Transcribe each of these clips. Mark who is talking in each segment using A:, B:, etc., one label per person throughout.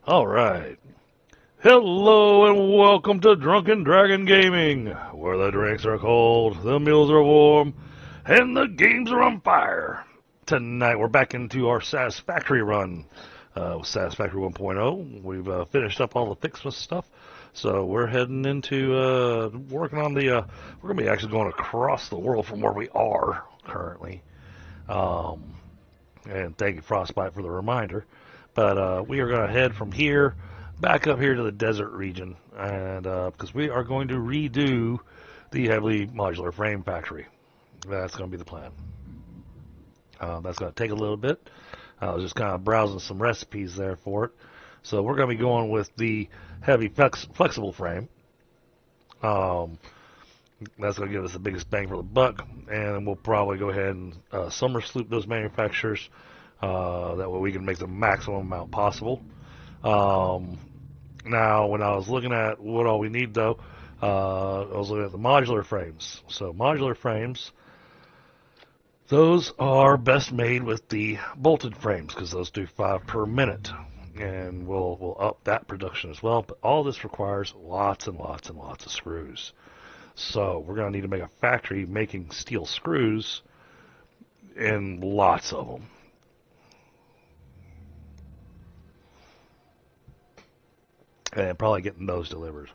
A: All right. Hello and welcome to Drunken Dragon Gaming, where the drinks are cold, the meals are warm, and the games are on fire. Tonight we're back into our Satisfactory run with Satisfactory 1.0. We've finished up all the Fixmas stuff, so we're heading into working on the. We're going to be actually going across the world from where we are currently. And thank you, Frostbite, for the reminder. But we are going to head from here back up here to the desert region, and because we are going to redo the heavily modular frame factory. That's going to be the plan. That's going to take a little bit. I was just kind of browsing some recipes there for it. So we're going to be going with the heavy flexible frame. That's going to give us the biggest bang for the buck, and we'll probably go ahead and summer sloop those manufacturers. That way we can make the maximum amount possible. Now, when I was looking at what all we need, though, I was looking at the modular frames. So modular frames, those are best made with the bolted frames because those do 5 per minute. And we'll up that production as well. But all this requires lots and lots and lots of screws. So we're going to need to make a factory making steel screws and lots of them. And probably getting those delivered.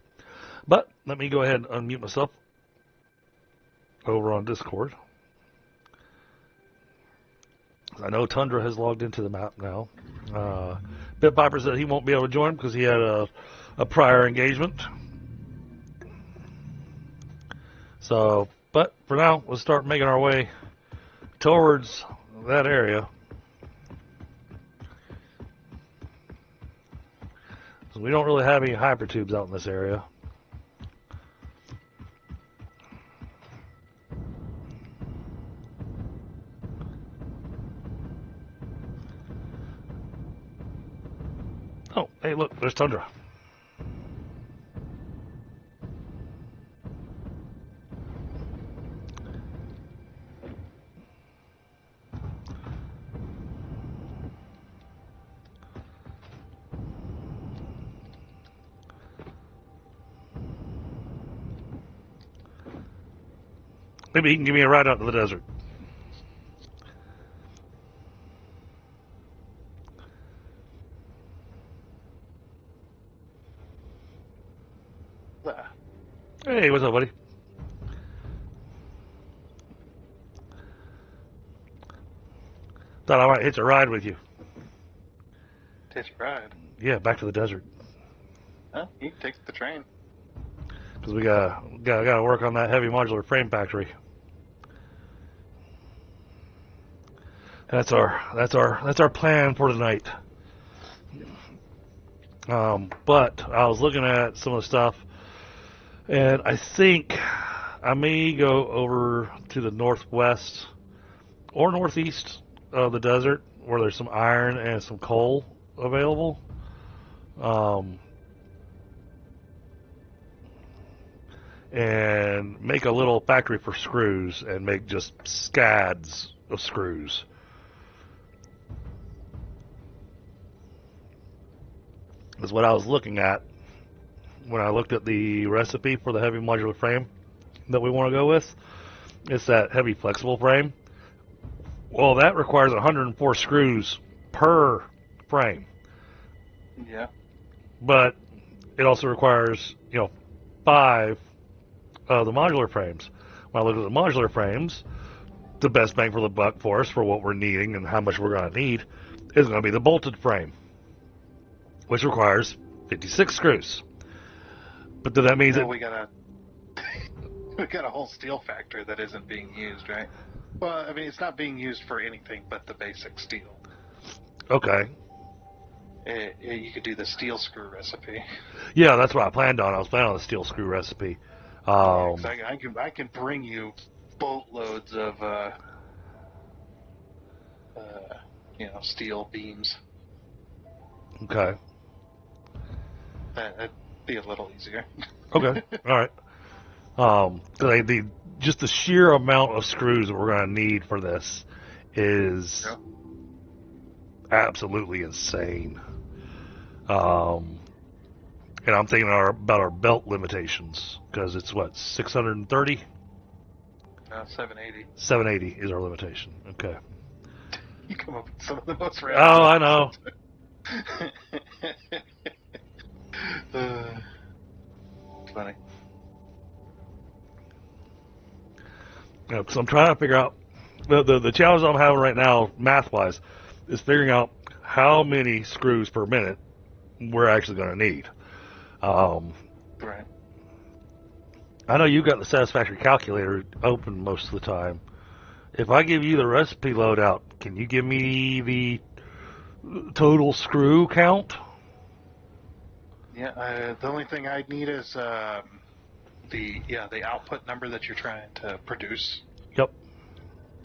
A: But let me go ahead and unmute myself over on Discord. I know Tundra has logged into the map now. Bit Piper said he won't be able to join because he had a prior engagement. So, but for now, we'll start making our way towards that area. So we don't really have any hypertubes out in this area. Oh, hey, look, there's Tundra. Maybe he can give me a ride out to the desert. Hey, what's up, buddy? Thought I might hitch a ride with you.
B: Hitch a ride?
A: Yeah, back to the desert.
B: Huh? You can take the train.
A: Because we gotta work on that heavy modular frame factory. That's our plan for tonight. But I was looking at some of the stuff, and I think I may go over to the northwest or northeast of the desert where there's some iron and some coal available. And make a little factory for screws and make just scads of screws. Is what I was looking at when I looked at the recipe for the heavy modular frame that we want to go with. It's that heavy flexible frame. Well, that requires 104 screws per frame.
B: Yeah.
A: But it also requires, 5 of the modular frames. When I look at the modular frames, the best bang for the buck for us for what we're needing and how much we're going to need is going to be the bolted frame, which requires 56 screws. But then that means that
B: we got a whole steel factory that isn't being used, right? Well, I mean, it's not being used for anything but the basic steel.
A: Okay.
B: You could do the steel screw recipe.
A: Yeah, that's what I planned on. I was planning on the steel screw recipe.
B: I can bring you boatloads of steel beams.
A: Okay.
B: That'd be a little easier.
A: Okay. All right. Just the sheer amount of screws that we're going to need for this is absolutely insane. And I'm thinking about our belt limitations because it's what 630.
B: 780.
A: 780 is our limitation. Okay.
B: You come up with some of the most
A: Oh,
B: random.
A: I know.
B: Funny.
A: Because I'm trying to figure out the challenge I'm having right now, math wise, is figuring out how many screws per minute we're actually going to need.
B: Right.
A: I know you've got the Satisfactory calculator open most of the time. If I give you the recipe loadout, can you give me the total screw count?
B: Yeah. The only thing I'd need is the output number that you're trying to produce.
A: Yep.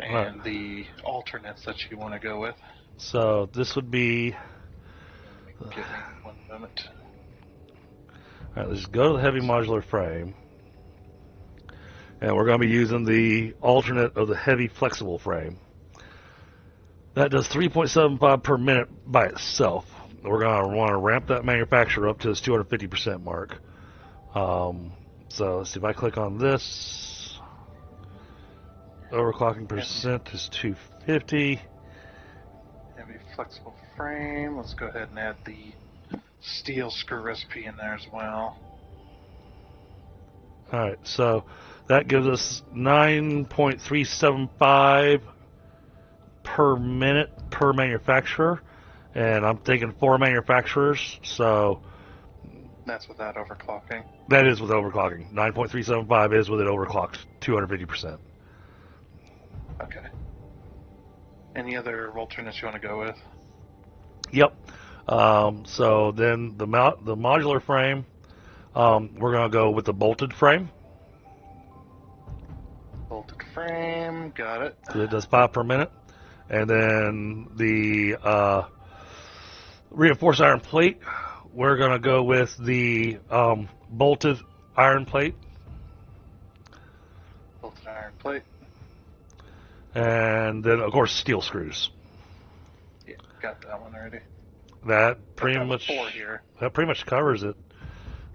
B: And the alternates that you want to go with.
A: So this would be.
B: Give me 1 moment.
A: All right, let's go to the heavy modular frame. And we're going to be using the alternate of the heavy flexible frame. That does 3.75 per minute by itself. We're going to want to ramp that manufacturer up to its 250% mark. So let's see if I click on this. Overclocking percent is 250.
B: Heavy flexible frame. Let's go ahead and add the steel screw recipe in there as well.
A: Alright, so that gives us 9.375 per minute per manufacturer. And I'm thinking 4 manufacturers, so
B: that's without overclocking.
A: That is with overclocking. 9.375 is with it overclocked 250%.
B: Okay. Any other alternates you want to go with?
A: Yep. So then the modular frame, we're going to go with the bolted frame.
B: Bolted frame, got it.
A: So it does 5 per minute. And then the reinforced iron plate, we're going to go with the bolted iron plate.
B: Bolted iron plate.
A: And then, of course, steel screws.
B: Yeah, got that one already.
A: That pretty much
B: 4 here.
A: That pretty much covers it.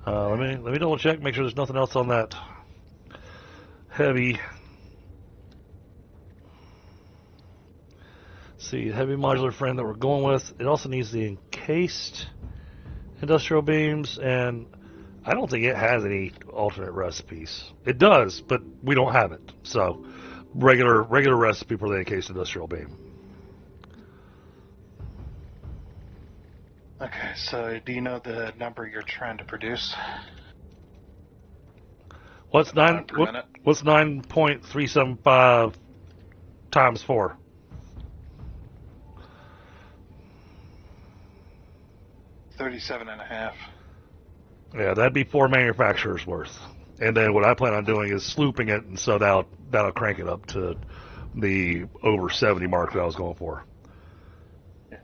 A: Let me double check, make sure there's nothing else on that heavy. See, heavy modular frame that we're going with. It also needs the encased industrial beams, and I don't think it has any alternate recipes. It does, but we don't have it. So, regular recipe for the encased industrial beam.
B: Okay, so do you know the number you're trying to produce?
A: What's 9.375 times 4?
B: 37.5.
A: Yeah, that'd be 4 manufacturers worth. And then what I plan on doing is slooping it, and so that'll crank it up to the over 70 mark that I was going for.
B: Yeah.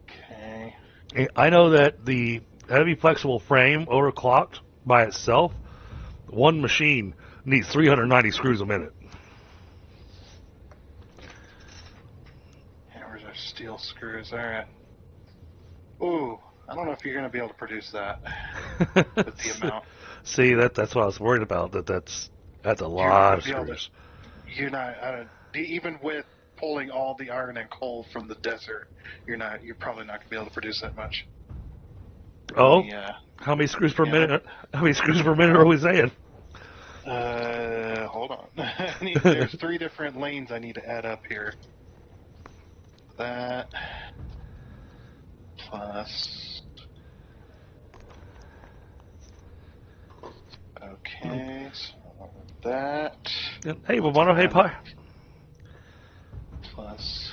B: Okay.
A: I know that the heavy flexible frame overclocked by itself, one machine needs 390 screws a minute.
B: Yeah, where's our steel screws? All right. Ooh, I don't know if you're going to be able to produce that with the amount.
A: See, that's what I was worried about. That's a lot of screws.
B: You're not even with pulling all the iron and coal from the desert. You're probably not going to be able to produce that much.
A: Oh, how many screws per minute? How many screws per minute are we saying?
B: Hold on. There's 3 different lanes I need to add up here. That plus. Okay, so that.
A: Hey, Wabano, hey, Pie.
B: Plus.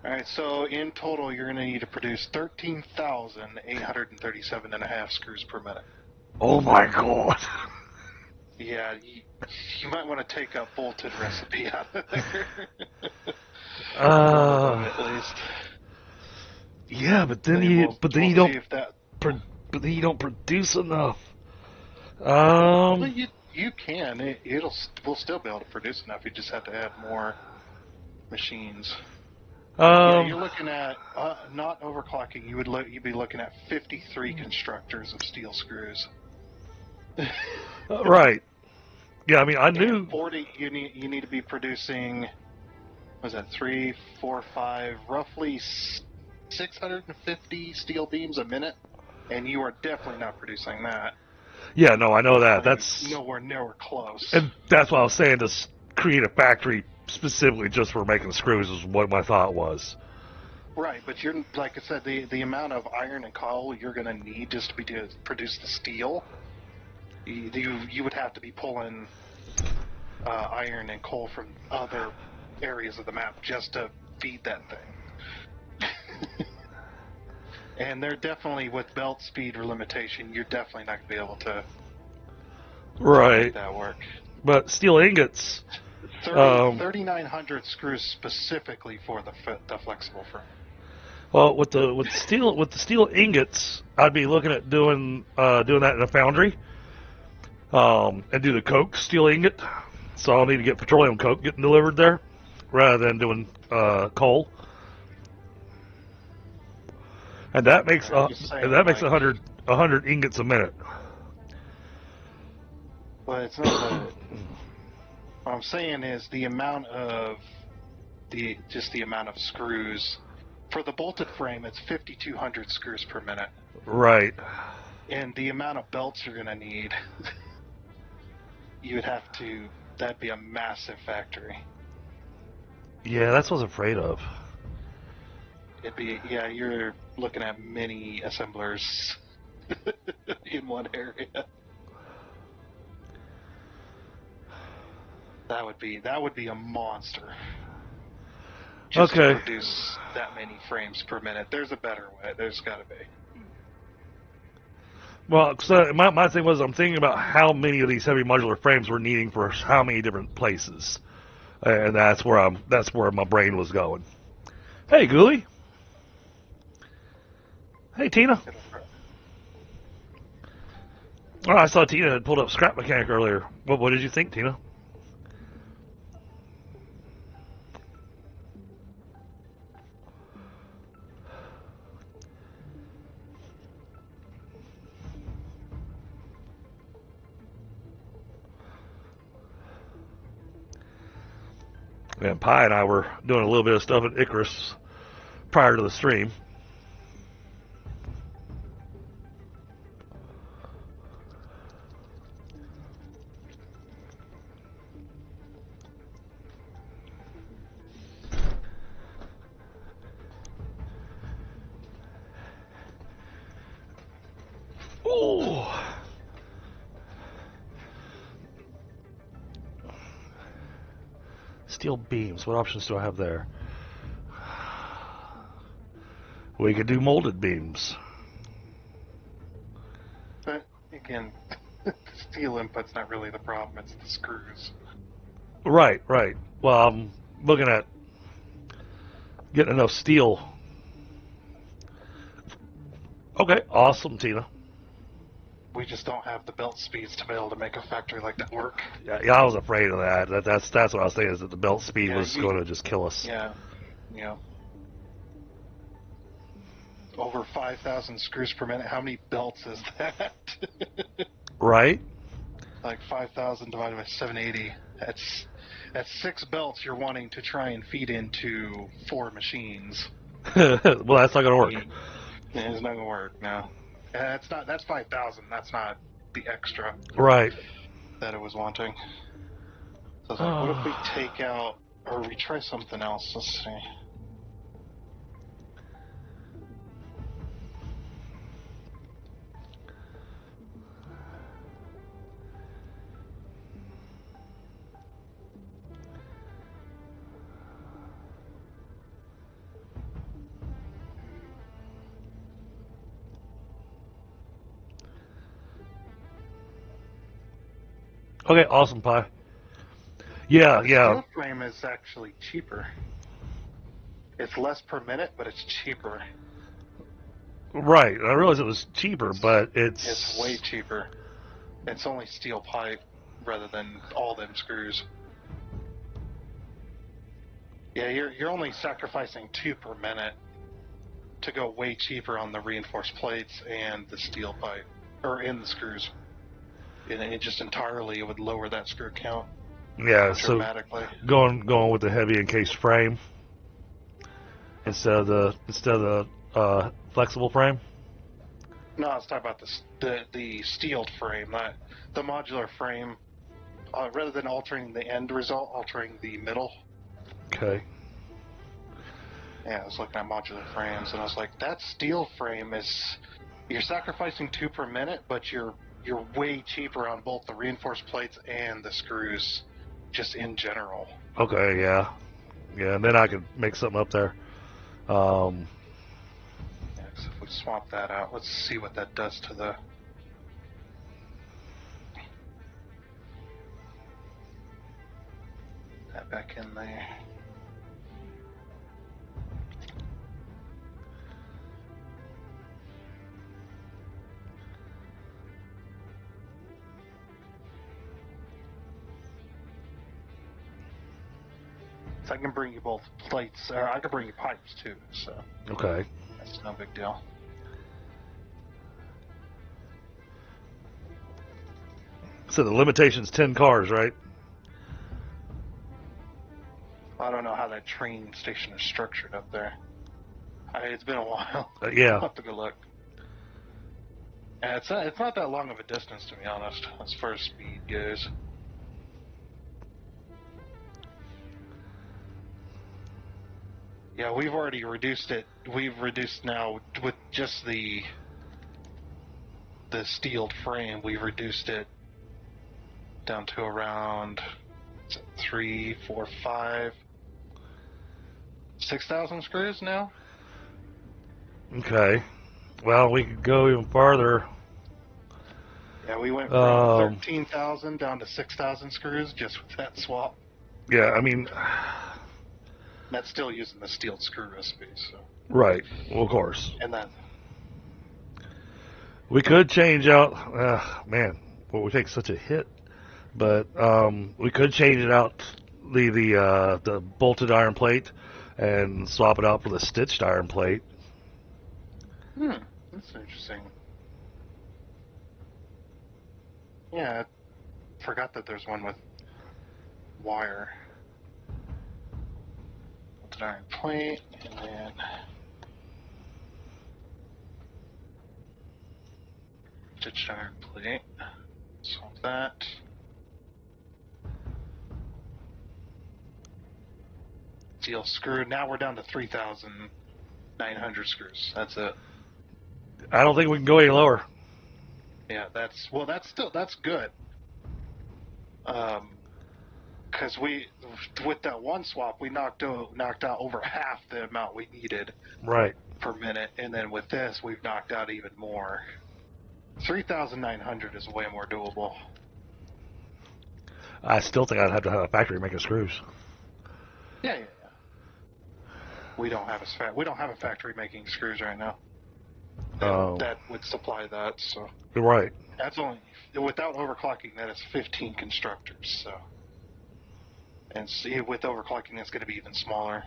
B: Alright, so in total, you're going to need to produce 13,837.5 screws per minute.
A: Oh my god.
B: Yeah, you might want to take a bolted recipe out of there. At least.
A: Yeah, but then you don't produce enough.
B: Well, You can. We'll still be able to produce enough. You just have to add more machines. Yeah, you're looking at not overclocking. You'd be looking at 53 constructors of steel screws.
A: Right. Yeah, I mean, I knew.
B: And 40. You need to be producing. Was that 3, 4, 5? Roughly 650 steel beams a minute, and you are definitely not producing that.
A: Yeah, no, I know that.
B: Not
A: That's
B: nowhere close.
A: and that's what I was saying. To create a factory specifically just for making screws is what my thought was.
B: Right, but you're like I said, the amount of iron and coal you're going to need just to produce the steel, you would have to be pulling iron and coal from other areas of the map just to feed that thing. And they're definitely, with belt speed or limitation, you're definitely not going to be able to make that work.
A: But steel ingots.
B: 3,900 screws specifically for the flexible frame.
A: Well, with the steel ingots, I'd be looking at doing that in a foundry, and do the coke steel ingot. So I'll need to get petroleum coke getting delivered there, rather than doing coal. And that makes 100 ingots a minute.
B: But it's not. What I'm saying is the amount of screws. For the bolted frame, it's 5,200 screws per minute.
A: Right.
B: And the amount of belts you're going to need, that'd be a massive factory.
A: Yeah, that's what I was afraid of.
B: You're looking at many assemblers in one area. That would be a monster. Just to produce that many frames per minute. There's a better way. There's got to be.
A: Well, so my thing was, I'm thinking about how many of these heavy modular frames we're needing for how many different places, and that's where my brain was going. Hey, Ghoulie. Hey, Tina. Oh, I saw Tina had pulled up Scrap Mechanic earlier. What did you think, Tina? And Pi and I were doing a little bit of stuff at Icarus prior to the stream. Ooh. Steel beams. What options do I have there? We could do molded beams.
B: But again, the steel input's not really the problem. It's the screws.
A: Right. Well, I'm looking at getting enough steel. Okay, awesome, Tina.
B: We just don't have the belt speeds to be able to make a factory like that work.
A: Yeah, I was afraid of that. That's what I was saying, is that the belt speed was going to just kill us.
B: Yeah. Over 5,000 screws per minute. How many belts is that?
A: Right.
B: Like 5,000 divided by 780. That's 6 belts you're wanting to try and feed into 4 machines.
A: Well, that's not going to work.
B: Yeah, it's not going to work. No. That's 5,000. That's not the extra.
A: Right.
B: That it was wanting. So I was like, what if we take out, or we try something else? Let's see.
A: Okay, awesome, Pi. Yeah.
B: Steel frame is actually cheaper. It's less per minute, but it's cheaper.
A: Right. I realized it was cheaper, but
B: It's way cheaper. It's only steel pipe. rather than all them screws. Yeah, you're only sacrificing 2 per minute to go way cheaper on the reinforced plates and the steel pipe, or in the screws. And it just entirely would lower that screw count
A: Yeah, so
B: dramatically.
A: going with the heavy encased frame instead of the flexible frame.
B: No, I was talking about the steeled frame, not the modular frame. Rather than altering the end result, altering the middle.
A: Okay.
B: Yeah, I was looking at modular frames, and I was like, that steel frame is... You're sacrificing 2 per minute, but you're way cheaper on both the reinforced plates and the screws, just in general.
A: Okay. Yeah. Yeah, and then I could make something up there.
B: Yeah, 'cause if we swap that out, let's see what that does to the... That back in there. So I can bring you both plates, or I can bring you pipes too, so
A: Okay.
B: that's no big deal.
A: So the limitation's 10 cars, right?
B: I don't know how that train station is structured up there. It's been a while.
A: Yeah.
B: I'll have to go look. Yeah, it's not that long of a distance, to be honest, as far as speed goes. Yeah, we've already reduced it. We've reduced now with just the steeled frame. We've reduced it down to around 3, 4, 5, 6,000 screws now.
A: Okay. Well, we could go even farther.
B: Yeah, we went from 13,000 down to 6,000 screws just with that swap.
A: Yeah, I mean,
B: That's still using the steel screw recipe, so.
A: right. Well, of course.
B: And then,
A: We could change out. Man, well, we take such a hit, but we could change it out the bolted iron plate and swap it out for the stitched iron plate.
B: that's interesting. Yeah, I forgot that there's one with wire. Bolted iron plate, and then stitched iron plate. Swap that. Steel screw. Now we're down to 3,900 screws. That's it.
A: I don't think we can go any lower.
B: Yeah, that's good. Because with that one swap, we knocked out over half the amount we needed
A: Right.
B: per minute, and then with this, we've knocked out even more. 3,900 is way more doable.
A: I still think I'd have to have a factory making screws.
B: Yeah. We don't have a factory making screws right now. That would supply that. So
A: Right.
B: that's only without overclocking. That is 15 constructors. So, and see, with overclocking, that's going to be even smaller.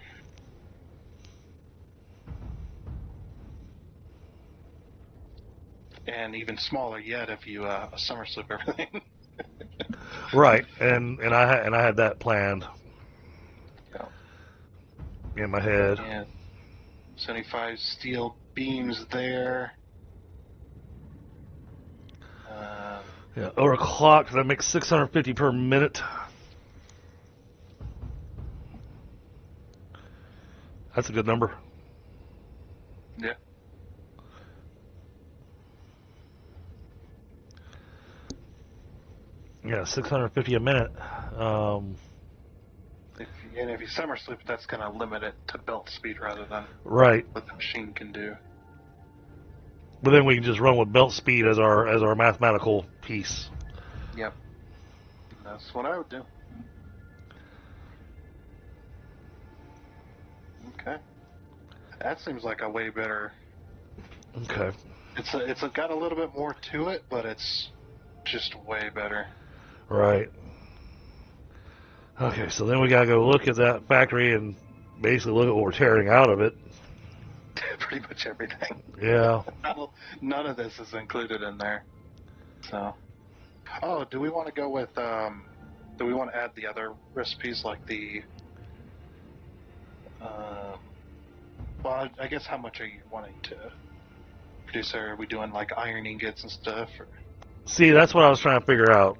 B: And even smaller yet if you summer slip everything.
A: Right. And I had that planned.
B: Yeah.
A: In my head.
B: And 75 steel beams there.
A: Yeah, overclocked. That makes 650 per minute. That's a good number.
B: Yeah.
A: Yeah, 650 a minute.
B: If you summer sleep, that's going to limit it to belt speed rather than
A: Right.
B: what the machine can do.
A: But then we can just run with belt speed as our mathematical piece.
B: Yep. That's what I would do. Okay. That seems like a way better.
A: Okay.
B: It's got a little bit more to it, but it's just way better.
A: Right. Okay, so then we gotta go look at that factory and basically look at what we're tearing out of it.
B: Pretty much everything.
A: Yeah.
B: None of this is included in there. So, oh, do we want to go with? Do we want to add the other recipes like the? Well, I guess how much are you wanting to produce? Are we doing like iron ingots and stuff?
A: See, that's what I was trying to figure out.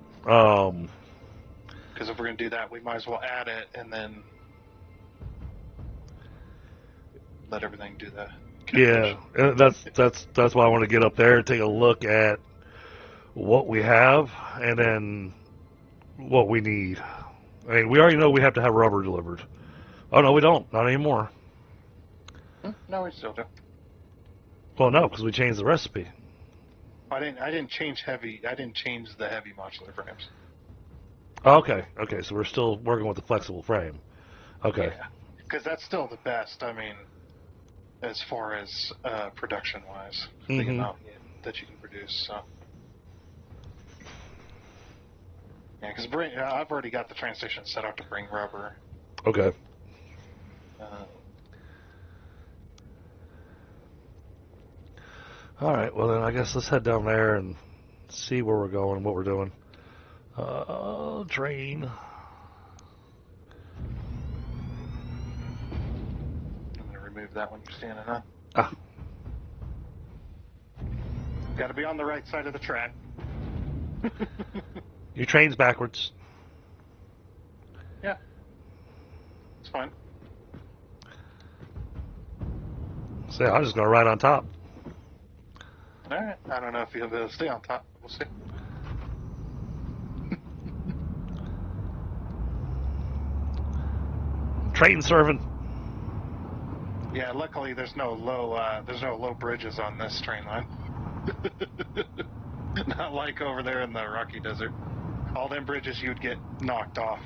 B: Because if we're gonna do that, we might as well add it and then let everything do that.
A: Yeah, and that's why I want to get up there and take a look at what we have and then what we need. I mean, we already know we have to have rubber delivered. Oh no, we don't. Not anymore.
B: No, we still do.
A: Well, no, because we changed the recipe.
B: I didn't change heavy. I didn't change the heavy modular frames.
A: Okay, so we're still working with the flexible frame. Okay.
B: Yeah, because that's still the best. I mean, as far as production-wise, the amount that you can produce. So, yeah, because I've already got the train station set up to bring rubber.
A: Okay. All right. Well, then I guess let's head down there and see where we're going, what we're doing. Train.
B: I'm going to remove that one you're standing on.
A: Ah.
B: Got to be on the right side of the track.
A: Your train's backwards.
B: Yeah. It's fine.
A: So I'm just going to ride on top.
B: All right. I don't know if you'll be able to stay on top. We'll see.
A: Train serving.
B: Yeah. Luckily, there's no low bridges on this train line. Not like over there in the Rocky Desert. All them bridges, you'd get knocked off.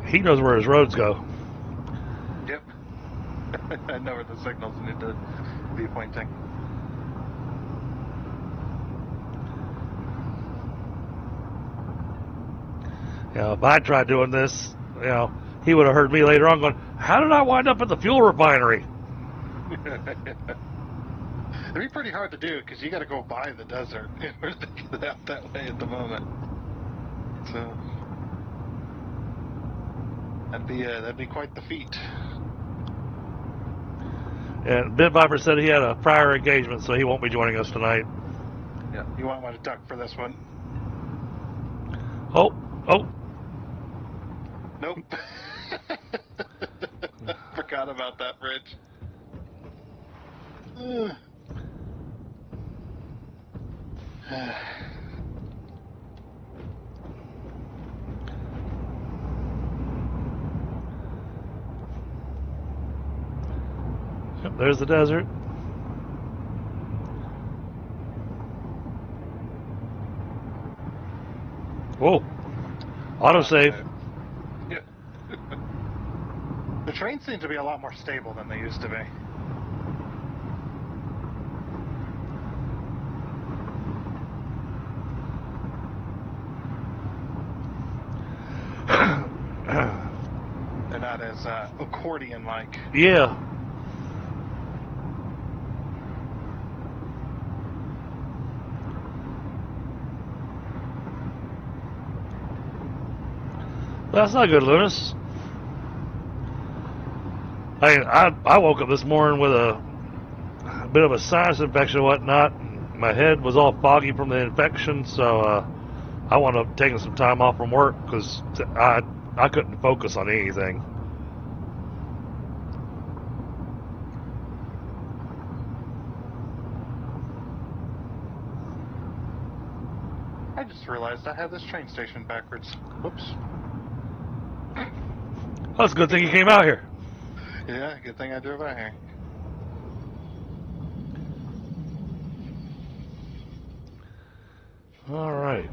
A: He knows where his roads go.
B: Yep. I know where the signals need to be pointing.
A: You know, if I tried doing this, you know, he would have heard me later on going, how did I wind up at the fuel refinery?
B: It'd be pretty hard to do because you got to go by the desert in order to get out that way at the moment. So that'd be quite the feat.
A: And Bit Viper said he had a prior engagement, so he won't be joining us tonight.
B: Yeah, you want to duck for this one?
A: Oh.
B: Nope. Forgot about that bridge.
A: Yep, there's the desert. Whoa. Autosave.
B: Yeah. The trains seem to be a lot more stable than they used to be. They're not as accordion-like.
A: Yeah. That's not good, Lunas. I woke up this morning with a bit of a sinus infection and whatnot. My head was all foggy from the infection, so I wound up taking some time off from work because I couldn't focus on anything.
B: I just realized I have this train station backwards. Whoops.
A: That's a good thing you came out here.
B: Yeah, good thing I drove out here.
A: All right.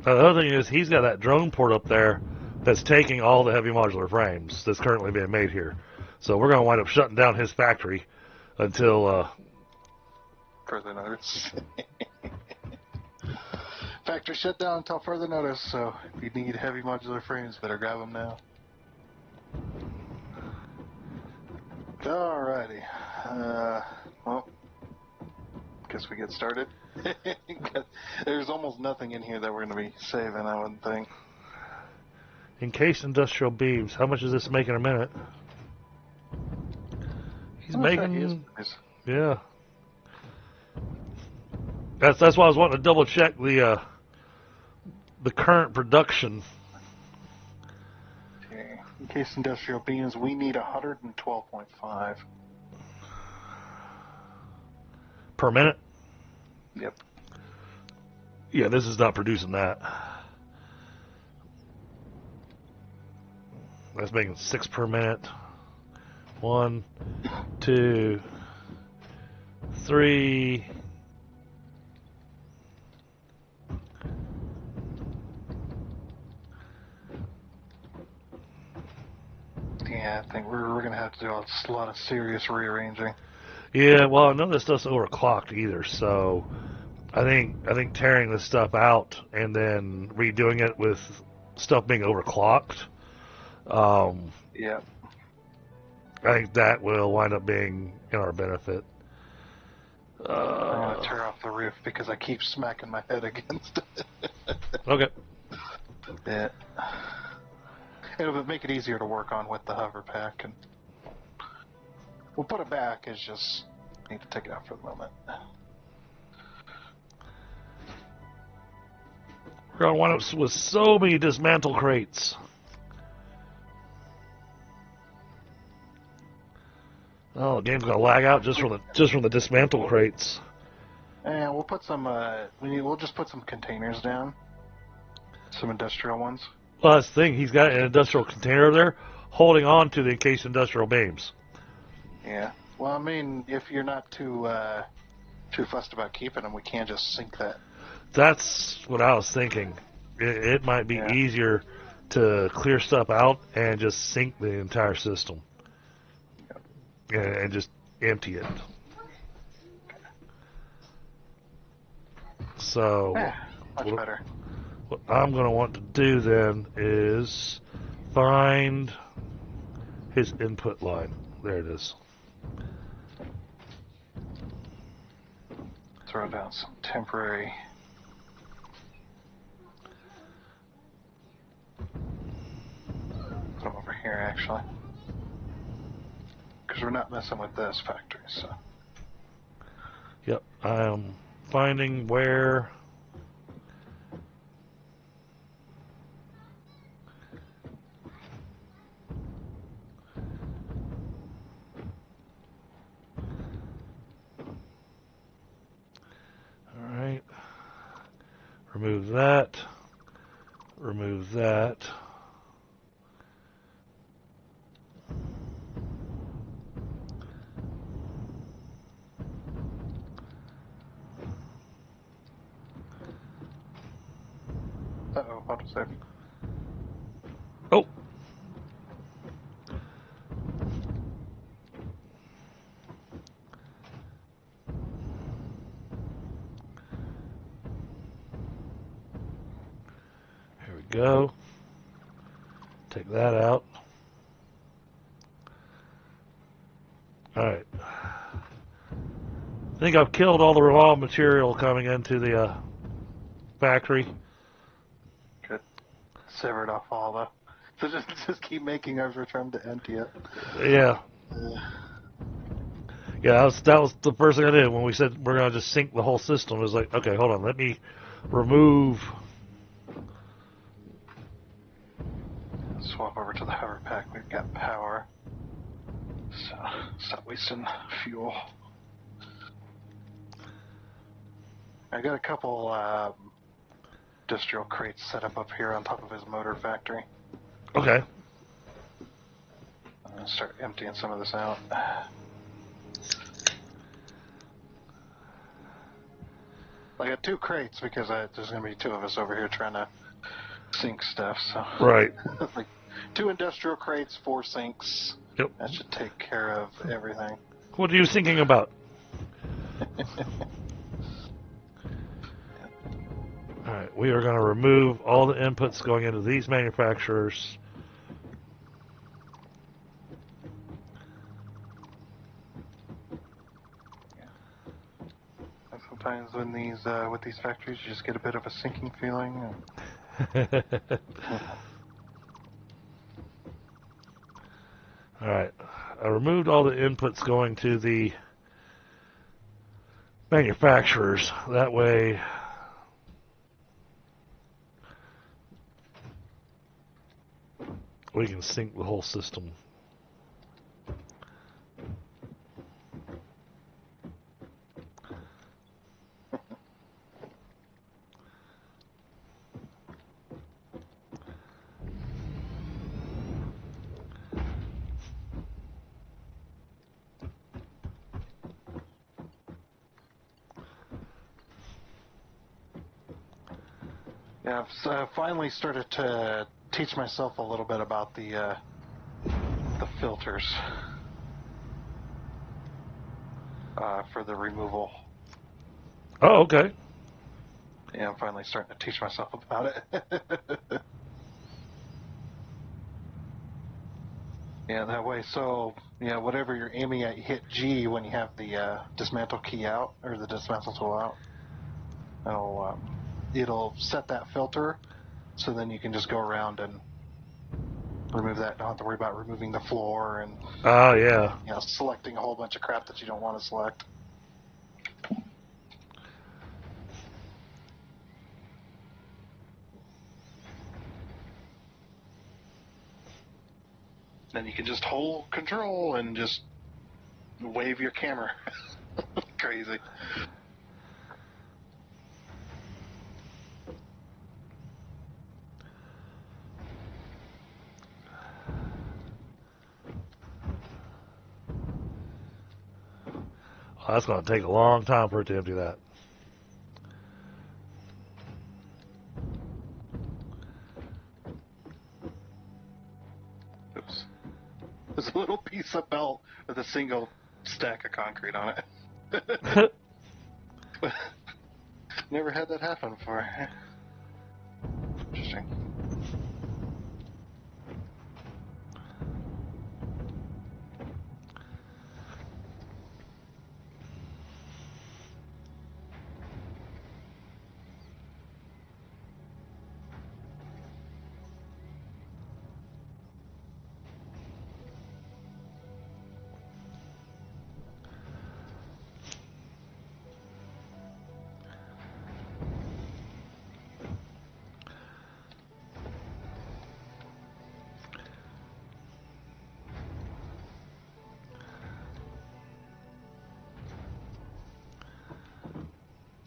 A: Now, the other thing is he's got that drone port up there that's taking all the heavy modular frames that's currently being made here. So we're going to wind up shutting down his factory until
B: further notice. Factory shut down until further notice, so if you need heavy modular frames, better grab them now. Alrighty. Well, guess we get started. There's almost nothing in here that we're going to be saving, I wouldn't think.
A: encased industrial beams. How much is this making a minute? He's making... Yeah. That's why I was wanting to double check the current production.
B: Okay. Encased industrial beams, we need 112.5
A: per minute.
B: Yep.
A: Yeah, this is not producing that. That's making 6 per minute. 1, 2, 3.
B: Yeah, I think we're going to have to do a lot of serious rearranging.
A: Yeah, well, none of this stuff's overclocked either, so I think tearing this stuff out and then redoing it with stuff being overclocked,
B: Yeah.
A: I think that will wind up being in our benefit.
B: I'm going to tear off the roof because I keep smacking my head against it.
A: Okay.
B: Yeah. It'll make it easier to work on with the hover pack, and we'll put it back. It's just need to take it out for the moment.
A: We're going to wind up with so many dismantle crates. Oh, the game's gonna lag out just from the dismantle crates.
B: And we'll put some. We'll just put some containers down. Some industrial ones.
A: Well, that's the thing. He's got an industrial container there, holding on to the encased industrial beams.
B: Yeah. Well, I mean, if you're not too fussed about keeping them, we can just sink that.
A: That's what I was thinking. It might be easier to clear stuff out and just sink the entire system. And just empty it. So,
B: much better.
A: What I'm going to want to do then is find his input line. There it is.
B: Throw down some temporary. Put them over here, actually. Because we're not messing with this factory, so.
A: Yep, I'm finding where. All right. Remove that. Remove that.
B: Uh-oh, autosave.
A: Oh! Here we go. Take that out. Alright. I think I've killed all the raw material coming into the factory.
B: Good. Severed off all the... So just keep making ours return to empty it.
A: Yeah. Yeah, that was the first thing I did when we said we're going to just sink the whole system. It was like, okay, hold on, let me remove...
B: Swap over to the hover pack. We've got power. So, stop wasting fuel. I got a couple industrial crates set up here on top of his motor factory.
A: Okay.
B: I'm going to start emptying some of this out. I got 2 crates because there's going to be 2 of us over here trying to sink stuff. So
A: Right.
B: like 2 industrial crates, 4 sinks.
A: Yep.
B: That should take care of everything.
A: What are you thinking about? Alright, we are going to remove all the inputs going into these manufacturers.
B: Sometimes when these with these factories, you just get a bit of a sinking feeling.
A: Alright, I removed all the inputs going to the manufacturers. That way, we can sync the whole system.
B: Yeah, I've finally started to teach myself a little bit about the filters for the removal.
A: Oh, okay.
B: Yeah, I'm finally starting to teach myself about it. Yeah, that way. So, yeah, whatever you're aiming at, you hit G when you have the dismantle key out or the dismantle tool out. It'll set that filter, so then you can just go around and remove that. Don't have to worry about removing the floor and
A: Oh, yeah.
B: selecting a whole bunch of crap that you don't want to select. Then you can just hold control and just wave your camera. Crazy.
A: Well, that's going to take a long time for it to empty that.
B: Oops. There's a little piece of belt with a single stack of concrete on it. Never had that happen before. Interesting.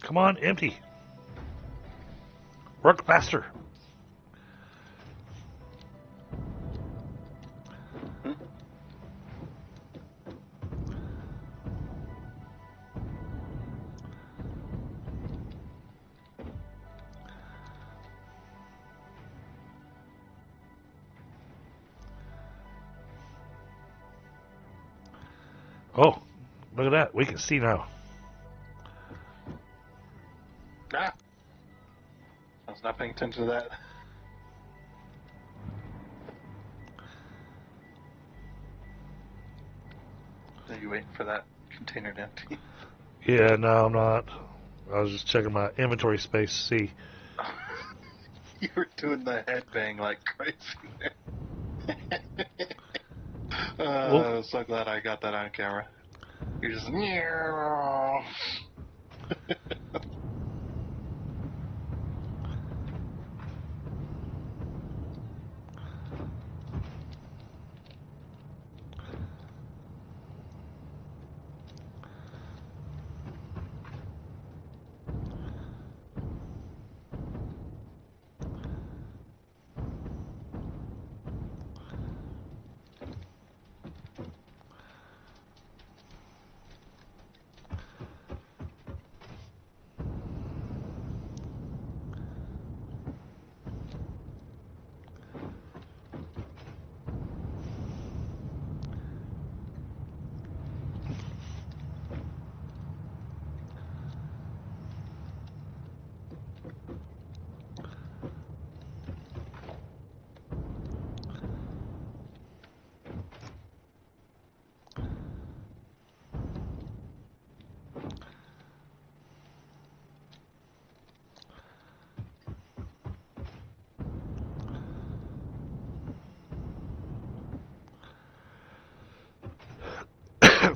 A: Come on, empty. Work faster. Oh, look at that. We can see now.
B: Ah! I was not paying attention to that. Are you waiting for that container to empty?
A: Yeah, no, I'm not. I was just checking my inventory space to see.
B: You were doing the headbang like crazy. I'm so glad I got that on camera. You're just.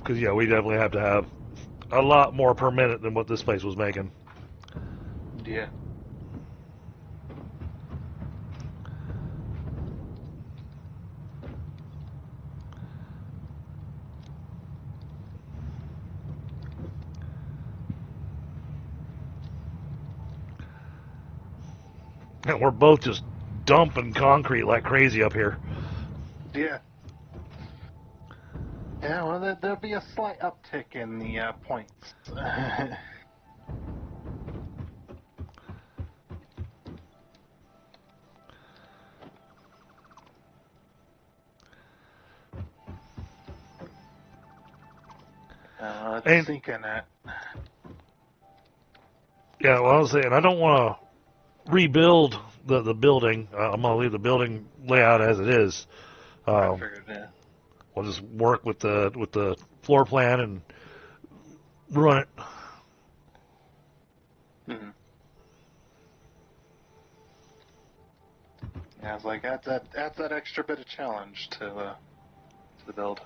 A: Because, yeah, we definitely have to have a lot more per minute than what this place was making.
B: Yeah.
A: And we're both just dumping concrete like crazy up here.
B: Yeah. Yeah, well, there'll be a slight uptick in the points. It's sinking that.
A: Yeah, well, I was saying, I don't want to rebuild the building. I'm going to leave the building layout as it is.
B: I figured, yeah.
A: We'll just work with the floor plan and run it.
B: Mm-hmm. Yeah, it's like adds that extra bit of challenge to the build.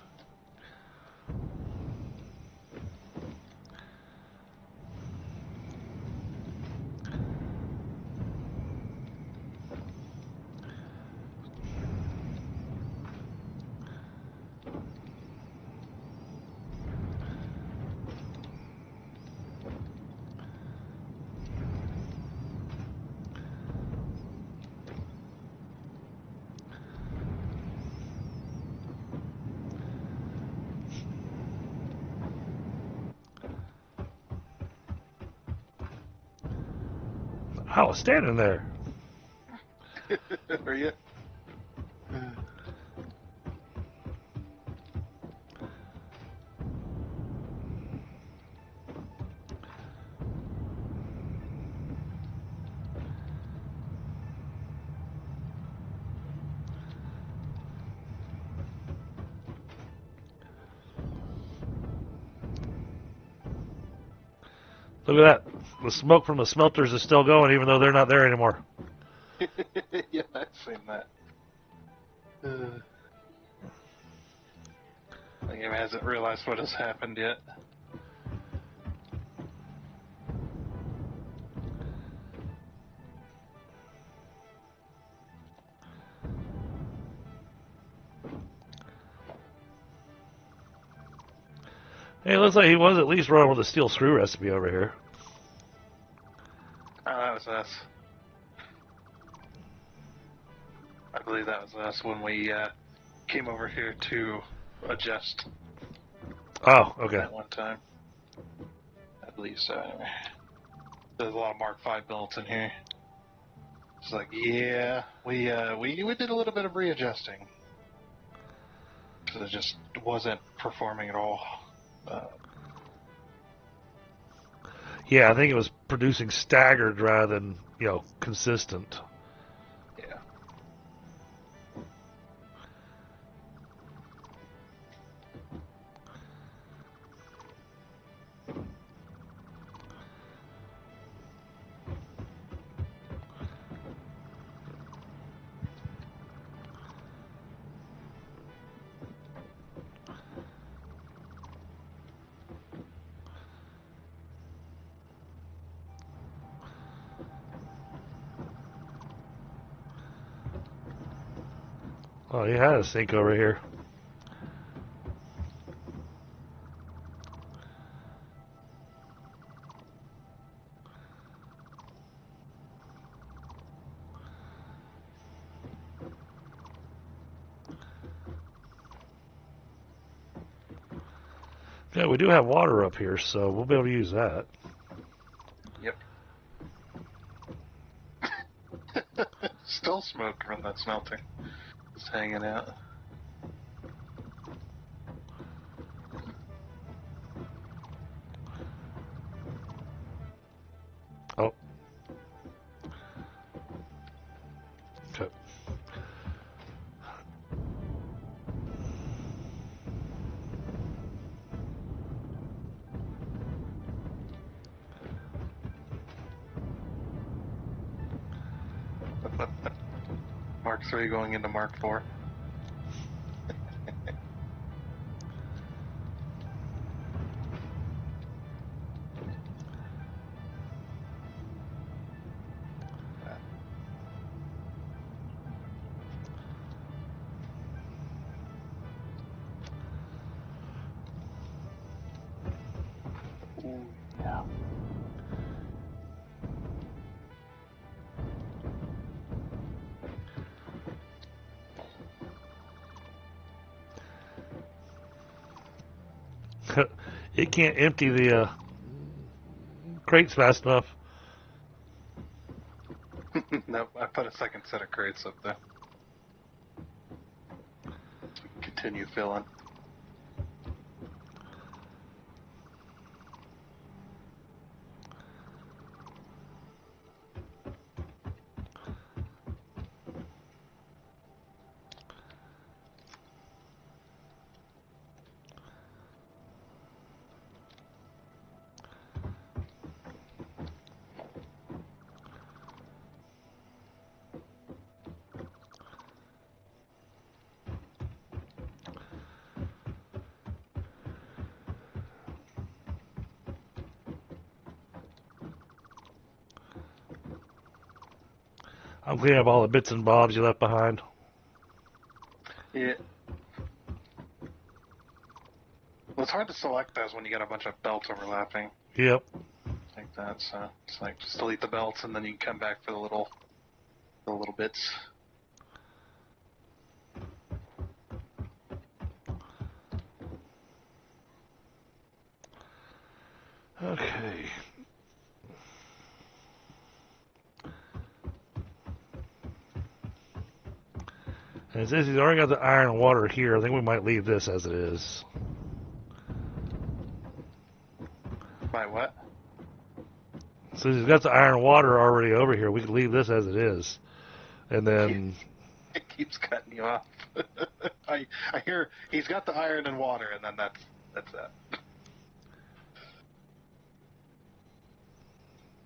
A: I was standing there.
B: Are you?
A: Look at that. The smoke from the smelters is still going, even though they're not there anymore.
B: Yeah, I've seen that. The game hasn't realized what has happened yet.
A: Hey, it looks like he was at least running with a steel screw recipe over here.
B: Oh, that was us. I believe that was us when we came over here to adjust
A: Oh, okay.
B: that one time. I believe so, anyway. There's a lot of Mark V builds in here. It's like, yeah, we did a little bit of readjusting. Because it just wasn't performing at all.
A: Yeah, I think it was producing staggered rather than, consistent.
B: Yeah.
A: Oh, he had a sink over here. Yeah, we do have water up here, so we'll be able to use that.
B: Yep. Still smoke from that smelter. Just hanging out.
A: Oh. Okay.
B: Mark III going into Mark IV. Yeah.
A: It can't empty the crates fast enough.
B: Nope, I put a second set of crates up there. Continue filling.
A: I'm cleaning up all the bits and bobs you left behind.
B: Yeah. Well, it's hard to select those when you got a bunch of belts overlapping
A: Yep.
B: like that. So it's like just delete the belts and then you can come back for the little bits.
A: Okay. And since he's already got the iron and water here, I think we might leave this as it is.
B: By what?
A: Since he's got the iron and water already over here, we could leave this as it is. And then...
B: It keeps cutting you off. I hear he's got the iron and water, and then that's that.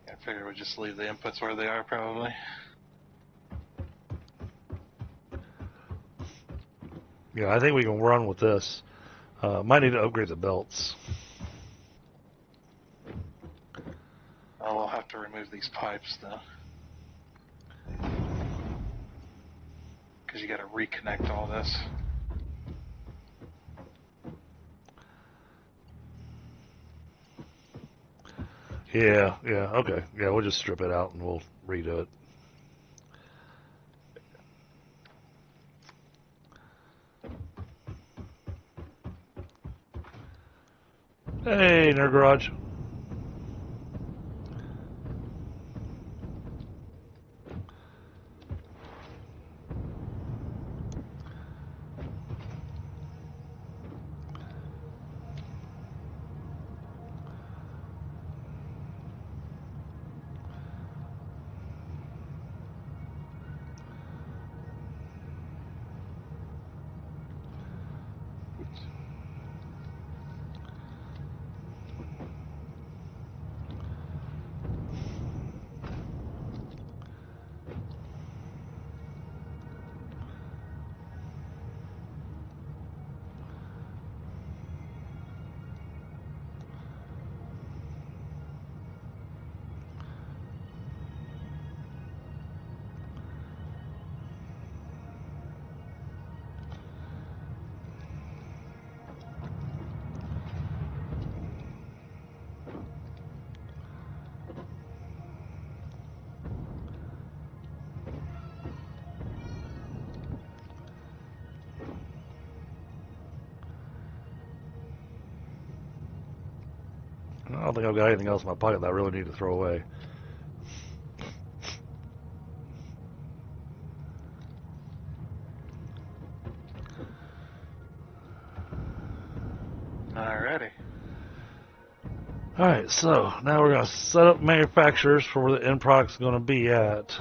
B: I figure we'll just leave the inputs where they are, probably.
A: Yeah, I think we can run with this. Might need to upgrade the belts.
B: Oh, we'll have to remove these pipes, though. Because you got to reconnect all this.
A: Yeah, okay. Yeah, we'll just strip it out and we'll redo it. Hey, Nerd Garage. I don't think I've got anything else in my pocket that I really need to throw away.
B: Alrighty.
A: Alright, so now we're going to set up manufacturers for where the end product's going to be at.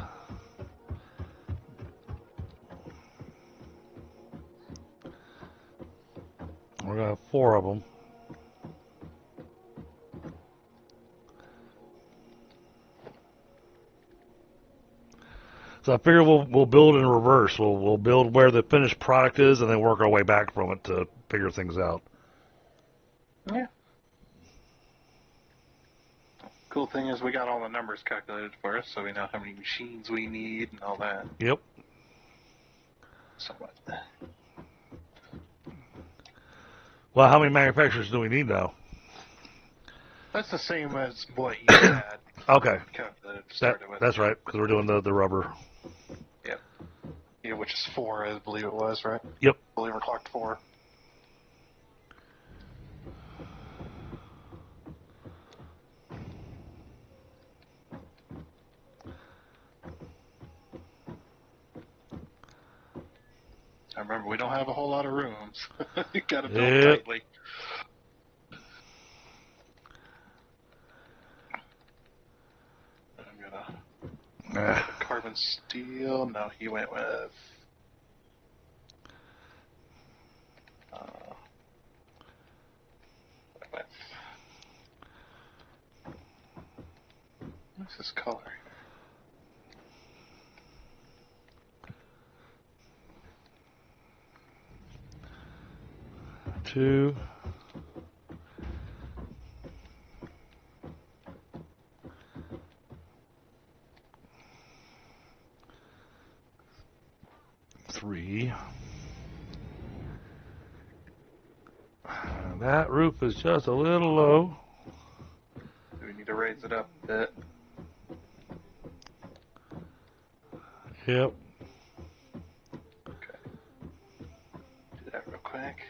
A: We're going to have 4 of them. So I figure we'll build in reverse. We'll build where the finished product is and then work our way back from it to figure things out.
B: Yeah. Cool thing is we got all the numbers calculated for us, so we know how many machines we need and all that.
A: Yep.
B: So what?
A: Well, how many manufacturers do we need now?
B: That's the same as what you had.
A: Okay.
B: Started with.
A: That's right, because we're doing the rubber.
B: Yep. Yeah, which is 4, I believe it was, right?
A: Yep.
B: I believe we're clocked 4. I remember we don't have a whole lot of rooms. You gotta build tightly. I'm gonna carbon steel. No, he went with. What's this color?
A: Two. Three. That roof is just a little low.
B: Do we need to raise it up a bit?
A: Yep.
B: Okay. Do that real quick.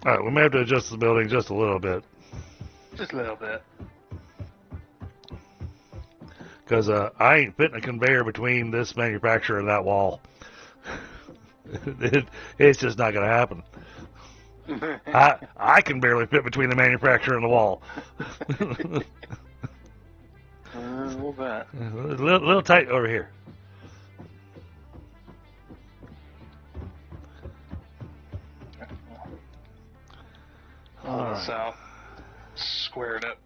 A: All right, we may have to adjust the building just a little bit.
B: Just a little bit.
A: Because I ain't fitting a conveyor between this manufacturer and that wall. It's just not going to happen. I can barely fit between the manufacturer and the wall.
B: A little bit.
A: A little tight over here.
B: Hold this out. Square it up.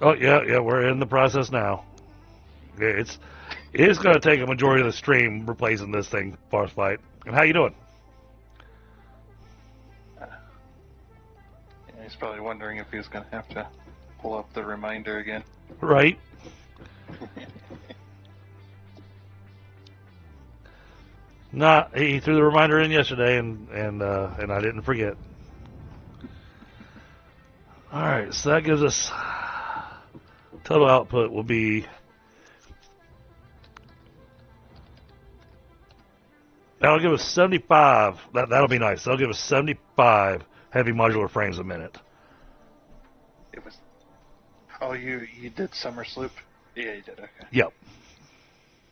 A: Oh yeah, we're in the process now. Yeah, it's going to take a majority of the stream replacing this thing, boss fight. And how you doing?
B: Yeah, he's probably wondering if he's going to have to pull up the reminder again.
A: Right. Nah, he threw the reminder in yesterday, and I didn't forget. All right, so that gives us total output will be. That'll give us 75. That'll be nice. That'll give us 75 heavy modular frames a minute.
B: It was. Oh, you did summer sloop? Yeah, you did. Okay.
A: Yep.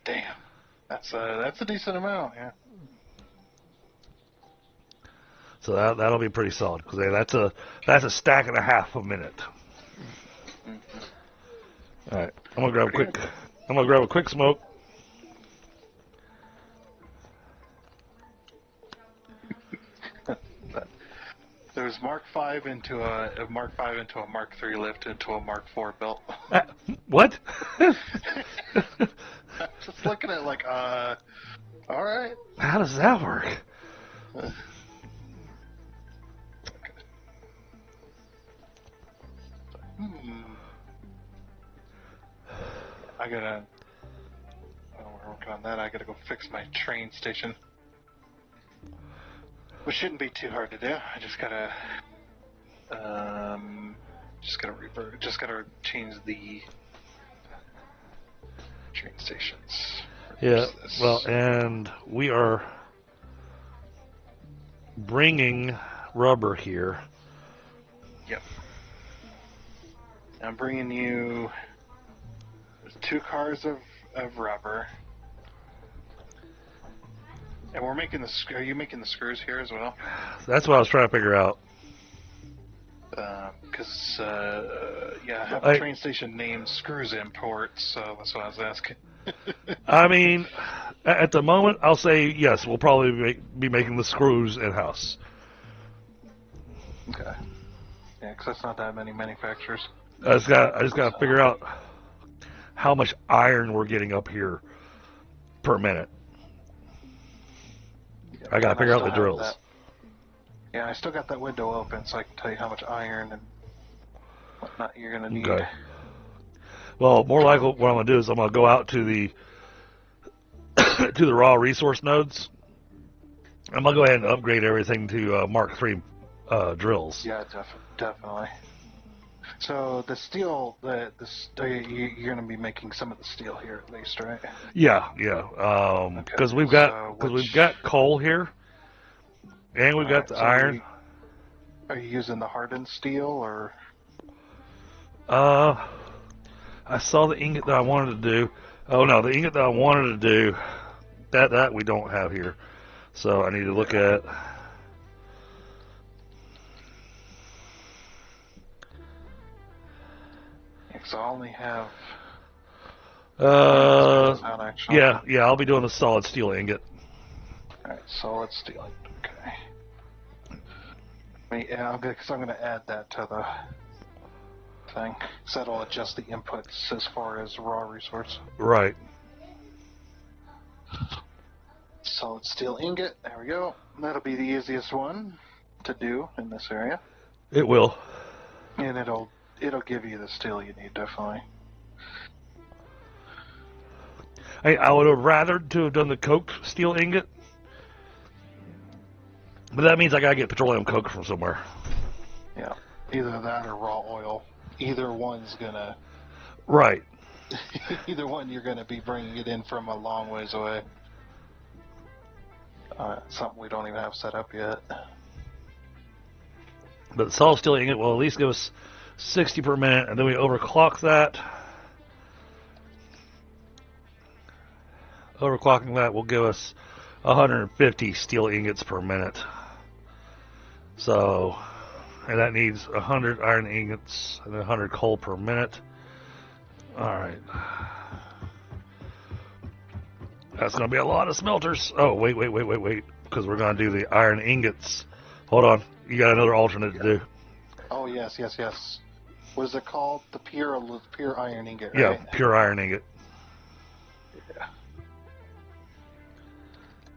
B: Damn, that's a decent amount. Yeah.
A: So that'll be pretty solid because that's a stack and a half a minute. Mm-hmm. All right, I'm gonna grab a quick smoke.
B: There's Mark 5 into a Mark 5 into a Mark 3 lift into a Mark 4 built.
A: What?
B: Just looking at it like, all right.
A: How does that work?
B: We're working on that. I gotta go fix my train station. Which shouldn't be too hard to do. I just gotta change the train stations.
A: Yeah, well, and we are bringing rubber here.
B: Yep. I'm bringing you 2 cars of rubber. And we're making the. Are you making the screws here as well?
A: That's what I was trying to figure out.
B: Because because yeah, I have a
A: I,
B: train station named Screws Import, so that's what I was asking.
A: I mean, at the moment, I'll say yes. We'll probably be making the screws in house.
B: Okay. Yeah, because that's not that many manufacturers.
A: I just got to figure out how much iron we're getting up here per minute.
B: Yeah,
A: I got to
B: and
A: figure out
B: still
A: the
B: have
A: drills.
B: that. Yeah, I still got that window open, so I can tell you how much iron and whatnot you're gonna need.
A: Okay. Well, more likely, what I'm gonna do is I'm gonna go out to the to the raw resource nodes. I'm gonna go ahead and upgrade everything to Mark III drills.
B: Yeah, definitely. So the steel, you're gonna be making some of the steel here at least, right?
A: Yeah,
B: Okay.
A: because we've
B: So
A: got coal here, and we've
B: all
A: got
B: right.
A: the
B: So
A: iron.
B: are you using the hardened steel or?
A: Uh, I saw the ingot that I wanted to do. Oh no, the ingot that I wanted to do, that we don't have here. So I need to look at.
B: Because I only have. Actually.
A: Yeah, I'll be doing the solid steel ingot.
B: All right, solid steel. Okay. Yeah, because I'm going to add that to the thing. So that'll adjust the inputs as far as raw resource.
A: Right.
B: Solid steel ingot. There we go. That'll be the easiest one to do in this area.
A: It will.
B: And it'll give you the steel you need, definitely.
A: I would have rather to have done the coke steel ingot, but that means I gotta get petroleum coke from somewhere.
B: Yeah, either that or raw oil. Either one's gonna.
A: Right.
B: Either one, you're gonna be bringing it in from a long ways away. Something we don't even have set up yet.
A: But the solid steel ingot will at least give us 60 per minute, and then we overclock that. Overclocking that will give us 150 steel ingots per minute. So, and that needs 100 iron ingots and 100 coal per minute. Alright. That's going to be a lot of smelters. Oh, wait. Because we're going to do the iron ingots. Hold on. You got another alternate to do.
B: Oh, yes. What is it called? The pure iron ingot, right?
A: Yeah, pure iron ingot.
B: Yeah.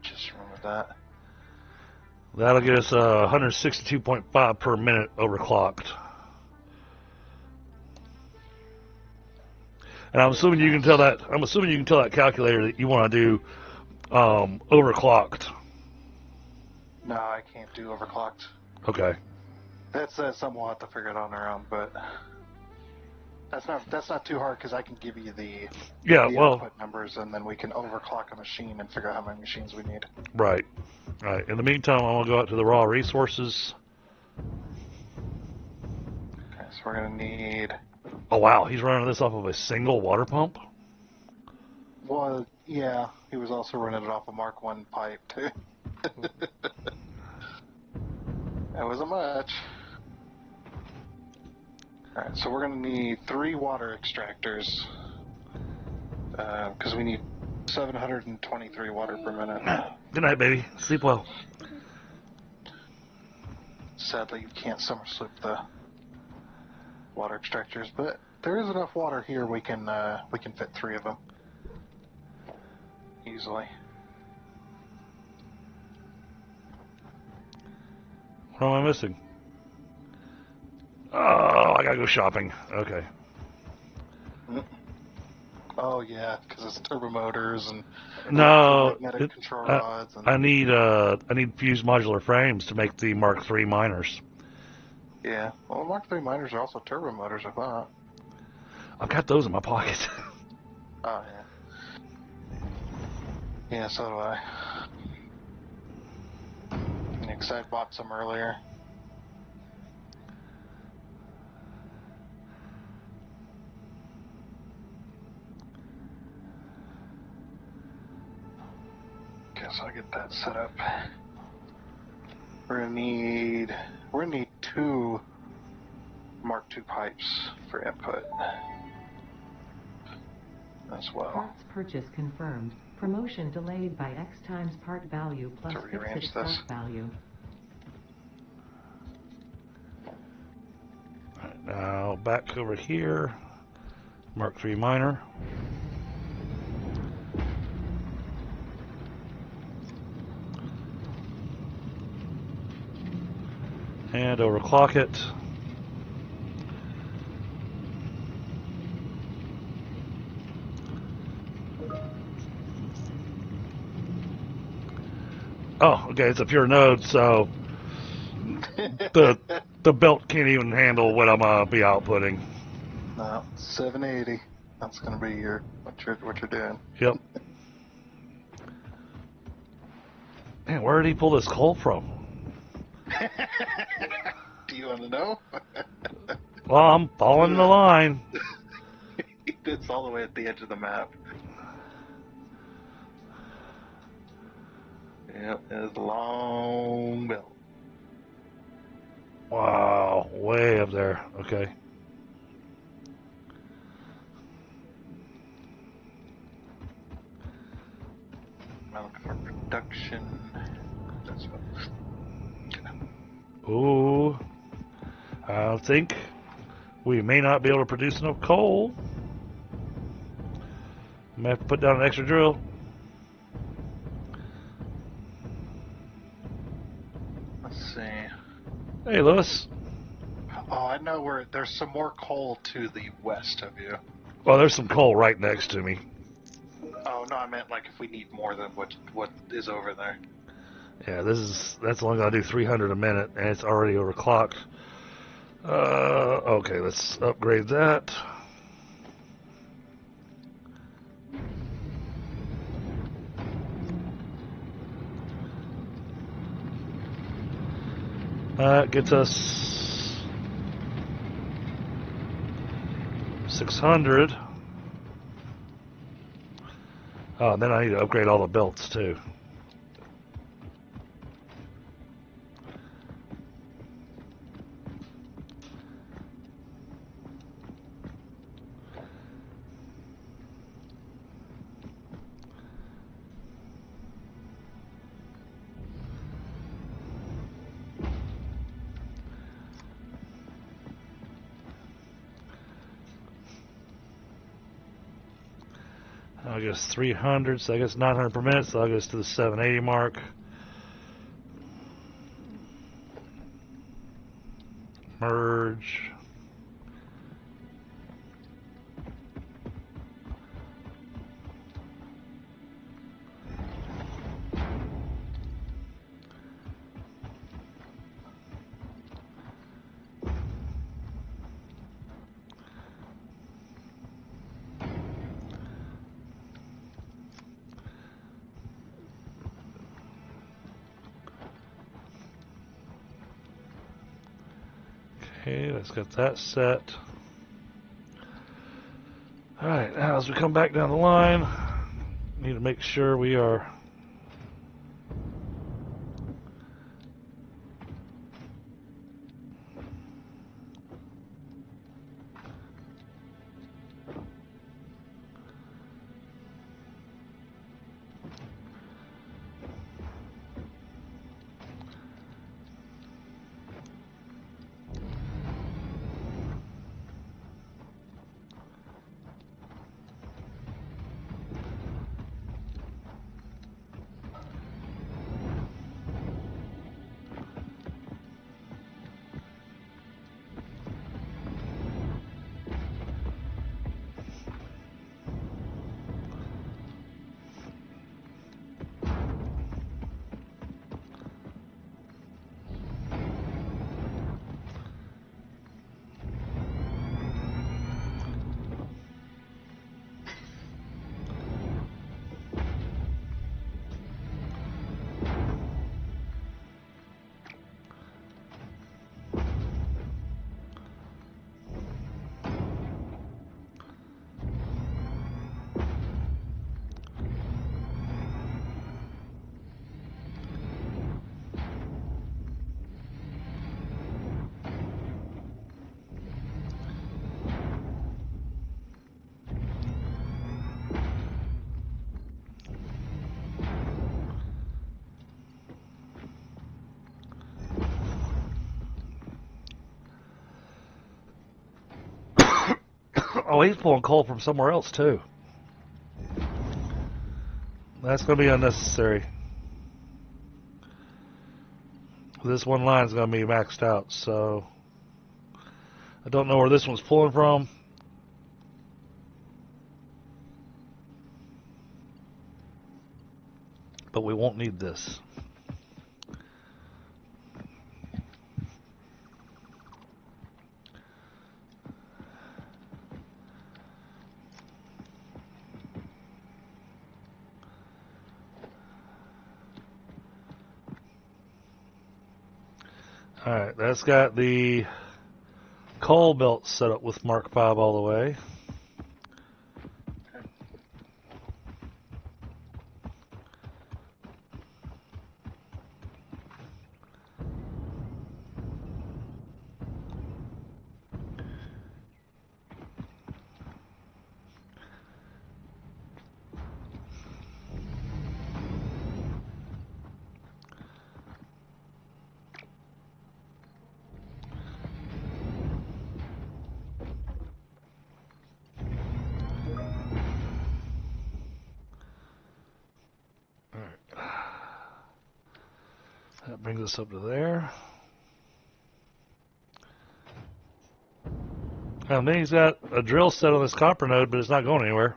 B: Just remember that.
A: That'll get us 162.5 per minute overclocked. And I'm assuming you can tell that. I'm assuming you can tell that calculator that you want to do overclocked.
B: No, I can't do overclocked.
A: Okay.
B: That's something we'll have to figure it out on our own, but that's not too hard because I can give you the output numbers, and then we can overclock a machine and figure out how many machines we need.
A: Right. All right. In the meantime, I'm gonna go out to the raw resources.
B: Okay, so we're gonna need.
A: Oh wow, he's running this off of a single water pump.
B: Well, yeah, he was also running it off a Mark 1 pipe too. That wasn't much. Alright, so we're going to need 3 water extractors. Because we need 723 water per minute.
A: Good night, baby. Sleep well.
B: Sadly, you can't summer sleep the water extractors, but there is enough water here we can fit 3 of them. Easily.
A: What am I missing? Oh, I gotta go shopping. Okay.
B: Oh yeah, because it's turbo motors and magnetic control rods. And
A: I need fused modular frames to make the Mark III miners.
B: Yeah, well, Mark III miners are also turbo motors, I thought.
A: I've got those in my pocket.
B: Oh yeah. Yeah, so do I. Because I bought some earlier. Okay, so I get that set up. We're gonna need 2 Mark II pipes for input as well.
C: Parts purchase confirmed. Promotion delayed by X times part value plus
B: To
C: fixed
B: rearrange
C: stock
B: this.
C: value.
A: Alright, now back over here. Mark III miner. And overclock it. Oh, okay, it's a pure node, so the belt can't even handle what I'm gonna be outputting.
B: No, 780. That's gonna be what you're doing.
A: Yep. Man, where did he pull this coal from?
B: Do you want to know?
A: Well, I'm following the line.
B: It's all the way at the edge of the map. Yep, it's a long belt.
A: Wow, way up there. Okay.
B: I'm looking for production. That's what.
A: Ooh. I think we may not be able to produce enough coal. May have to put down an extra drill.
B: Let's see.
A: Hey, Lewis.
B: Oh, I know where there's some more coal to the west of you.
A: Well, there's some coal right next to me.
B: Oh no, I meant like if we need more than what is over there.
A: Yeah, that's only gonna do 300 a minute, and it's already overclocked. Okay, let's upgrade that. That gets us 600. Oh, and then I need to upgrade all the belts too. I guess 300, so I guess 900 per minute, so I guess to the 780 mark. Merge. Okay, let's get that set. Alright, now as we come back down the line, need to make sure we are Oh, he's pulling coal from somewhere else, too. That's going to be unnecessary. This one line's going to be maxed out, so I don't know where this one's pulling from. But we won't need this. Alright, that's got the coal belt set up with Mark 5 all the way. That brings us up to there. And then he's got a drill set on this copper node, but it's not going anywhere.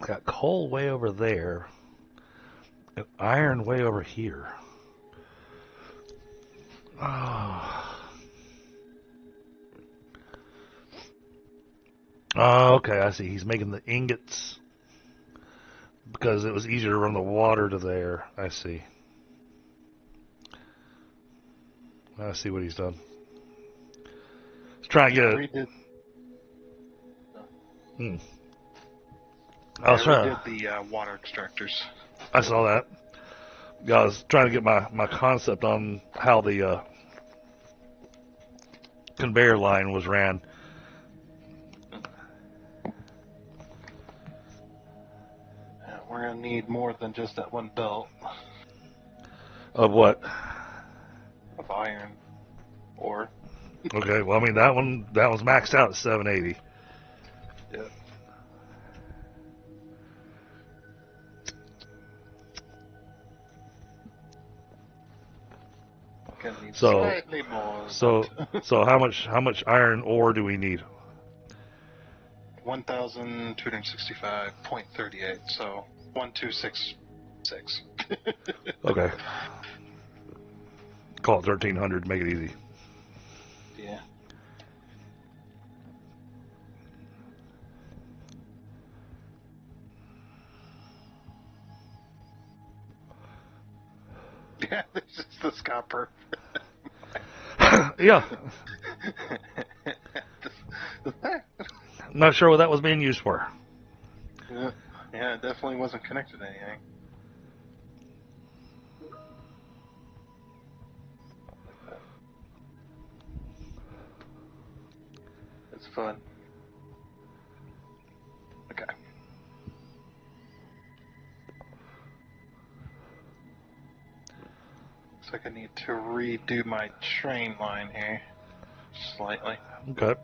A: Got coal way over there, and iron way over here. Oh. Oh, okay, I see. He's making the ingots because it was easier to run the water to there. I see. I see what he's done. He's trying to get it. I was trying.
B: Redid the water extractors.
A: I saw that. Yeah, I was trying to get my concept on how the conveyor line was ran.
B: Yeah, we're gonna need more than just that one belt
A: Of what?
B: of iron ore.
A: Okay, well, I mean, that one's maxed out at 780.
B: Yeah.
A: So,
B: slightly more.
A: so how much iron ore do we need?
B: 1,265.38. So 1,266.
A: Okay. Call it 1,300. Make it easy.
B: Yeah. Yeah, this is the scupper.
A: Yeah. I'm not sure what that was being used for.
B: Yeah, it definitely wasn't connected to anything. It's fun. Okay. Looks like I need to redo my train line here. Slightly.
A: Okay.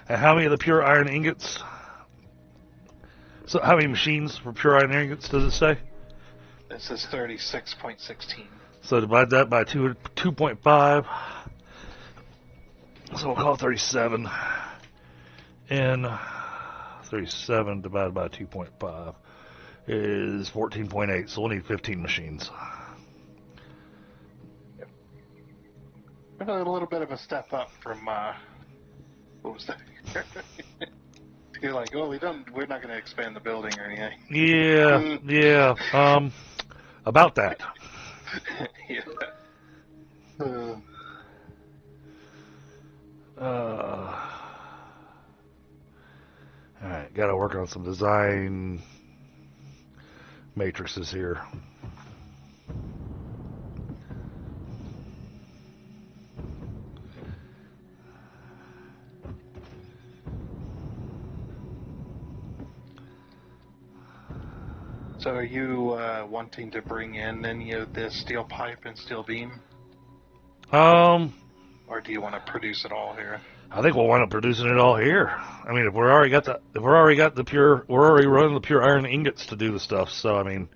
A: And how many of the pure iron ingots? So how many machines for pure iron ingots does it say?
B: It says 36.16.
A: So divide that by 2.5. So we'll call it 37. And 37 divided by 2.5 is 14.8. So we'll need 15 machines.
B: A little bit of a step up from what was that? You're like, oh, we're not going to expand the building or anything.
A: Yeah. About that.
B: Yeah.
A: Alright, gotta work on some design matrices here.
B: So are you wanting to bring in any of this steel pipe and steel beam? Or do you want to produce it all here?
A: I think we'll wind up producing it all here. I mean, if we're already running the pure iron ingots to do the stuff. So I mean,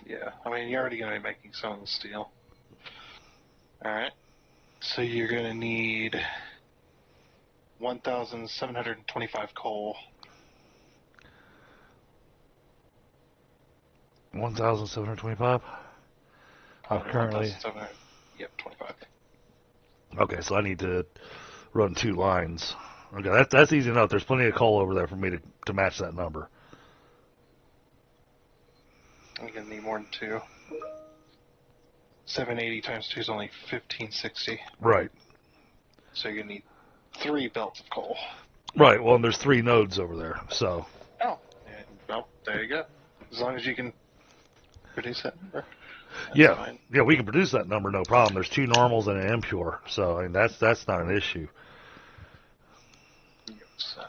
B: Yeah, I mean you're already going to be making some of the steel. All right. So you're going to need 1,725 coal.
A: 1,725. Currently.
B: 1,700. Yep, 25.
A: Okay, so I need to run 2 lines. Okay, that's easy enough. There's plenty of coal over there for me to match that number.
B: I'm going to need more than 2. 780 times 2 is only 1,560.
A: Right.
B: So you're going to need 3 belts of coal.
A: Right. Well, and there's 3 nodes over there, so.
B: Oh, well, there you go. As long as you can produce that number.
A: Yeah,
B: fine.
A: yeah, we can produce that number, no problem. There's 2 normals and an impure, so I mean that's not an issue.
B: So,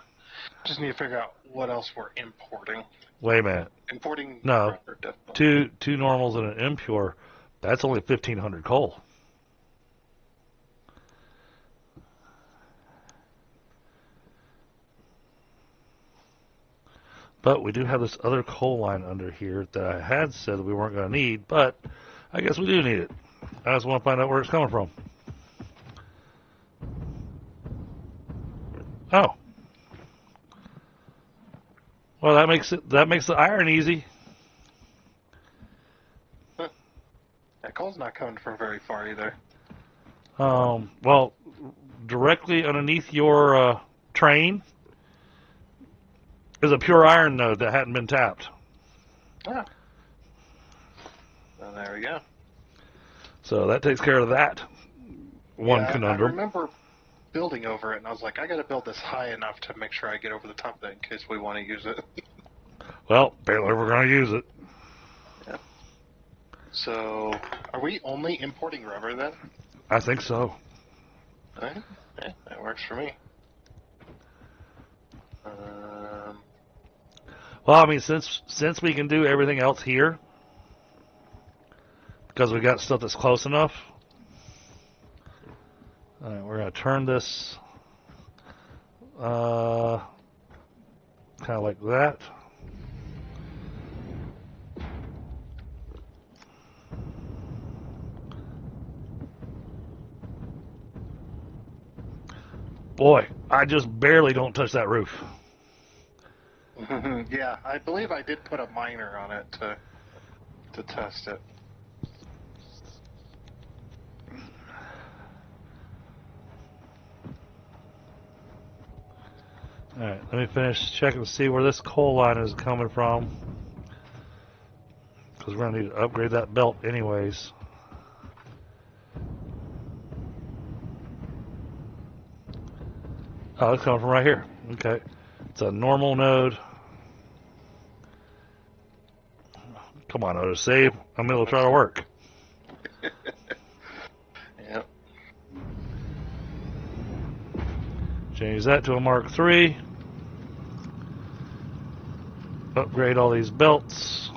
B: just need to figure out what else we're importing.
A: Wait a minute.
B: Importing
A: No,
B: rubber, definitely.
A: two normals and an impure. That's only 1,500 coal. But we do have this other coal line under here that I had said we weren't going to need, but I guess we do need it. I just want to find out where it's coming from. Oh. Well, that makes the iron easy.
B: Huh. That coal's not coming from very far either.
A: Well, directly underneath your train is a pure iron node that hadn't been tapped.
B: Ah. Well, there we go.
A: So that takes care of that one conundrum.
B: I remember building over it, and I was like, I got to build this high enough to make sure I get over the top of it in case we want to use it.
A: Well, apparently we're going to use it.
B: Yeah. So, are we only importing rubber then?
A: I think so.
B: Right? Yeah, that works for me.
A: Well, I mean, since we can do everything else here, because we got stuff that's close enough. All right, we're going to turn this kind of like that. Boy, I just barely don't touch that roof.
B: Yeah, I believe I did put a miner on it to test it.
A: Alright, let me finish checking to see where this coal line is coming from. Because we're going to need to upgrade that belt anyways. Oh, it's coming from right here. Okay. It's a normal node. Come on, Otis, save. I'm going to try to work.
B: Yep.
A: Change that to a Mark III. Upgrade all these belts.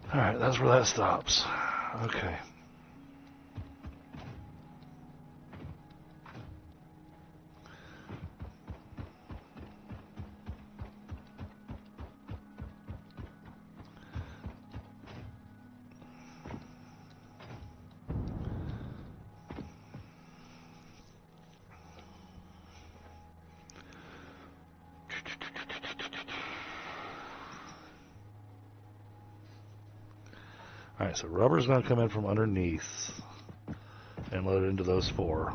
A: Alright, that's where that stops. Okay. All right, so rubber's going to come in from underneath and load it into those 4.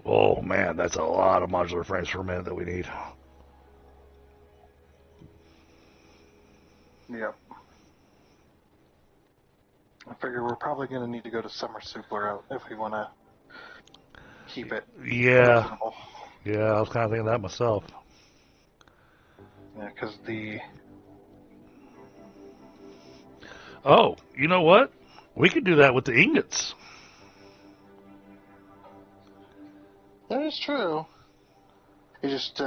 A: Oh man, that's a lot of modular frames per minute that we need.
B: Yep. I figure we're probably going to need to go to Summer Supler if we want to keep it reasonable.
A: Yeah, I was kind of thinking that myself.
B: Yeah, because the...
A: Oh, you know what? We could do that with the ingots.
B: That is true. It just,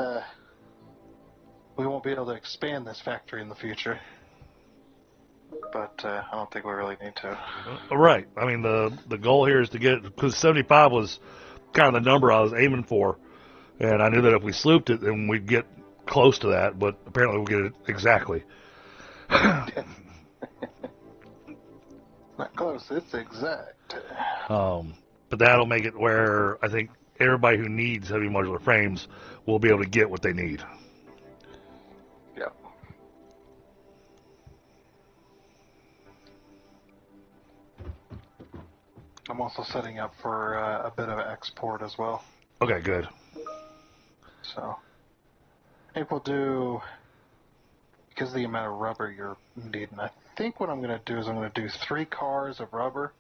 B: we won't be able to expand this factory in the future. But I don't think we really need to.
A: Right. I mean, the goal here is to get, because 75 was kind of the number I was aiming for, and I knew that if we slooped it, then we'd get close to that, but apparently we'll get it exactly.
B: Not close, it's exact.
A: But that'll make it where I think everybody who needs heavy modular frames will be able to get what they need.
B: Yep. I'm also setting up for a bit of export as well.
A: Okay, good.
B: So, I think we'll do, because of the amount of rubber you're needing, I think what I'm going to do is I'm going to do 3 cars of rubber,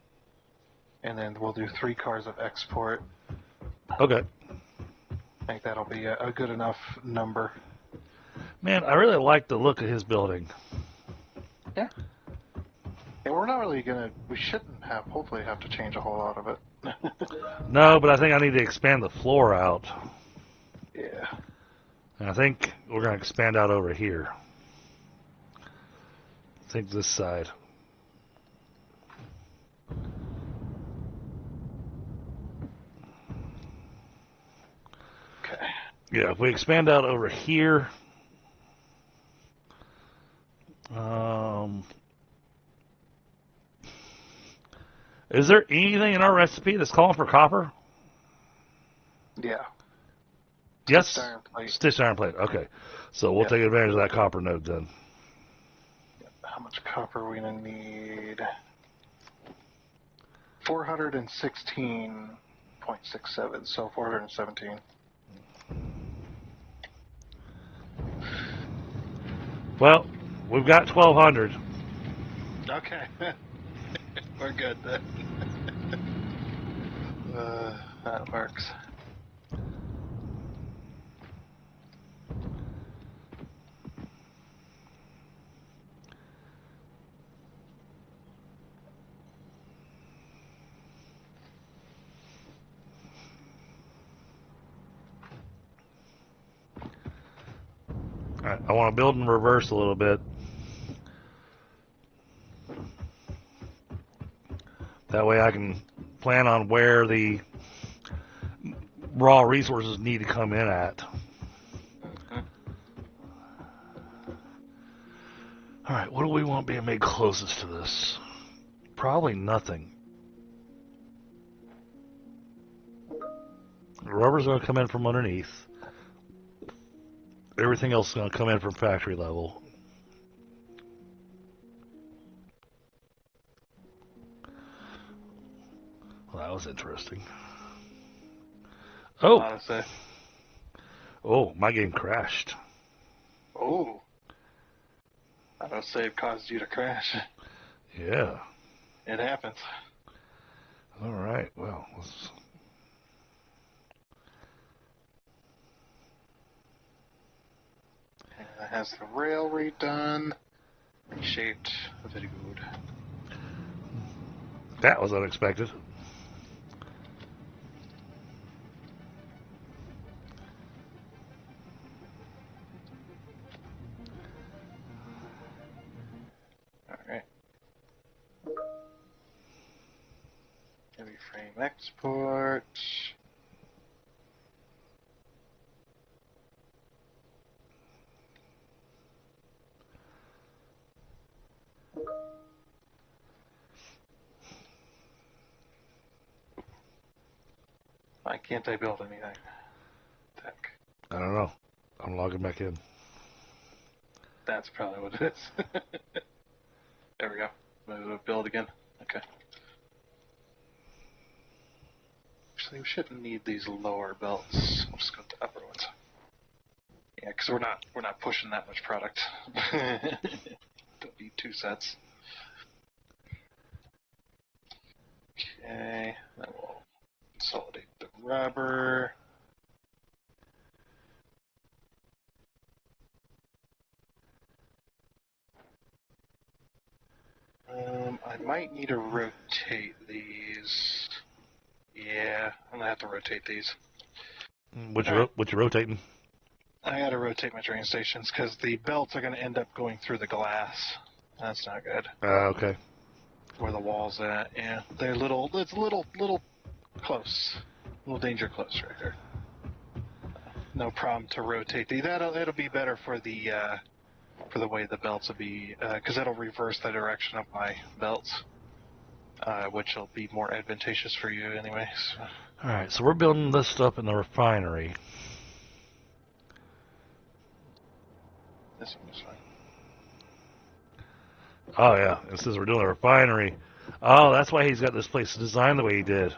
B: and then we'll do 3 cars of export.
A: Okay.
B: I think that'll be a good enough number.
A: Man, I really like the look of his building.
B: Yeah. And we're not really going to, we shouldn't have, hopefully have to change a whole lot of it.
A: No, but I think I need to expand the floor out.
B: Yeah.
A: And I think we're going to expand out over here. I think this side.
B: Okay.
A: Yeah, if we expand out over here, is there anything in our recipe that's calling for copper?
B: Yeah.
A: Yes.
B: Stitched iron plate.
A: Stitched iron plate. Okay. So we'll
B: Yep.
A: take advantage of that copper node then.
B: How much copper are we going to need? 416.67, so 417.
A: Well, we've got 1,200.
B: Okay. We're good then. That works.
A: All right, I want to build in reverse a little bit. That way I can plan on where the raw resources need to come in at.
B: Mm-hmm.
A: All right, what do we want being made closest to this? Probably nothing. The rubber's going to come in from underneath. Everything else is going to come in from factory level. Well, that was interesting. Oh!
B: Honestly.
A: Oh, my game crashed.
B: Oh. I don't say it caused you to crash.
A: Yeah.
B: It happens.
A: All right, well, let's...
B: And it has the rail redone. Reshaped. Very good.
A: That was unexpected.
B: Alright. Heavy frame export. Why can't I build anything? Heck,
A: I don't know. I'm logging back in.
B: that's probably what it is. There we go. Maybe build again. Okay. Actually, we shouldn't need these lower belts. We'll just go with the upper ones. Yeah, because we're not pushing that much product. Don't need 2 sets. Okay, then we'll consolidate the rubber. I might need to rotate these. Yeah, I'm gonna have to rotate these.
A: What you rotating?
B: I gotta rotate my train stations because the belts are gonna end up going through the glass. That's not good.
A: Okay.
B: Where the wall's at, yeah, they're little. It's a little close. A little danger close right there. No problem to rotate these. It'll be better for the way the belts will be, because it'll reverse the direction of my belts, which will be more advantageous for you anyways.
A: All right. So we're building this stuff in the refinery.
B: This one is fine.
A: Oh yeah. It says we're doing the refinery. Oh, that's why he's got this place designed the way he did.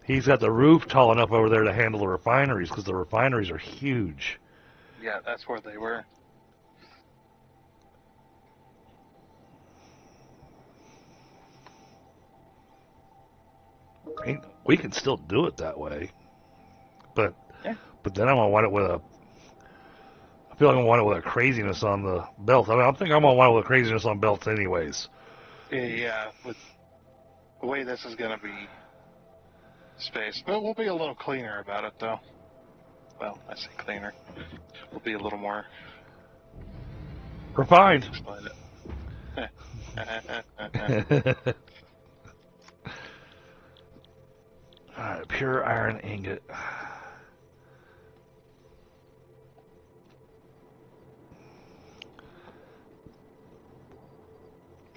A: He's got the roof tall enough over there to handle the refineries because the refineries are huge.
B: Yeah, that's where they were.
A: I mean, we can still do it that way, but
B: Yeah.
A: but then I'm gonna want it with a. I feel like I'm gonna want it with a craziness on the belt. I mean, I'm thinking I'm gonna want it with a craziness on belts anyways.
B: Yeah, with the way this is gonna be spaced, but we'll be a little cleaner about it though. Well, I say cleaner. We'll be a little more.
A: Refined.
B: Explain it.
A: Alright, pure iron ingot.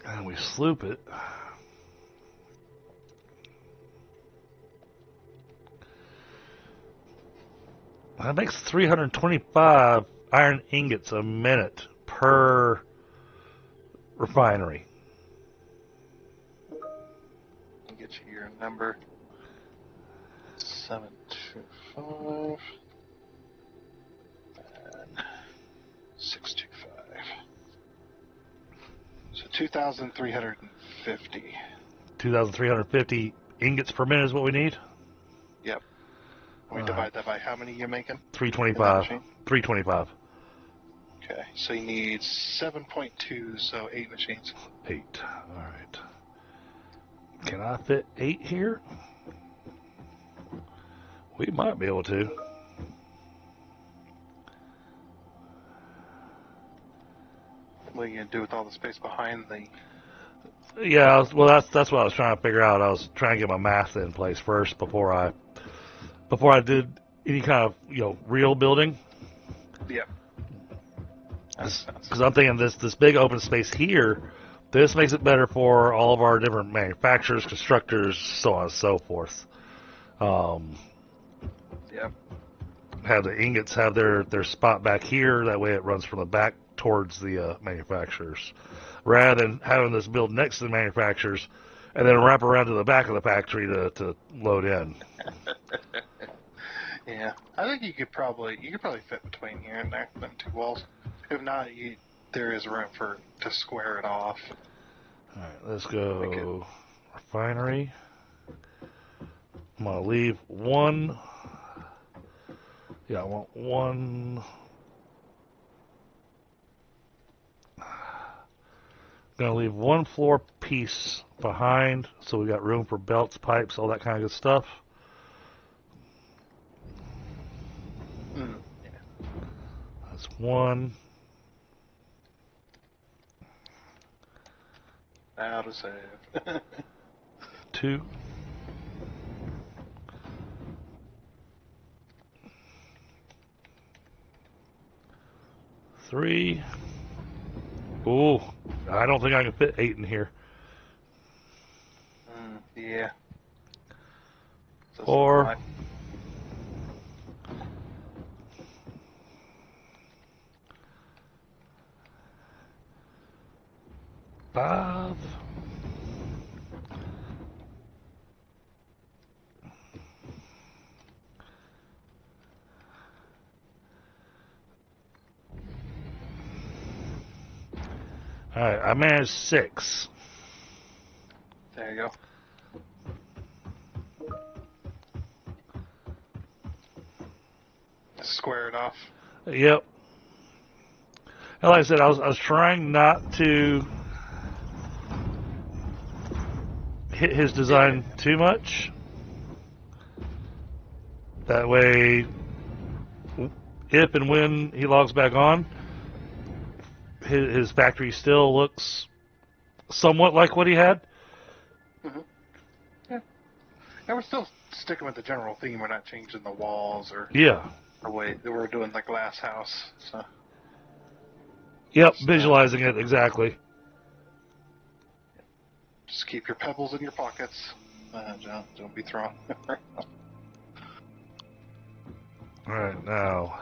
A: And we sloop it. That makes 325 iron ingots a minute per refinery.
B: I'll get you your number. 725 and 625. So 2,350.
A: 2,350 ingots per minute is what we need?
B: Yep. We divide that by how many you're making?
A: 325.
B: machine?
A: 325.
B: Okay, so you need 7.2, so 8 machines.
A: 8. Alright. Can I fit 8 here? We might be able to.
B: What are you gonna do with all the space behind the?
A: Yeah, well, that's what I was trying to figure out. I was trying to get my math in place first before I did any kind of real building.
B: Yep.
A: Because I'm thinking this big open space here, this makes it better for all of our different manufacturers, constructors, so on and so forth.
B: Yep.
A: Have the ingots have their spot back here. That way it runs from the back towards the manufacturers, rather than having this build next to the manufacturers and then wrap around to the back of the factory to load in.
B: Yeah, I think you could probably fit between here and there, them 2 walls. If not, there is room to square it off.
A: All right, let's go refinery. I'm gonna leave one. Yeah, I want one. Gonna leave one floor piece behind, so we got room for belts, pipes, all that kind of good stuff.
B: Yeah.
A: That's one.
B: How to save.
A: 2. 3. Ooh, I don't think I can fit 8 in here.
B: Yeah. So
A: Or 5. All right, I managed 6.
B: there you go. Square it off.
A: Yep. And like I said, I was trying not to hit his design too much. That way, if and when he logs back on, his factory still looks somewhat like what he had.
B: Mm-hmm. Yeah. And we're still sticking with the general theme. We're not changing the walls or
A: Yeah.
B: the way that we're doing the glass house. So.
A: Yep, visualizing it exactly.
B: Just keep your pebbles in your pockets. Don't be thrown.
A: Alright, now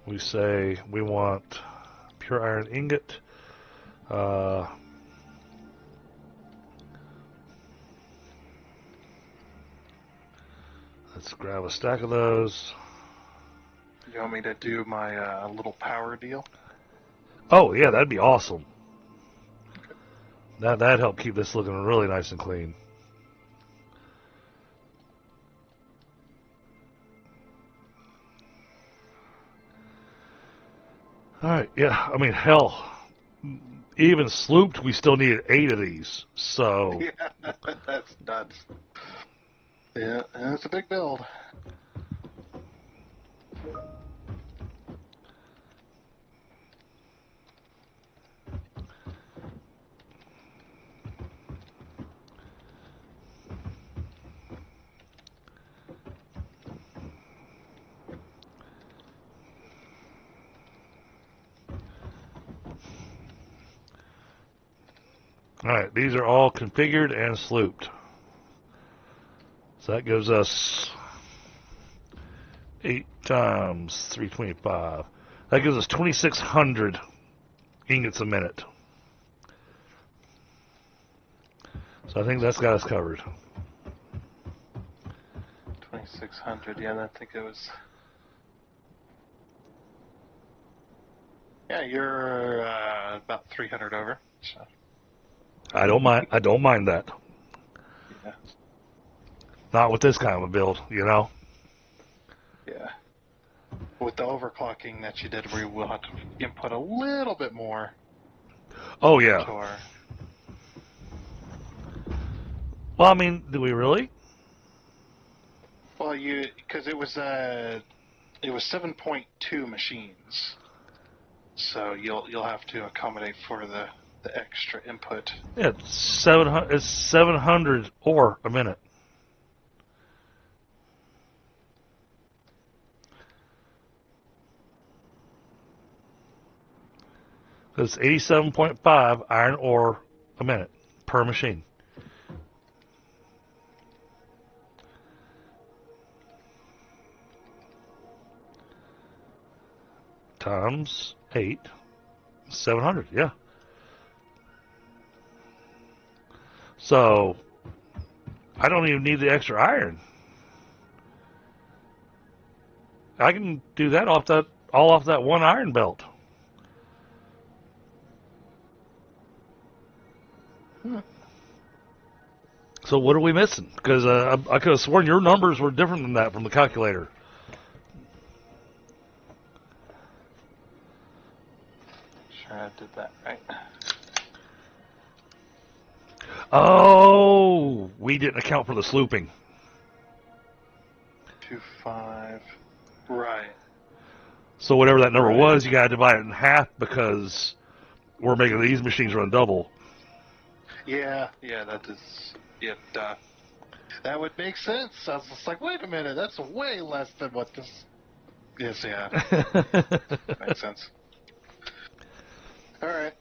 A: we say we want pure iron ingot. Let's grab a stack of those.
B: You want me to do my little power deal?
A: Oh, yeah, that'd be awesome. That'd help keep this looking really nice and clean. Alright, yeah, I mean, hell, even slooped, we still needed 8 of these, so...
B: Yeah, that's nuts. Yeah, it's a big build.
A: Alright, these are all configured and slooped. So that gives us 8 times 325. That gives us 2,600 ingots a minute. So I think that's got us covered.
B: 2,600, yeah, I think it was... Yeah, you're about 300 over, so...
A: I don't mind that.
B: Yeah.
A: Not with this kind of a build, you know?
B: Yeah. With the overclocking that you did, we will have to input a little bit more.
A: Oh, yeah.
B: To our...
A: Well, I mean, do we really?
B: Well, because it was 7.2 machines, so you'll have to accommodate for the extra input.
A: Yeah, it's 700 ore a minute. It's 87.5 iron ore a minute per machine. Times 8, 700, yeah. So, I don't even need the extra iron. I can do that all off that one iron belt. So what are we missing? Because I could have sworn your numbers were different than that from the calculator.
B: Sure, I did that right.
A: Oh, we didn't account for the slooping.
B: 2.5. Right.
A: So whatever that number
B: Right.
A: was, you got to divide it in half because we're making these machines run double.
B: Yeah, that is... Yeah, duh. That would make sense. I was just like, wait a minute, that's way less than what this is, yeah. Makes sense. Alright.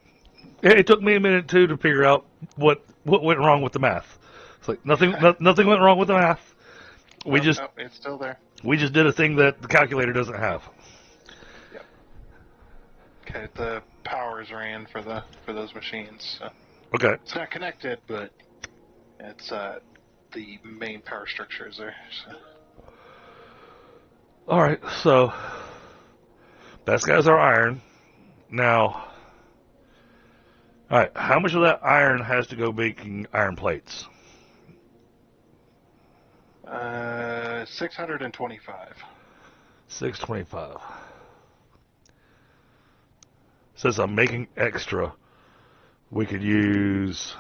A: It took me a minute too to figure out what went wrong with the math. It's like nothing went wrong with the math. We just
B: Nope, it's still there.
A: we just did a thing that the calculator doesn't have.
B: Yep. Okay, the powers ran for those machines. So.
A: Okay.
B: It's not connected, but it's the main power structure is there. So.
A: All right. So that's guys our iron. Now, all right. How much of that iron has to go making iron plates?
B: 625.
A: 625. Since I'm making extra, we could use.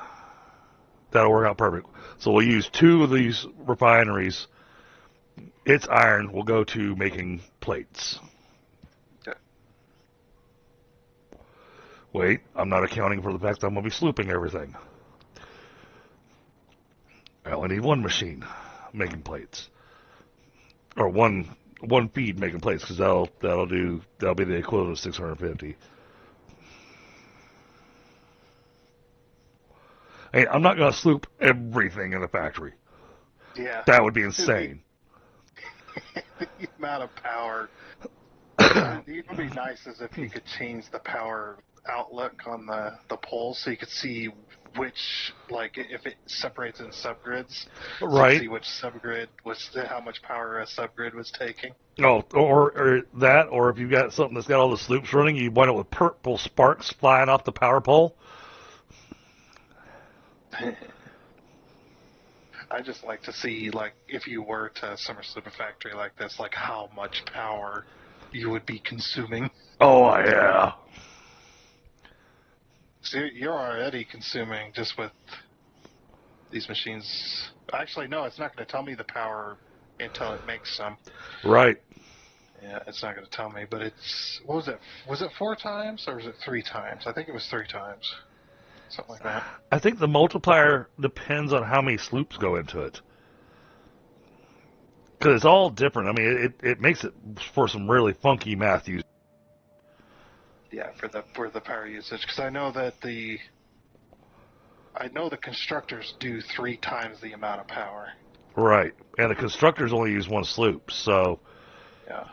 A: That'll work out perfect. So we'll use 2 of these refineries. Its iron will go to making plates.
B: Okay.
A: Wait, I'm not accounting for the fact that I'm going to be slooping everything. I only need 1 machine making plates, or one feed making plates, because that'll be the equivalent of 650. Hey, I'm not going to sloop everything in the factory.
B: Yeah.
A: That would be insane.
B: The amount of power. It would be nice as if you could change the power outlook on the poles so you could see which, like, if it separates in subgrids, so you
A: Right.
B: could see which subgrid was how much power a subgrid was taking.
A: Oh, or that, or if you've got something that's got all the sloops running, you wind up with purple sparks flying off the power pole.
B: I just like to see, like, if you were to summer sloop a factory like this, like how much power you would be consuming.
A: Oh, yeah.
B: So you're already consuming just with these machines. Actually, no, it's not going to tell me the power until it makes some.
A: Right.
B: Yeah, it's not going to tell me, but it's, what was it? Was it 4 times or was it 3 times? I think it was 3 times. Something like that.
A: I think the multiplier depends on how many sloops go into it. Because it's all different. I mean, it makes it for some really funky math use.
B: Yeah, for the power usage, because I know the constructors do 3 times the amount of power.
A: Right. And the constructors only use 1 sloop, so...
B: Yeah.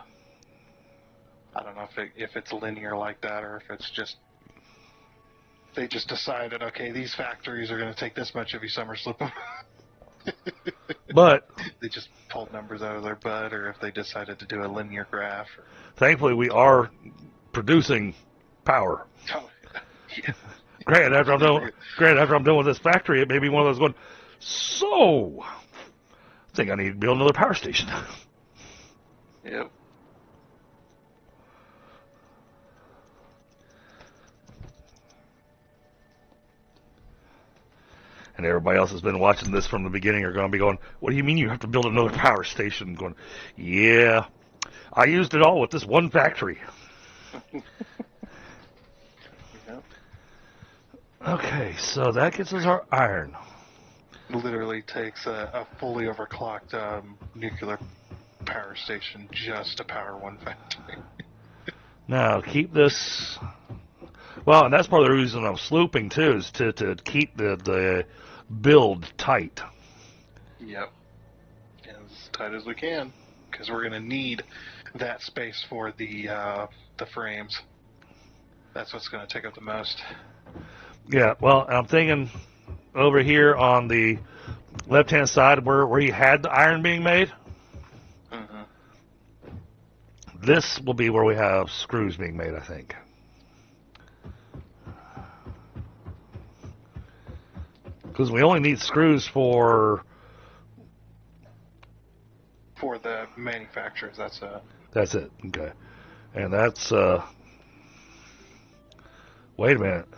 B: I don't know if it's linear like that or if it's just... They just decided, okay, these factories are going to take this much if you summer slip them.
A: But...
B: They just pulled numbers out of their butt, or if they decided to do a linear graph.
A: Thankfully, we are producing power.
B: Oh, yeah.
A: Granted, after I'm done with this factory, it may be one of those going, so, I think I need to build another power station.
B: Yep.
A: And everybody else has been watching this from the beginning are going to be going, what do you mean you have to build another power station? Going, yeah, I used it all with this one factory.
B: Yep.
A: Okay, so that gets us our iron.
B: Literally takes a fully overclocked nuclear power station just to power one factory.
A: Now, keep this... Well, and that's part of the reason I'm slooping, too, is to keep the build tight.
B: Yep. As tight as we can, because we're going to need that space for the frames. That's what's going to take up the most.
A: Yeah, well, I'm thinking over here on the left-hand side where you had the iron being made,
B: Mm-hmm.
A: this will be where we have screws being made, I think. Because we only need screws for
B: the manufacturers. That's
A: That's it. Okay. And that's, wait a minute.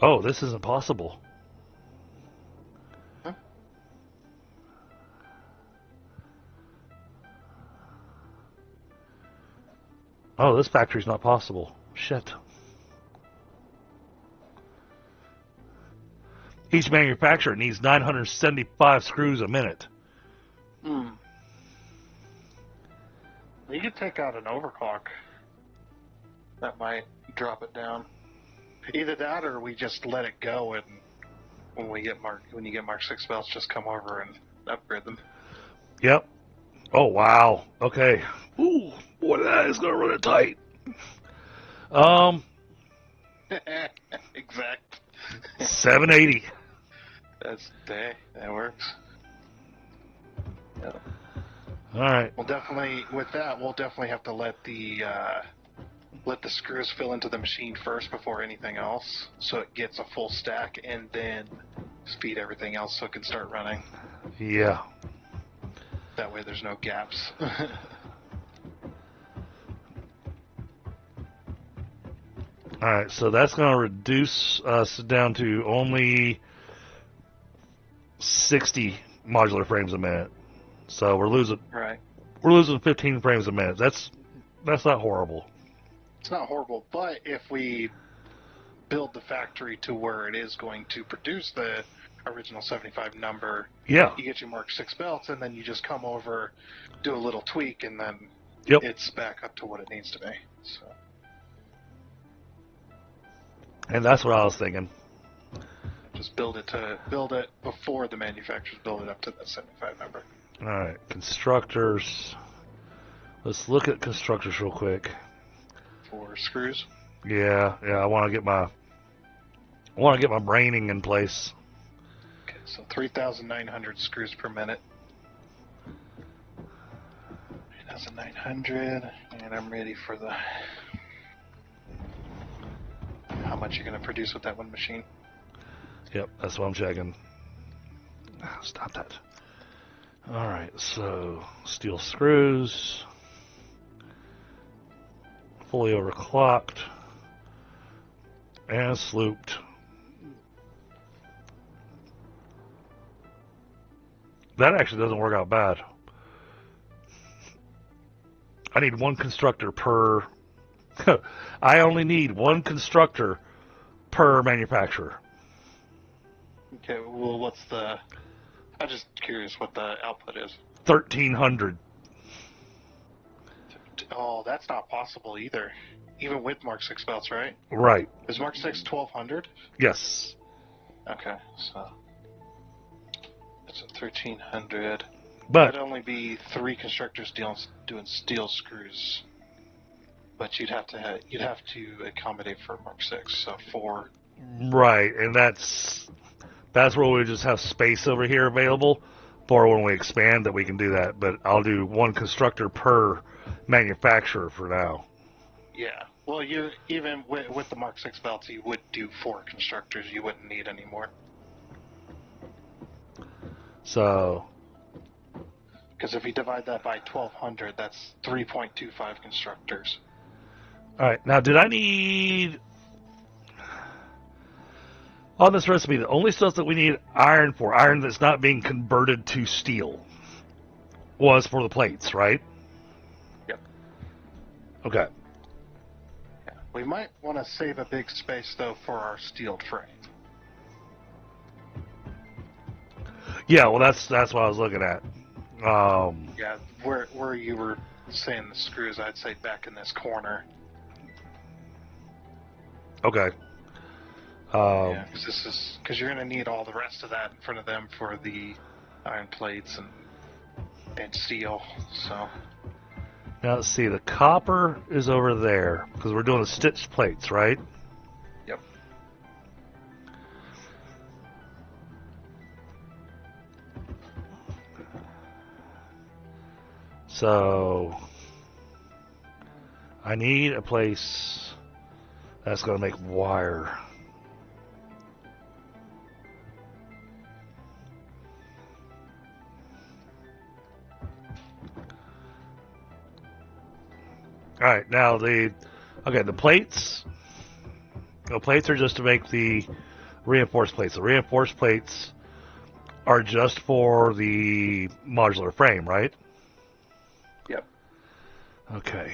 A: Oh, this isn't possible.
B: Huh?
A: Oh, this factory's not possible. Shit. Each manufacturer needs 975 screws a minute.
B: You could take out an overclock. That might drop it down. Either that or we just let it go and when you get Mark 6 belts, just come over and upgrade them.
A: Yep. Oh, wow. Okay. Ooh, boy, that is going to run it tight.
B: Exact.
A: 780.
B: That works. Yep.
A: All right.
B: We'll definitely have to let the screws fill into the machine first before anything else, so it gets a full stack, and then feed everything else so it can start running.
A: Yeah.
B: That way there's no gaps.
A: All right, so that's going to reduce us down to only 60 modular frames a minute. So we're losing
B: Right.
A: 15 frames a minute. That's not horrible.
B: It's not horrible, but if we build the factory to where it is going to produce the original 75 number,
A: Yeah.
B: you get your Mark 6 belts, and then you just come over, do a little tweak, and then
A: Yep.
B: it's back up to what it needs to be. So.
A: And that's what I was thinking.
B: Just build it before the manufacturers build it up to that 75 number.
A: All right, constructors. Let's look at constructors real quick.
B: For screws.
A: Yeah. I want to get my braining in place.
B: Okay, so 3,900 screws per minute. 3,900, and I'm ready for the. How much you're going to produce with that one machine?
A: Yep, that's what I'm checking. Stop that. All right, so steel screws, fully overclocked, and slooped. That actually doesn't work out bad. I need one constructor per. I only need one constructor per manufacturer.
B: Okay, well, I'm just curious what the output is.
A: 1,300.
B: Oh, that's not possible either. Even with Mark 6 belts, right?
A: Right.
B: Is Mark 6 1,200?
A: Yes.
B: Okay, so it's a 1,300.
A: But
B: That'd only be 3 constructors doing steel screws. But you'd have to accommodate for Mark 6, so 4.
A: right, and that's where we just have space over here available for when we expand that we can do that. But I'll do one constructor per manufacturer for now.
B: Yeah. Well, you even with the Mark 6 belts, you would do 4 constructors. You wouldn't need any more.
A: So.
B: Because if you divide that by 1,200, that's 3.25 constructors.
A: All right. Now, did I need on this recipe the only stuff that we need iron for, iron that's not being converted to steel, was for the plates, right?
B: Yep.
A: Okay.
B: Yeah. We might want to save a big space though for our steel frame.
A: Yeah. Well, that's what I was looking at.
B: Yeah. Where you were saying the screws, I'd say back in this corner.
A: Okay.
B: Yeah, because you're going to need all the rest of that in front of them for the iron plates and steel. So
A: Now let's see. The copper is over there because we're doing the stitched plates, right?
B: Yep.
A: So I need a place that's going to make wire. All right, now the plates. The plates are just to make the reinforced plates. The reinforced plates are just for the modular frame, right?
B: Yep.
A: Okay.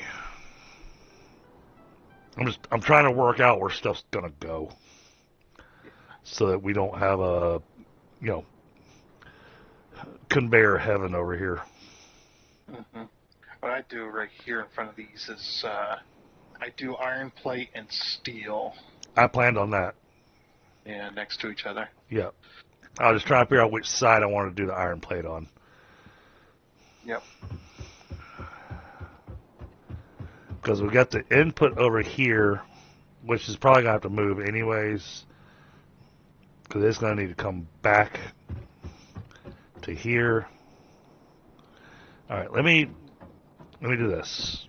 A: I'm trying to work out where stuff's gonna go, so that we don't have a, conveyor heaven over here.
B: Mm-hmm. What I do right here in front of these is I do iron plate and steel.
A: I planned on that.
B: Yeah, next to each other.
A: Yep. I was just trying to figure out which side I wanted to do the iron plate on.
B: Yep.
A: Because we got the input over here, which is probably going to have to move anyways. Because it's going to need to come back to here. Alright, let me do this.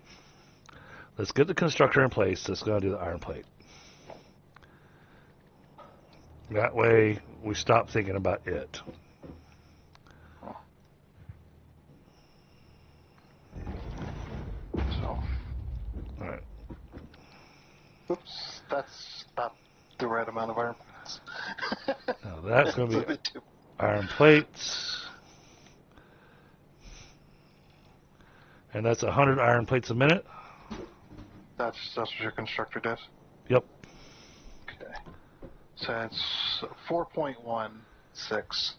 A: Let's get the constructor in place that's going to do the iron plate. That way, we stop thinking about it.
B: So,
A: Alright.
B: oops, that's about the right amount of iron plates.
A: Now that's going to
B: It's a
A: be
B: bit too.
A: iron plates. And that's 100 iron plates a minute.
B: That's what your constructor does.
A: Yep.
B: Okay. So it's 4.16.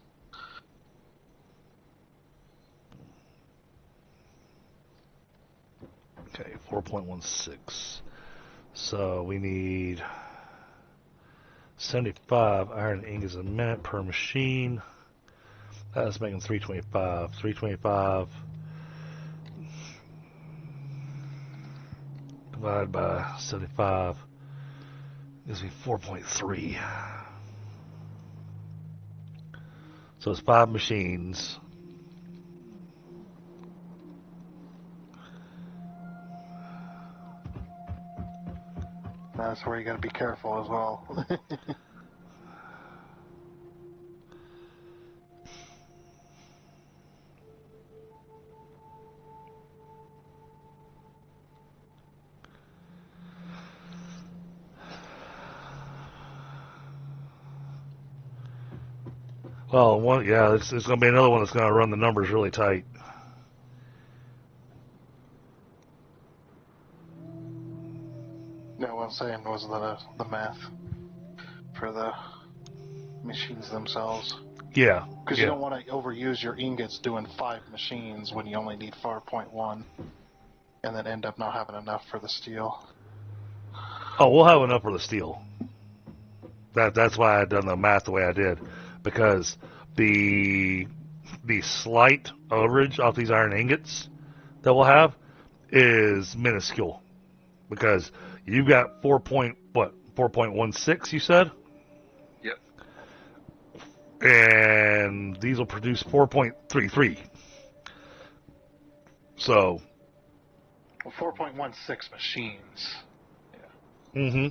A: Okay, 4.16. So we need 75 iron ingots a minute per machine. That's making 325. 325 divided by 75 gives me 4.3. So it's 5 machines.
B: That's where you got to be careful as well.
A: Well, one, yeah, it's going to be another one that's going to run the numbers really tight.
B: No, what I'm saying was the math for the machines themselves.
A: Yeah.
B: Because
A: yeah.
B: you don't want to overuse your ingots doing 5 machines when you only need 4.1, and then end up not having enough for the steel.
A: Oh, we'll have enough for the steel. That's why I done the math the way I did, because the slight overage off these iron ingots that we'll have is minuscule, because you've got 4.16 you said,
B: Yep.
A: and these will produce 4.33. So.
B: Well, 4.16 machines. Yeah.
A: Mm-hmm.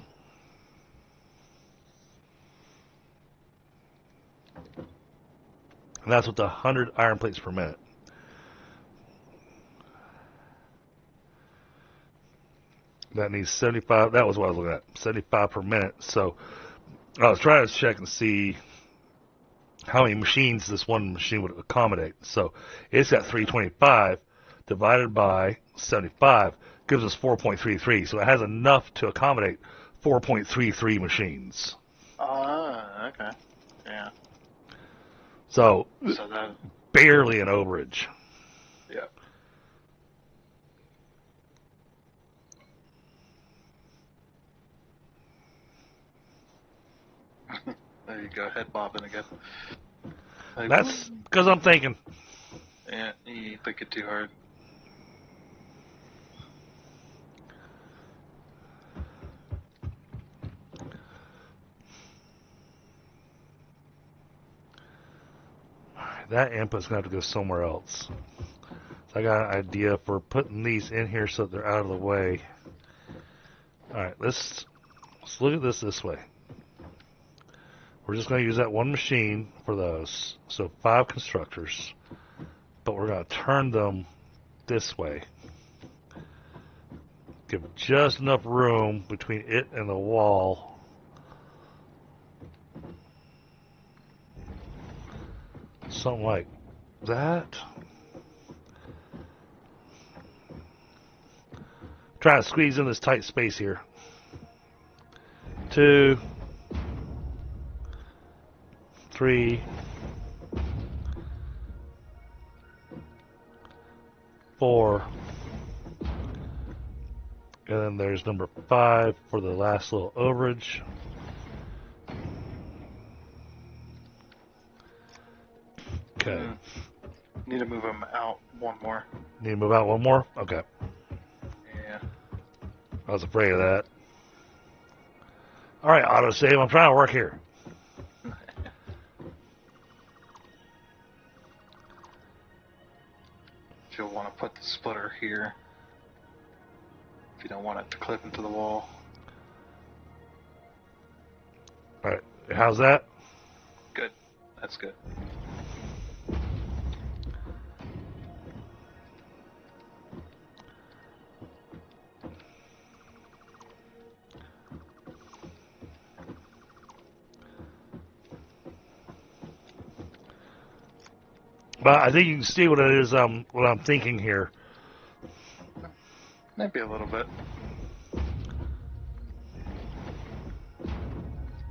A: And that's with the 100 iron plates per minute. That needs 75. That was what I was looking at. 75 per minute. So I was trying to check and see how many machines this one machine would accommodate. So it's got 325 divided by 75 gives us 4.33. So it has enough to accommodate 4.33 machines.
B: Okay. Yeah.
A: So
B: that.
A: barely an overage.
B: Yeah. There you go, head bobbing again. Like,
A: That's because I'm thinking.
B: yeah, you think it too hard.
A: That input's going to have to go somewhere else. So I got an idea for putting these in here so they're out of the way. Alright, let's look at this way. We're just going to use that one machine for those. So 5 constructors. But we're going to turn them this way. Give just enough room between it and the wall. Something like that. Try to squeeze in this tight space here. 2, 3, 4, and then there's number 5 for the last little overage. Okay.
B: Need to move them out one more.
A: Need to move out one more? Okay.
B: Yeah.
A: I was afraid of that. Alright, autosave. I'm trying to work here.
B: You'll want to put the splitter here if you don't want it to clip into the wall.
A: Alright, how's that?
B: Good. That's good.
A: But I think you can see what it is, what I'm thinking here.
B: Maybe a little bit.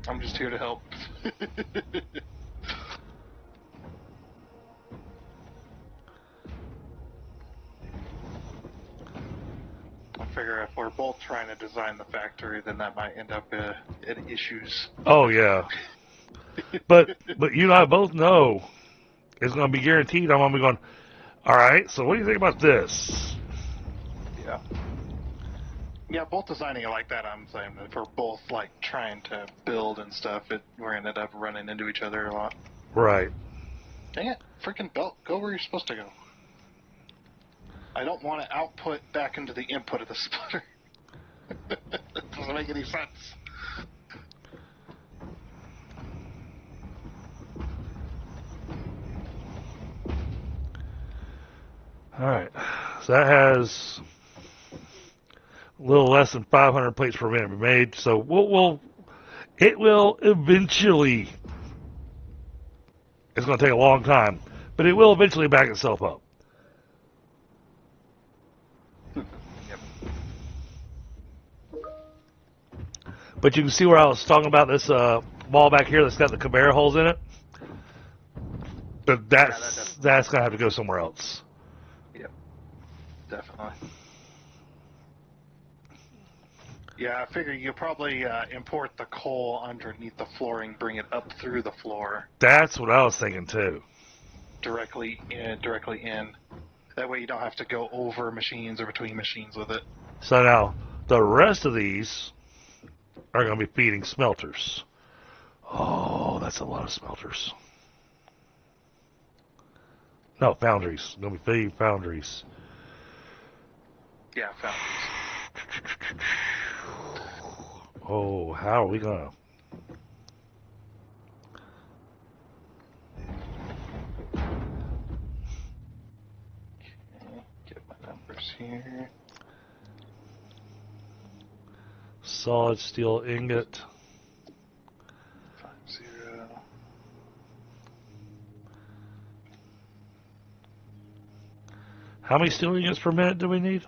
B: I'm just here to help. I figure if we're both trying to design the factory, then that might end up in issues.
A: Oh, yeah. But you and I both know it's going to be guaranteed. I'm going to be going, alright, so what do you think about this?
B: Yeah. Yeah, both designing it like that, I'm saying if we're both like trying to build and stuff, we're ended up running into each other a lot.
A: Right.
B: Dang it, freaking belt, go where you're supposed to go. I don't want to output back into the input of the splitter. Doesn't make any sense.
A: Alright. So that has a little less than 500 plates per minute made. So it will eventually, it's going to take a long time, but it will eventually back itself up.
B: Yep.
A: But you can see where I was talking about this ball back here that's got the conveyor holes in it. But that's going to have to go somewhere else.
B: Yep. Definitely. Yeah, I figure you'll probably import the coal underneath the flooring, bring it up through the floor.
A: That's what I was thinking too.
B: Directly in. That way you don't have to go over machines or between machines with it.
A: So now, the rest of these are going to be feeding smelters. Oh, that's a lot of smelters. No, foundries. Going to be feeding foundries.
B: Yeah, foundries.
A: Oh, how are we going to...
B: Get my numbers here.
A: Solid steel ingot.
B: 50.
A: How many steel ingots per minute do we need?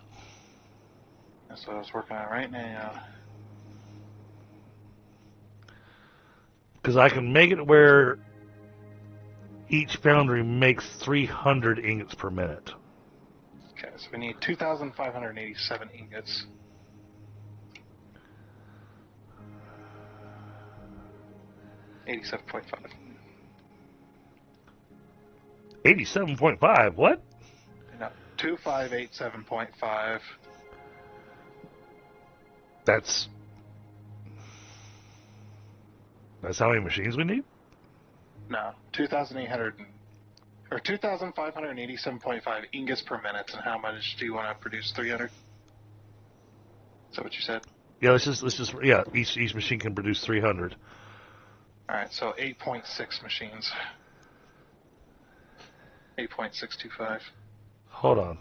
B: That's what I was working on right now.
A: Because I can make it where each foundry makes 300 ingots per minute.
B: Okay, so we need 2,587 ingots. $87.5.
A: 87.5, what?
B: No, 2,587.5.
A: That's how many machines we need?
B: No, 2,800 or 2,587.5 ingots per minute. And how much do you want to produce? 300? Is that what you said?
A: Yeah, let's just yeah, each machine can produce 300.
B: All right, so 8.6 machines. 8.625.
A: Hold on.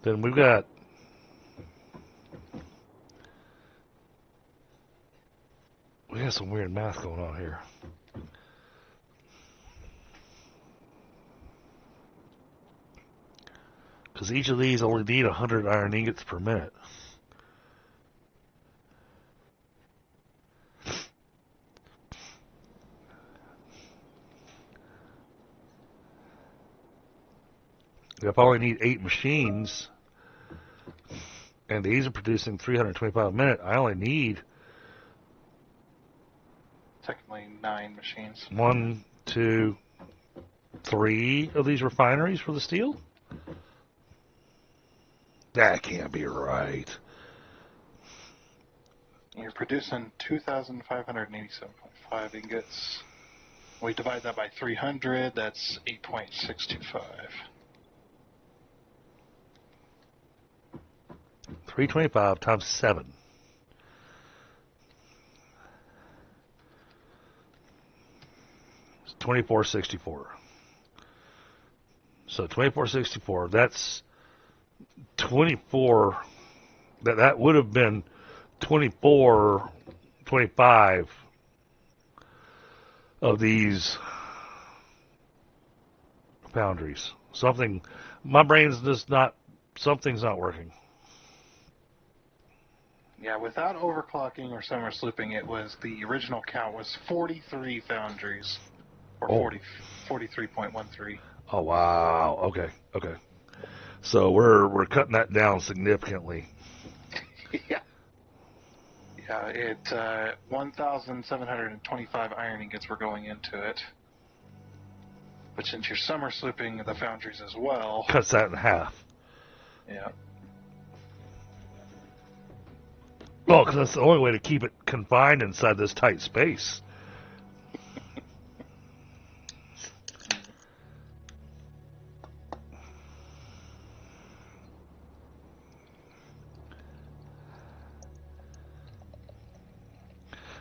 A: Then we've got some weird math going on here. Because each of these only need 100 iron ingots per minute. If I only need 8 machines, and these are producing 325 a minute, I only need
B: Technically 9 machines.
A: 1, 2, to 3 of these refineries for the steel? That can't be right.
B: You're producing 2,587.5 ingots. We divide that by 300, that's 8.625.
A: 325 times 7. It's 2464. So 2464, that's 24. That would have been 24, 25 of these foundries. Something, my brain's just not, something's not working.
B: Yeah, without overclocking or summer slooping, it was the original count was 43 foundries, or 43.13.
A: Oh wow. Okay. Okay. So we're cutting that down significantly.
B: Yeah. Yeah, it 1,725 iron ingots were going into it. But since you're summer slooping the foundries as well,
A: Cuts that in half.
B: yeah.
A: Well, because that's the only way to keep it confined inside this tight space.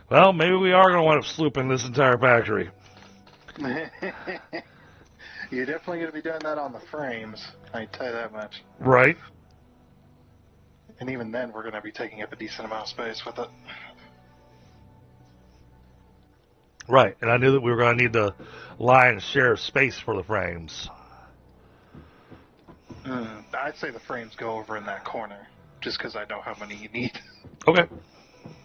A: Well, maybe we are going to wind up slooping this entire factory.
B: You're definitely going to be doing that on the frames, I can tell you that much.
A: Right?
B: And even then, we're going to be taking up a decent amount of space with it.
A: Right. And I knew that we were going to need the lion's share of space for the frames.
B: I'd say the frames go over in that corner, just because I know how many you need.
A: Okay.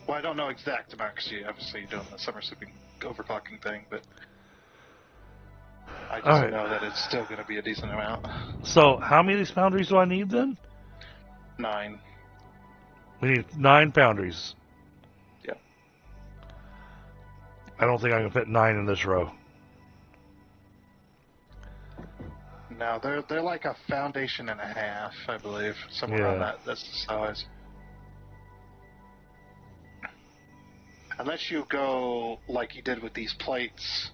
B: Well, I don't know exact amount, because you're doing the summer slooping overclocking thing, but I just know that it's still going to be a decent amount.
A: So how many of these foundries do I need then?
B: 9.
A: We need 9 foundries.
B: Yep.
A: I don't think I can fit 9 in this row.
B: No, they're like a foundation and a half, I believe, somewhere around that. That's the size. Unless you go like you did with these plates,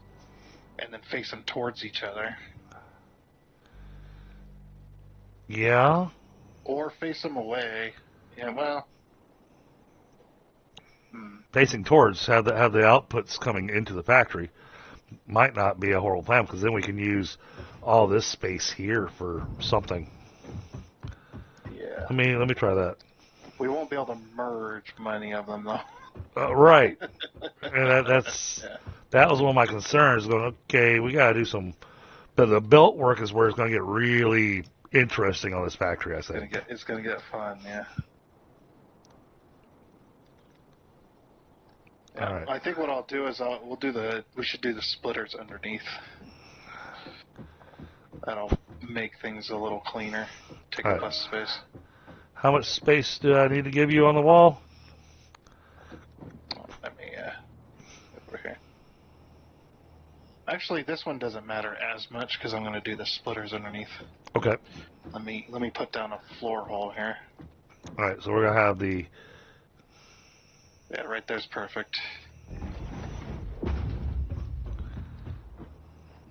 B: and then face them towards each other.
A: Yeah.
B: Or face them away. Yeah, well.
A: Facing towards, have the outputs coming into the factory might not be a horrible plan, because then we can use all this space here for something.
B: Yeah.
A: Let me try that.
B: We won't be able to merge many of them though.
A: Right. And that was one of my concerns. Going, okay, we got to do some. But the belt work is where it's going to get really interesting on this factory, I think.
B: It's going to get fun, yeah. Yeah,
A: right.
B: I think what I'll do is we should do the splitters underneath. That'll make things a little cleaner, take up less space.
A: How much space do I need to give you on the wall?
B: Let me over here. Actually, this one doesn't matter as much because I'm going to do the splitters underneath.
A: Okay.
B: Let me put down a floor hole here.
A: All right, so we're going to have the...
B: Yeah, right there's perfect.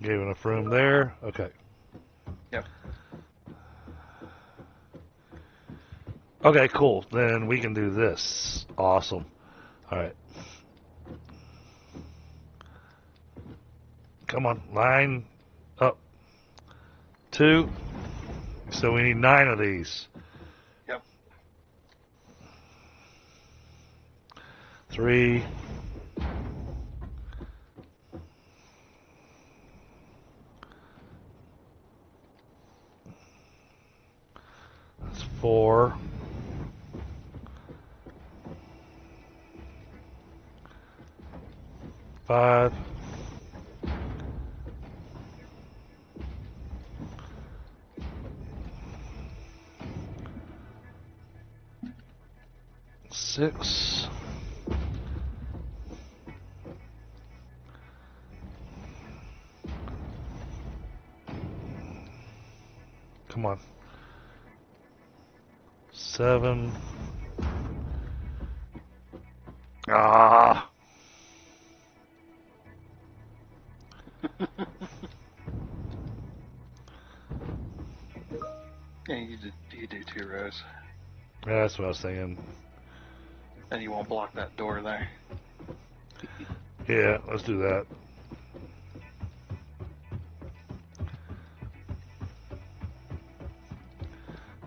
A: Gave enough room there. Okay.
B: Yep.
A: Okay, cool. Then we can do this. Awesome. All right. Come on, line up. 2. So we need 9 of these.
B: Yep.
A: 3. 4. 5. 6. 7. Come on. 7. Ah.
B: Yeah, you do 2 rows.
A: Yeah, that's what I was saying.
B: And you won't block that door there.
A: Yeah, let's do that.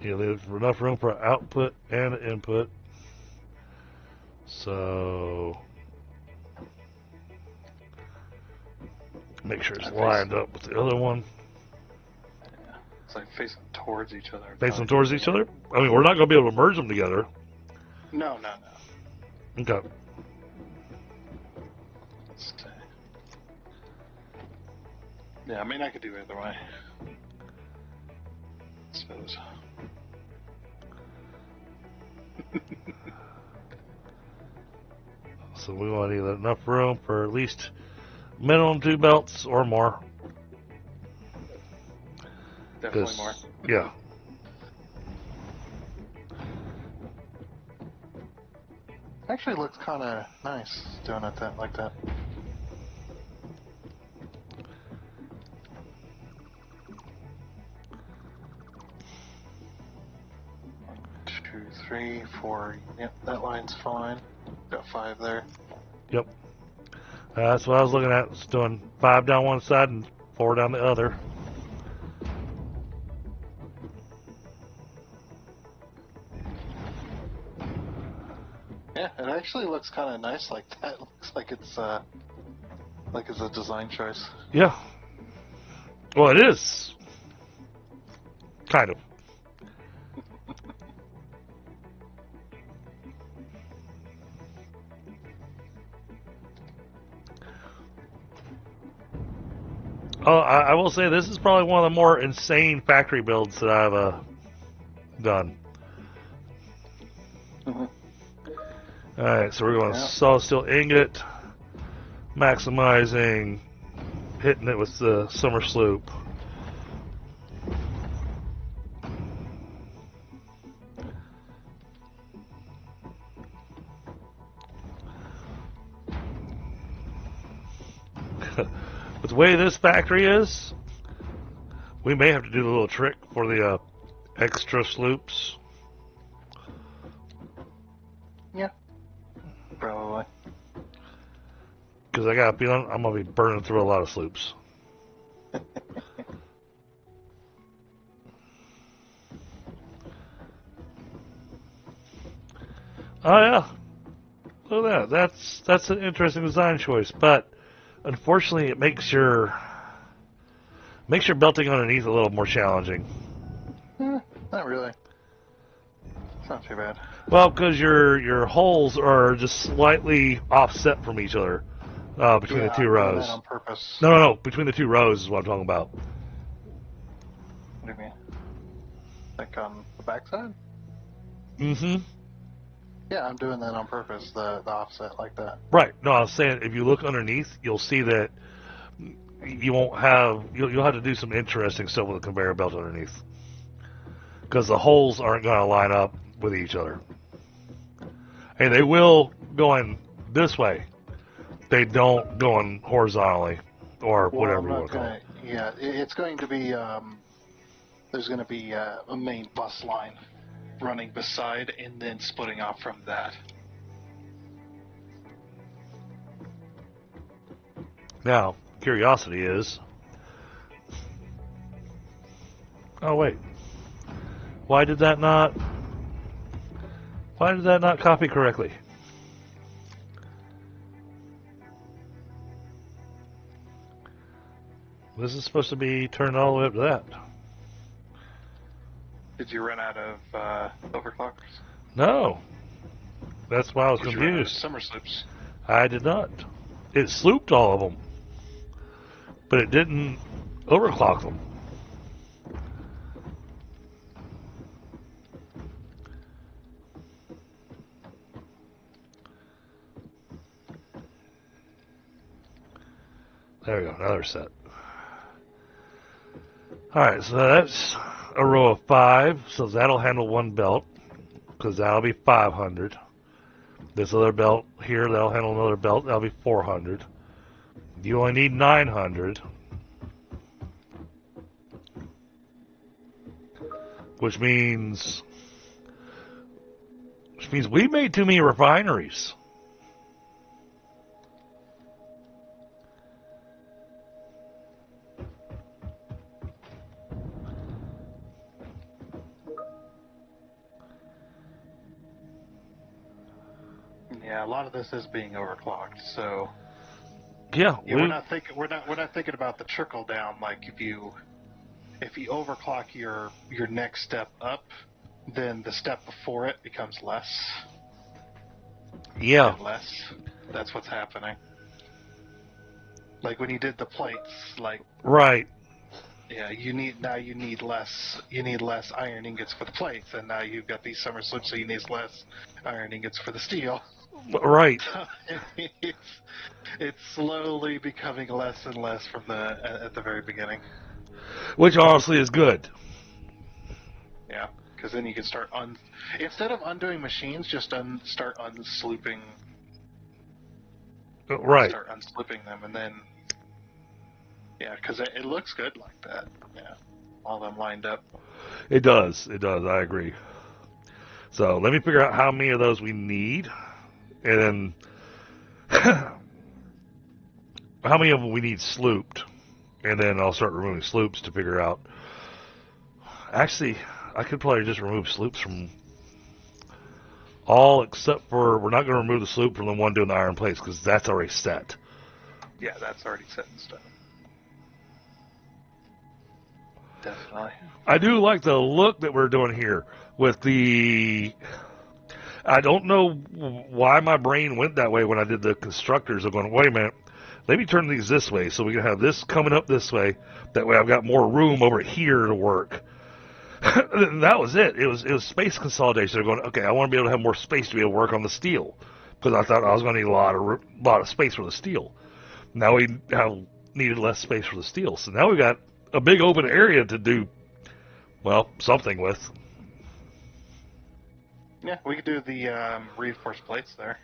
A: Yeah, there's enough room for output and input. So make sure it's lined up with the other one.
B: Yeah. It's like facing towards each other.
A: Facing towards each other? I mean, we're not going to be able to merge them together.
B: No.
A: Okay.
B: Yeah, I mean, I could do either way. I suppose.
A: So we want either enough room for at least minimum 2 belts or more.
B: Definitely more.
A: Yeah.
B: Actually looks kind of nice doing it like that. One, 2, 3, 4. Yep, that line's fine. Got 5 there.
A: Yep. That's what I was looking at. It's doing 5 down one side and 4 down the other.
B: Yeah, it actually looks kind of nice like that. It looks like it's a design choice.
A: Yeah. Well, it is. Kind of. Oh, I will say this is probably one of the more insane factory builds that I've done.
B: Mm-hmm.
A: Alright, so we're going
B: Yeah.
A: solid steel ingot, maximizing, hitting it with the summer sloop. With the way this factory is, we may have to do the little trick for the extra sloops.
B: Yeah. Probably.
A: Because I got a feeling I'm going to be burning through a lot of sloops. Oh yeah, look at that. That's an interesting design choice, but unfortunately, it makes your belting underneath a little more challenging.
B: Not really. It's not too bad.
A: Well, because your holes are just slightly offset from each other between the 2
B: I'm doing
A: rows.
B: that on purpose.
A: No. Between the 2 rows is what I'm talking about.
B: What do you mean? Like on the backside?
A: Mm-hmm.
B: Yeah, I'm doing that on purpose. The offset like that.
A: Right. No, I was saying if you look underneath, you'll see that you won't have you'll have to do some interesting stuff with a conveyor belt underneath because the holes aren't going to line up with each other. And they will going this way. They don't going horizontally or whatever you want to call it.
B: Yeah, it's going to be. There's going to be a main bus line running beside and then splitting off from that.
A: Now, curiosity is. Oh wait. Why did that not copy correctly? This is supposed to be turned all the way up to that.
B: Did you run out of overclockers?
A: No. That's why I was
B: Did you run out of
A: confused.
B: summer sloops?
A: I did not. It slooped all of them. But it didn't overclock them. There we go, another set. Alright, so that's a row of 5, so that'll handle one belt, because that'll be 500. This other belt here, that'll handle another belt, that'll be 400. You only need 900. Which means we made too many refineries.
B: Yeah, a lot of this is being overclocked. So
A: Yeah,
B: we're not thinking about the trickle down. Like if you overclock your next step up, then the step before it becomes less.
A: Yeah.
B: And less. That's what's happening. Like when you did the plates, like
A: Right.
B: yeah, you need less iron ingots for the plates, and now you've got these summer slips, so you need less iron ingots for the steel.
A: Right.
B: It's slowly becoming less and less from at the very beginning.
A: Which honestly is good.
B: Yeah, because then you can start instead of undoing machines, just start unslooping.
A: Right.
B: Start unslipping them, and then yeah, because it looks good like that. Yeah, all them lined up.
A: It does. It does. I agree. So let me figure out how many of those we need, and then how many of them we need slooped, and then I'll start removing sloops to figure out. Actually, I could probably just remove sloops from all except for we're not going to remove the sloop from the one doing the iron plates because that's already set.
B: Yeah, that's already set in stone. Definitely.
A: I do like the look that we're doing here with the. I don't know why my brain went that way when I did the constructors. I'm going, wait a minute, let me turn these this way so we can have this coming up this way. That way I've got more room over here to work. That was it. It was space consolidation. They're going, okay, I want to be able to have more space to be able to work on the steel because I thought I was going to need a lot of space for the steel. Now we have needed less space for the steel, so now we got a big open area to do, well, something with.
B: Yeah, we could do the reinforced plates there.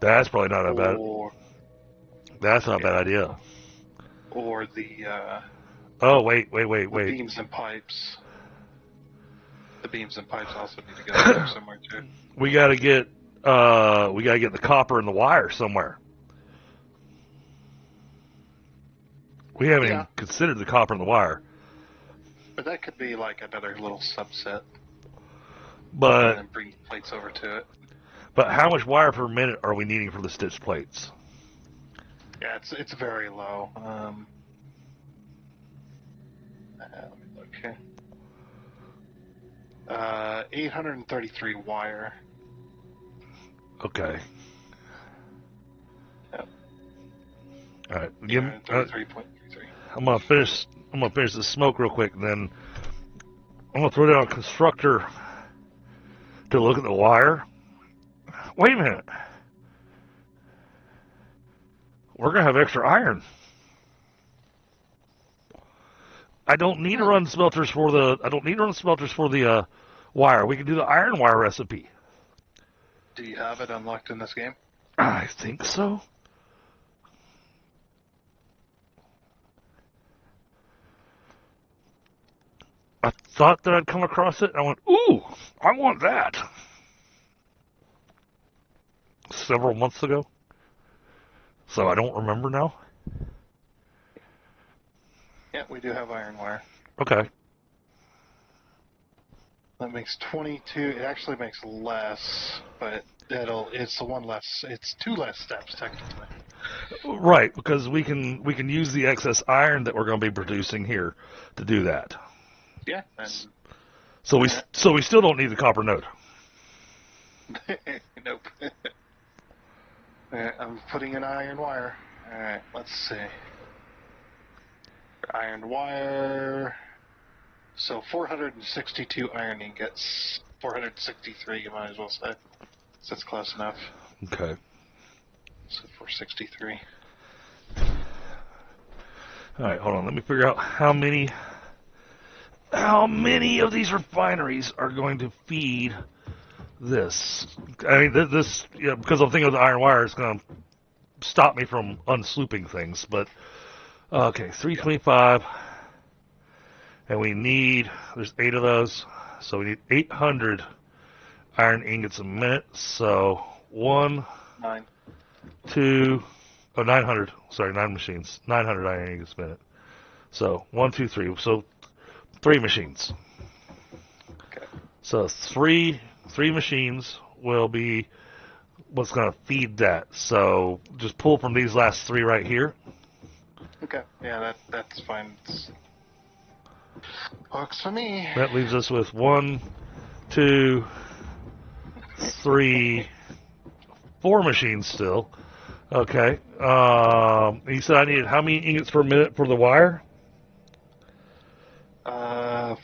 A: That's probably not a bad. That's not a bad
B: yeah.
A: idea.
B: Or the
A: Oh wait.
B: beams and pipes. The beams and pipes also need to go there somewhere too.
A: We got to get the copper and the wire somewhere. We haven't even considered the copper and the wire.
B: But that could be like another little subset.
A: But
B: and then bring plates over to it.
A: But how much wire per minute are we needing for the stitch plates?
B: Yeah, it's very low. Let me look here. 833 wire.
A: Okay.
B: Yep.
A: All right.
B: 833.33.
A: I'm gonna finish this smoke real quick, and then I'm gonna throw down a constructor to look at the wire. Wait a minute. We're gonna have extra iron. I don't need to run smelters for the wire. We can do the iron wire recipe.
B: Do you have it unlocked in this game?
A: I think so. I thought that I'd come across it, and I went, ooh, I want that. Several months ago. So I don't remember now.
B: Yeah, we do have iron wire.
A: Okay.
B: That makes 22. It actually makes less, but it's two less steps technically.
A: Right, because we can use the excess iron that we're going to be producing here to do that.
B: Yeah.
A: So we still don't need the copper node.
B: Nope. Alright, I'm putting in iron wire. Alright, let's see. Iron wire. So 462 iron ingots. 463, you might as well say. So that's close enough.
A: Okay.
B: So 463.
A: All right, hold on. Let me figure out how many how many of these refineries are going to feed this? I mean, this because I'm thinking of the iron wire, it's going to stop me from unslooping things. But okay, 325, and we need, there's 8 of those, so we need 800 iron ingots a minute. So 1,
B: 9.
A: 2, oh, 900. Sorry, 9 machines, 900 iron ingots a minute. So 1, 2, 3. So 3 machines.
B: Okay.
A: So three machines will be what's going to feed that. So just pull from these last 3 right here.
B: Okay. Yeah, that's fine. Works for me.
A: That leaves us with 1, 2, 3, 4 machines still. Okay. You said I needed how many ingots per minute for the wire?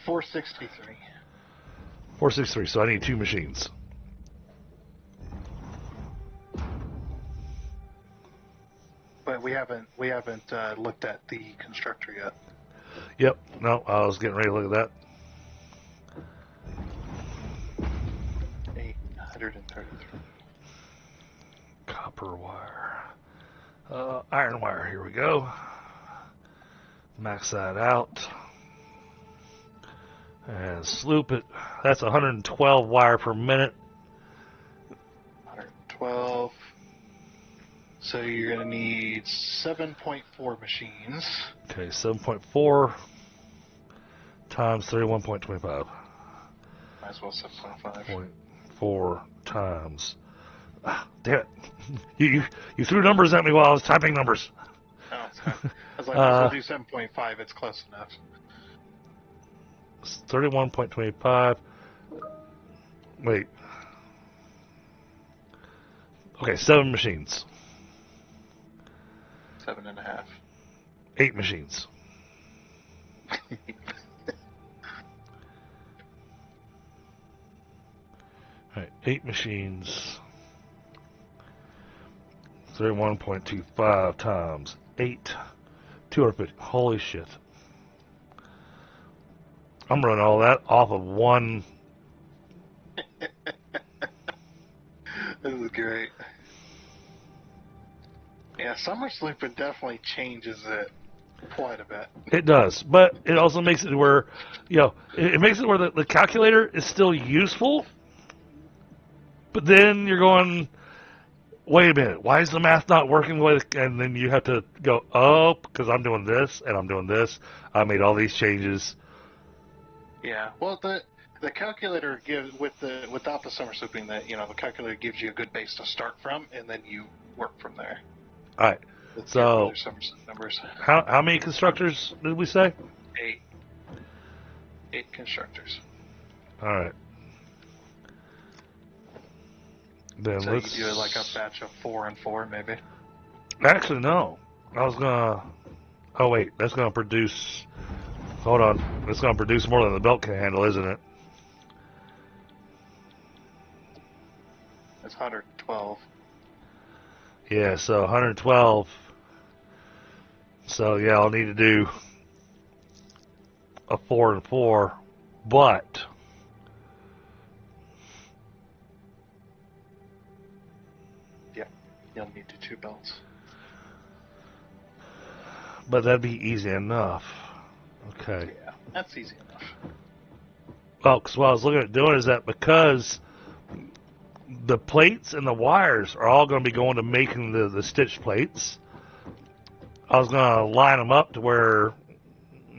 B: 463.
A: 463. So I need 2 machines.
B: But we haven't looked at the constructor yet.
A: Yep. No, I was getting ready to look at that.
B: 833.
A: Copper wire. Iron wire. Here we go. Max that out. And sloop it. That's 112 wire per minute.
B: 112. So you're going to need 7.4 machines.
A: Okay, 7.4 times 31.25.
B: Might as well 7.5.
A: 0.4 times. Ah, damn it. You threw numbers at me while I was typing numbers.
B: Oh, sorry. I was like, might as well do 7.5. It's close enough.
A: 31.25. Wait. Okay, 7 machines.
B: 7.5.
A: 8 machines. Alright, 8 machines. 31.25 times 8. 250. Holy shit. I'm running all that off of one.
B: This is great. Yeah, summer sleeping definitely changes it quite a bit.
A: It does, but it also makes it where, it makes it where the calculator is still useful, but then you're going, wait a minute, why is the math not working the way, and then you have to go, oh, because I'm doing this, and I'm doing this, I made all these changes.
B: Yeah, well, the calculator gives, without the summer sleeping, the calculator gives you a good base to start from, and then you work from there.
A: All right,
B: With
A: so
B: your summer sleep numbers.
A: how many constructors did we say?
B: 8. 8 constructors.
A: All right. Then
B: So
A: let's
B: you do like a batch of 4 and 4, maybe.
A: Actually, no. I was gonna. Oh wait, that's gonna produce. Hold on, it's gonna produce more than the belt can handle, isn't it?
B: It's 112.
A: Yeah, so 112. So yeah, I'll need to do a 4 and 4, but
B: Yeah, you'll need to 2 belts.
A: that'd be easy enough. Okay.
B: Yeah, that's easy enough.
A: Well, because what I was looking at doing is that because the plates and the wires are all going to be going to making the stitch plates, I was going to line them up to where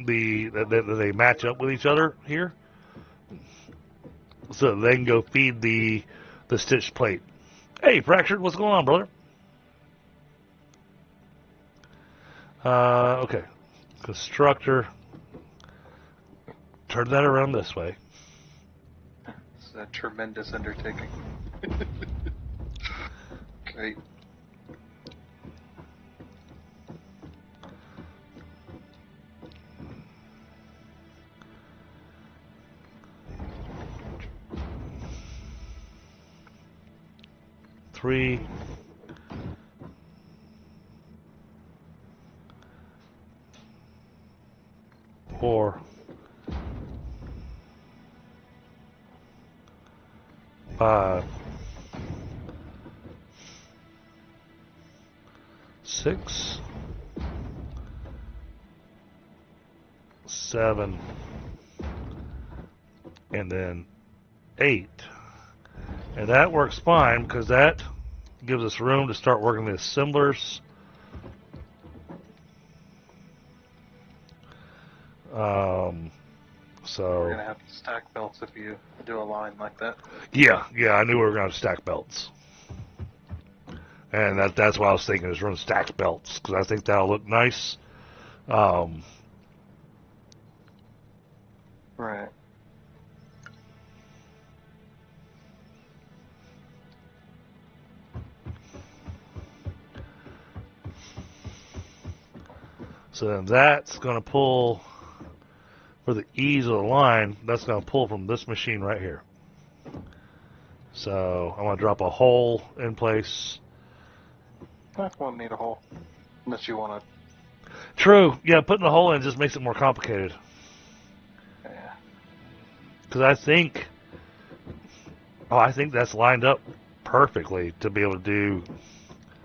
A: they match up with each other here, so they can go feed the stitch plate. Hey, Fractured, what's going on, brother? Okay, constructor. Turn that around this way.
B: It's a tremendous undertaking. Great.
A: Three. Four. 5, 6, 7, and then 8. And that works fine because that gives us room to start working the assemblers. So
B: We're gonna have to stack belts if you do a line like that.
A: yeah, I knew we were going to stack belts. And that's what I was thinking, is run stacked belts, because I think that'll look nice.
B: Right.
A: So then that's going to pull, for the ease of the line, that's going to pull from this machine right here. So I'm going to drop a hole in place.
B: That won't need a hole, unless you want to.
A: True, yeah, putting the hole in just makes it more complicated.
B: Yeah.
A: Because I think that's lined up perfectly to be able to do.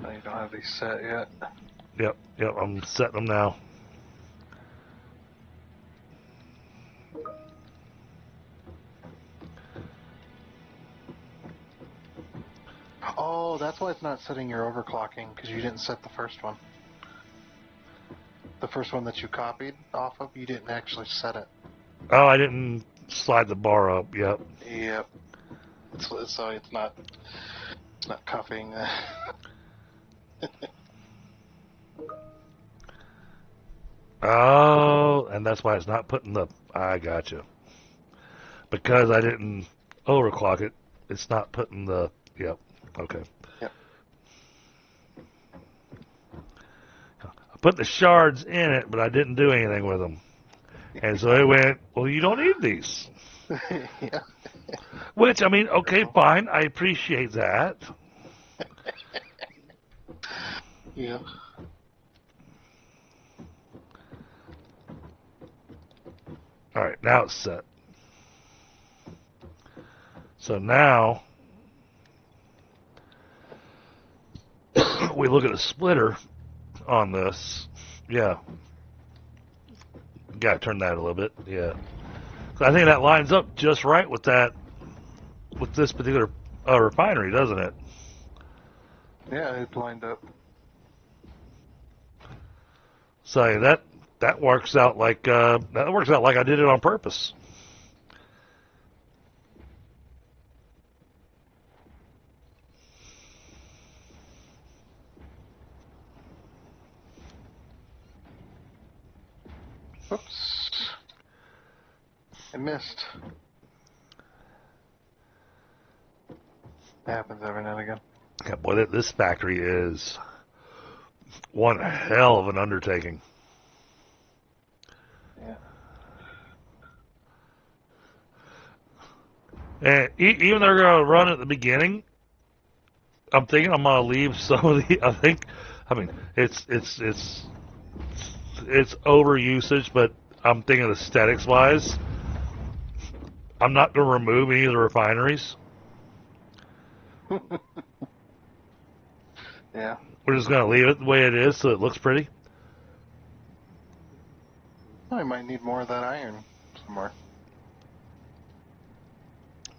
B: No, you don't have these set yet.
A: Yep, I'm setting them now.
B: Oh, that's why it's not setting your overclocking, because you didn't set the first one. The first one that you copied off of, you didn't actually set it.
A: Oh, I didn't slide the bar up. Yep.
B: Yep. So it's not cuffing.
A: Oh, and that's why it's not putting the. I gotcha. Because I didn't overclock it, it's not putting the. Yep. Okay.
B: Yep.
A: I put the shards in it, but I didn't do anything with them. And so it went, well, you don't need these.
B: Yeah.
A: Which, I mean, okay, fine. I appreciate that.
B: Yeah.
A: All right, now it's set. So now we look at a splitter on this. Yeah. Gotta turn that a little bit. Yeah. So I think that lines up just right with that, with this particular refinery, doesn't it?
B: Yeah, it's lined up.
A: So that works out like I did it on purpose.
B: Oops. I missed. It happens every now and again.
A: Yeah, boy, this factory is one hell of an undertaking.
B: Yeah.
A: And even though they're going to run at the beginning, I'm thinking I'm going to leave some of the. I mean, it's over usage, but I'm thinking aesthetics wise, I'm not going to remove any of the refineries.
B: Yeah.
A: We're just going to leave it the way it is so it looks pretty.
B: I might need more of that iron somewhere.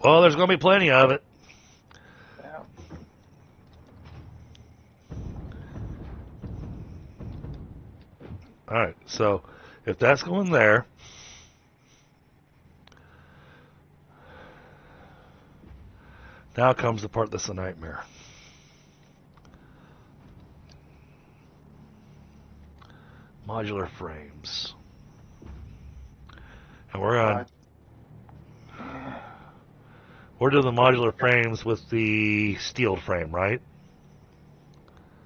A: Well, there's going to be plenty of it.
B: Yeah.
A: All right, so if that's going there, now comes the part that's a nightmare. Modular frames. And we're doing the modular frames with the steel frame, right?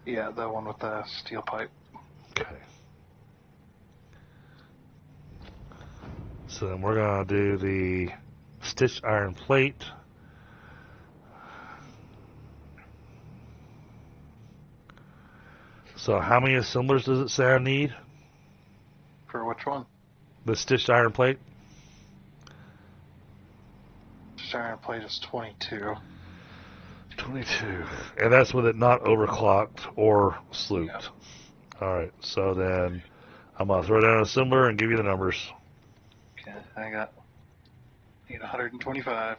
B: Yeah, that one with the steel pipe.
A: Okay. So then we're going to do the stitched iron plate. So how many assemblers does it say I need?
B: For which one?
A: The stitched iron plate?
B: Iron plate is 22.
A: 22. And that's with it not overclocked or slooped. Alright, so then I'm going to throw down an assembler and give you the numbers.
B: Okay, I need 125.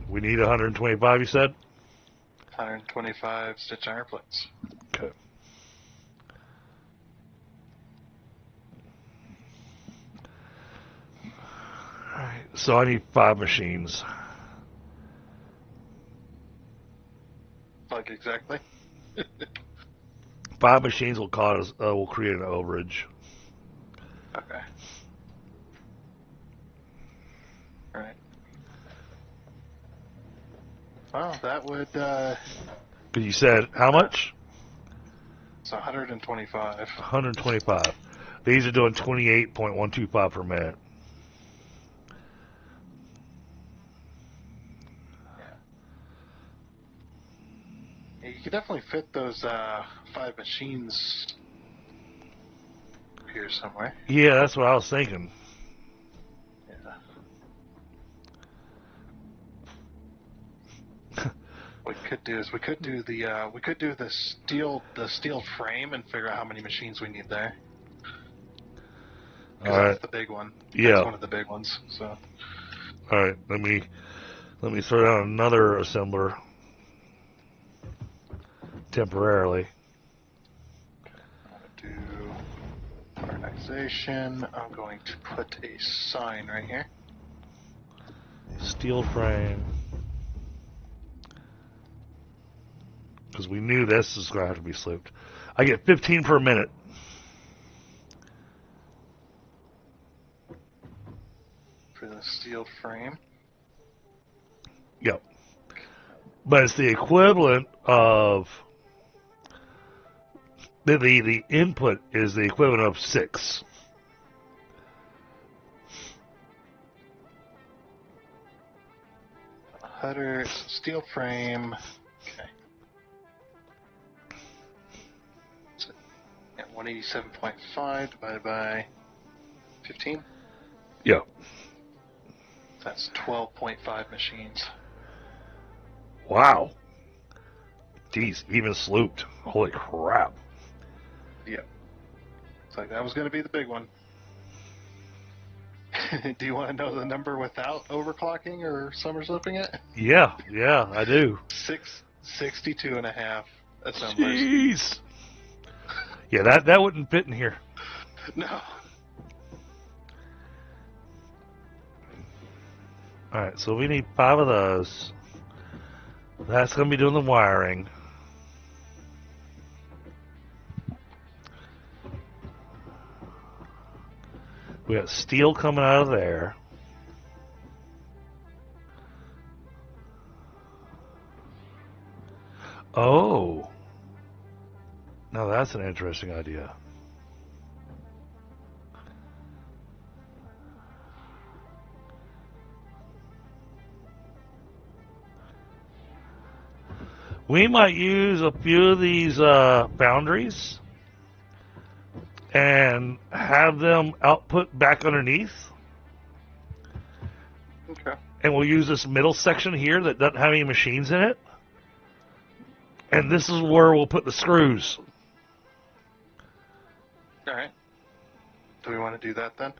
A: We need 125, you said?
B: 125 stitch iron plates.
A: Okay. Alright, so I need 5 machines.
B: Like exactly?
A: 5 machines will will create an overage.
B: Okay. Alright. Well, that would,
A: Because you said, how much?
B: it's 125.
A: 125. These are doing 28.125 per minute.
B: Yeah, you could definitely fit those 5 machines here somewhere.
A: Yeah, that's what I was thinking.
B: Yeah. What we could do is we could do the steel frame and figure out how many machines we need there. Because
A: All right.
B: that's the big one.
A: Yeah.
B: That's one of the big ones. So.
A: All right. Let me throw down another assembler temporarily.
B: I'm going to do organization. I'm going to put a sign right here.
A: Steel frame. Because we knew this is going to have to be slooped. I get 15 per minute.
B: For the steel frame.
A: Yep. But it's the equivalent of the input is the equivalent of 6.
B: Header, steel frame. Okay. So, yeah, 187.5 divided by 15.
A: Yeah.
B: That's 12.5 machines.
A: Wow. Geez, even slooped. Holy crap.
B: Yep. It's like that was going to be the big one. Do you want to know the number without overclocking or somersaulting it?
A: Yeah, I do.
B: 62 and a half assemblers.
A: Jeez. Yeah, that wouldn't fit in here.
B: No.
A: Alright, so we need 5 of those. That's going to be doing the wiring. We got steel coming out of there. Oh. Now that's an interesting idea. We might use a few of these boundaries and have them output back underneath.
B: Okay.
A: And we'll use this middle section here that doesn't have any machines in it. And this is where we'll put the screws.
B: All right. Do we want to do that then?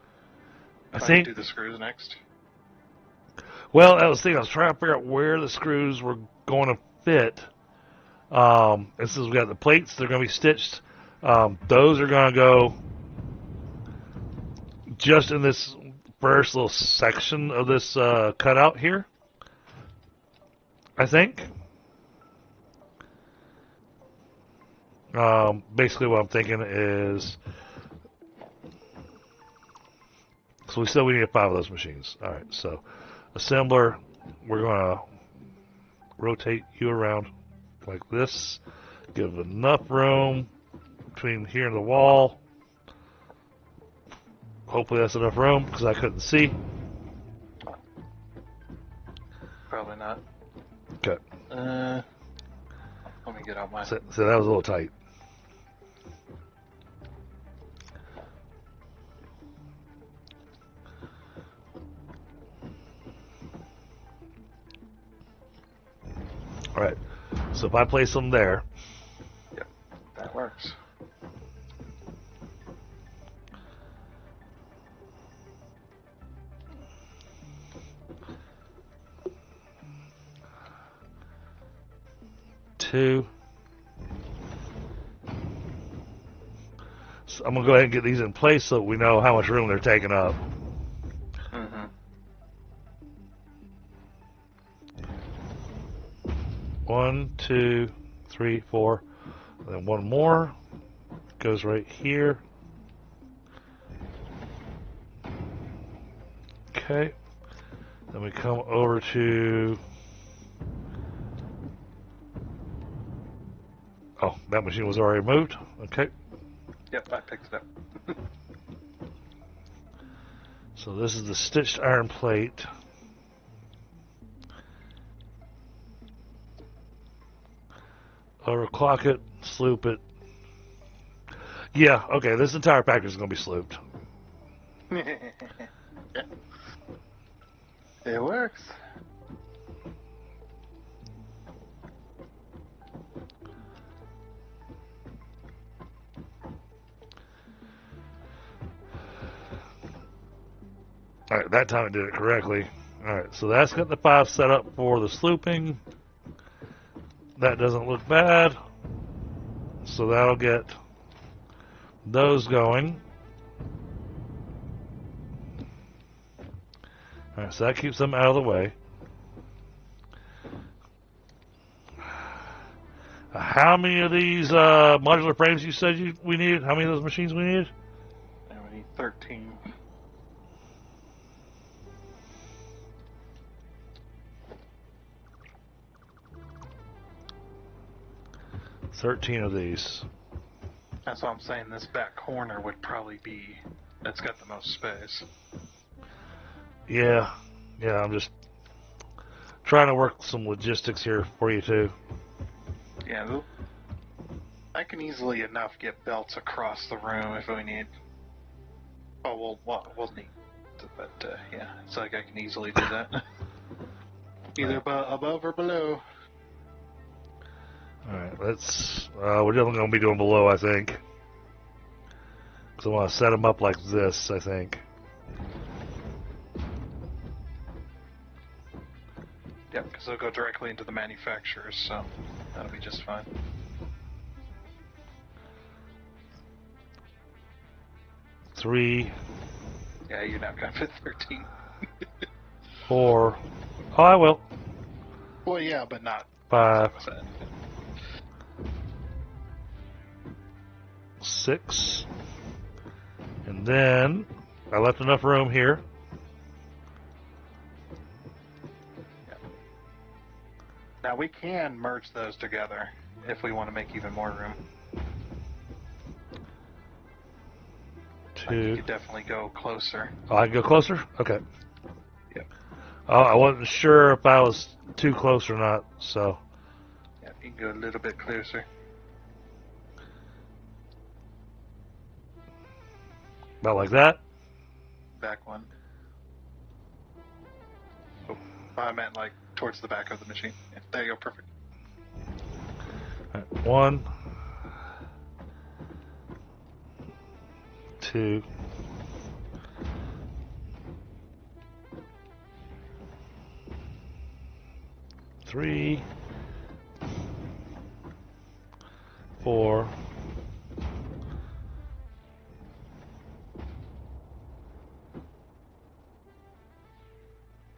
A: I think.
B: Do the screws next.
A: Well, I was trying to figure out where the screws were going to fit. And since we got the plates, they're going to be stitched. Those are going to go just in this first little section of this cutout here, I think. Basically what I'm thinking is, so we said we need 5 of those machines. All right, so assembler, we're going to rotate you around like this, give enough room between here and the wall. Hopefully that's enough room because I couldn't see.
B: Probably not.
A: Okay.
B: Let me get out my.
A: So that was a little tight. So if I place them there,
B: Yep, that works.
A: two. So I'm gonna go ahead and get these in place so we know how much room they're taking up.
B: Mm-hmm.
A: 1, 2, 3, 4. And then one more goes right here. Okay. Then we come over to. Oh, that machine was already moved. Okay.
B: Yep, I picked it up.
A: So this is the stitched iron plate. Overclock it, sloop it. Yeah, okay, this entire package is going to be slooped.
B: It works.
A: Alright, that time it did it correctly. Alright, so that's got the 5 set up for the slooping. That doesn't look bad. So that'll get those going. Alright, so that keeps them out of the way. How many of these modular frames you said we needed? How many of those machines we needed?
B: And we need 13.
A: $13 of these.
B: That's what I'm saying. This back corner would probably be. That's got the most space.
A: Yeah, I'm just trying to work some logistics here for you too.
B: Yeah, I can easily enough get belts across the room if we need. Oh, we'll need. But yeah, it's like I can easily do that. Either above or below.
A: Alright, let's. We're definitely going to be doing below, I think. Because I want to set them up like this, I think.
B: Yep, because they'll go directly into the manufacturers, so that'll be just fine.
A: Three,
B: Yeah, you're not gonna fit 13.
A: 4. Oh, I will.
B: Well, yeah, but not
A: 5,
B: as I said.
A: 6. And then I left enough room here.
B: Yep. Now we can merge those together if we want to make even more room. Like you
A: 2.
B: could definitely go closer.
A: Oh, I can go closer? Okay.
B: Yep.
A: Oh, I wasn't sure if I was too close or not, so.
B: Yep, you can go a little bit closer.
A: About like that.
B: Back one. Oh, I meant like towards the back of the machine. Yeah, there you go, perfect.
A: Right, 1, 2, 3, 4,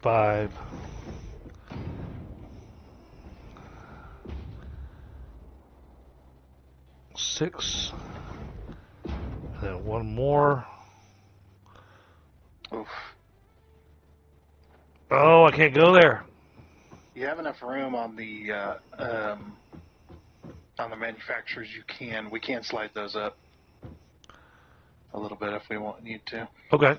A: 5, 6, and then one more.
B: Oof.
A: Oh, I can't go there.
B: You have enough room on the manufacturers. We can slide those up a little bit if we need to.
A: Okay.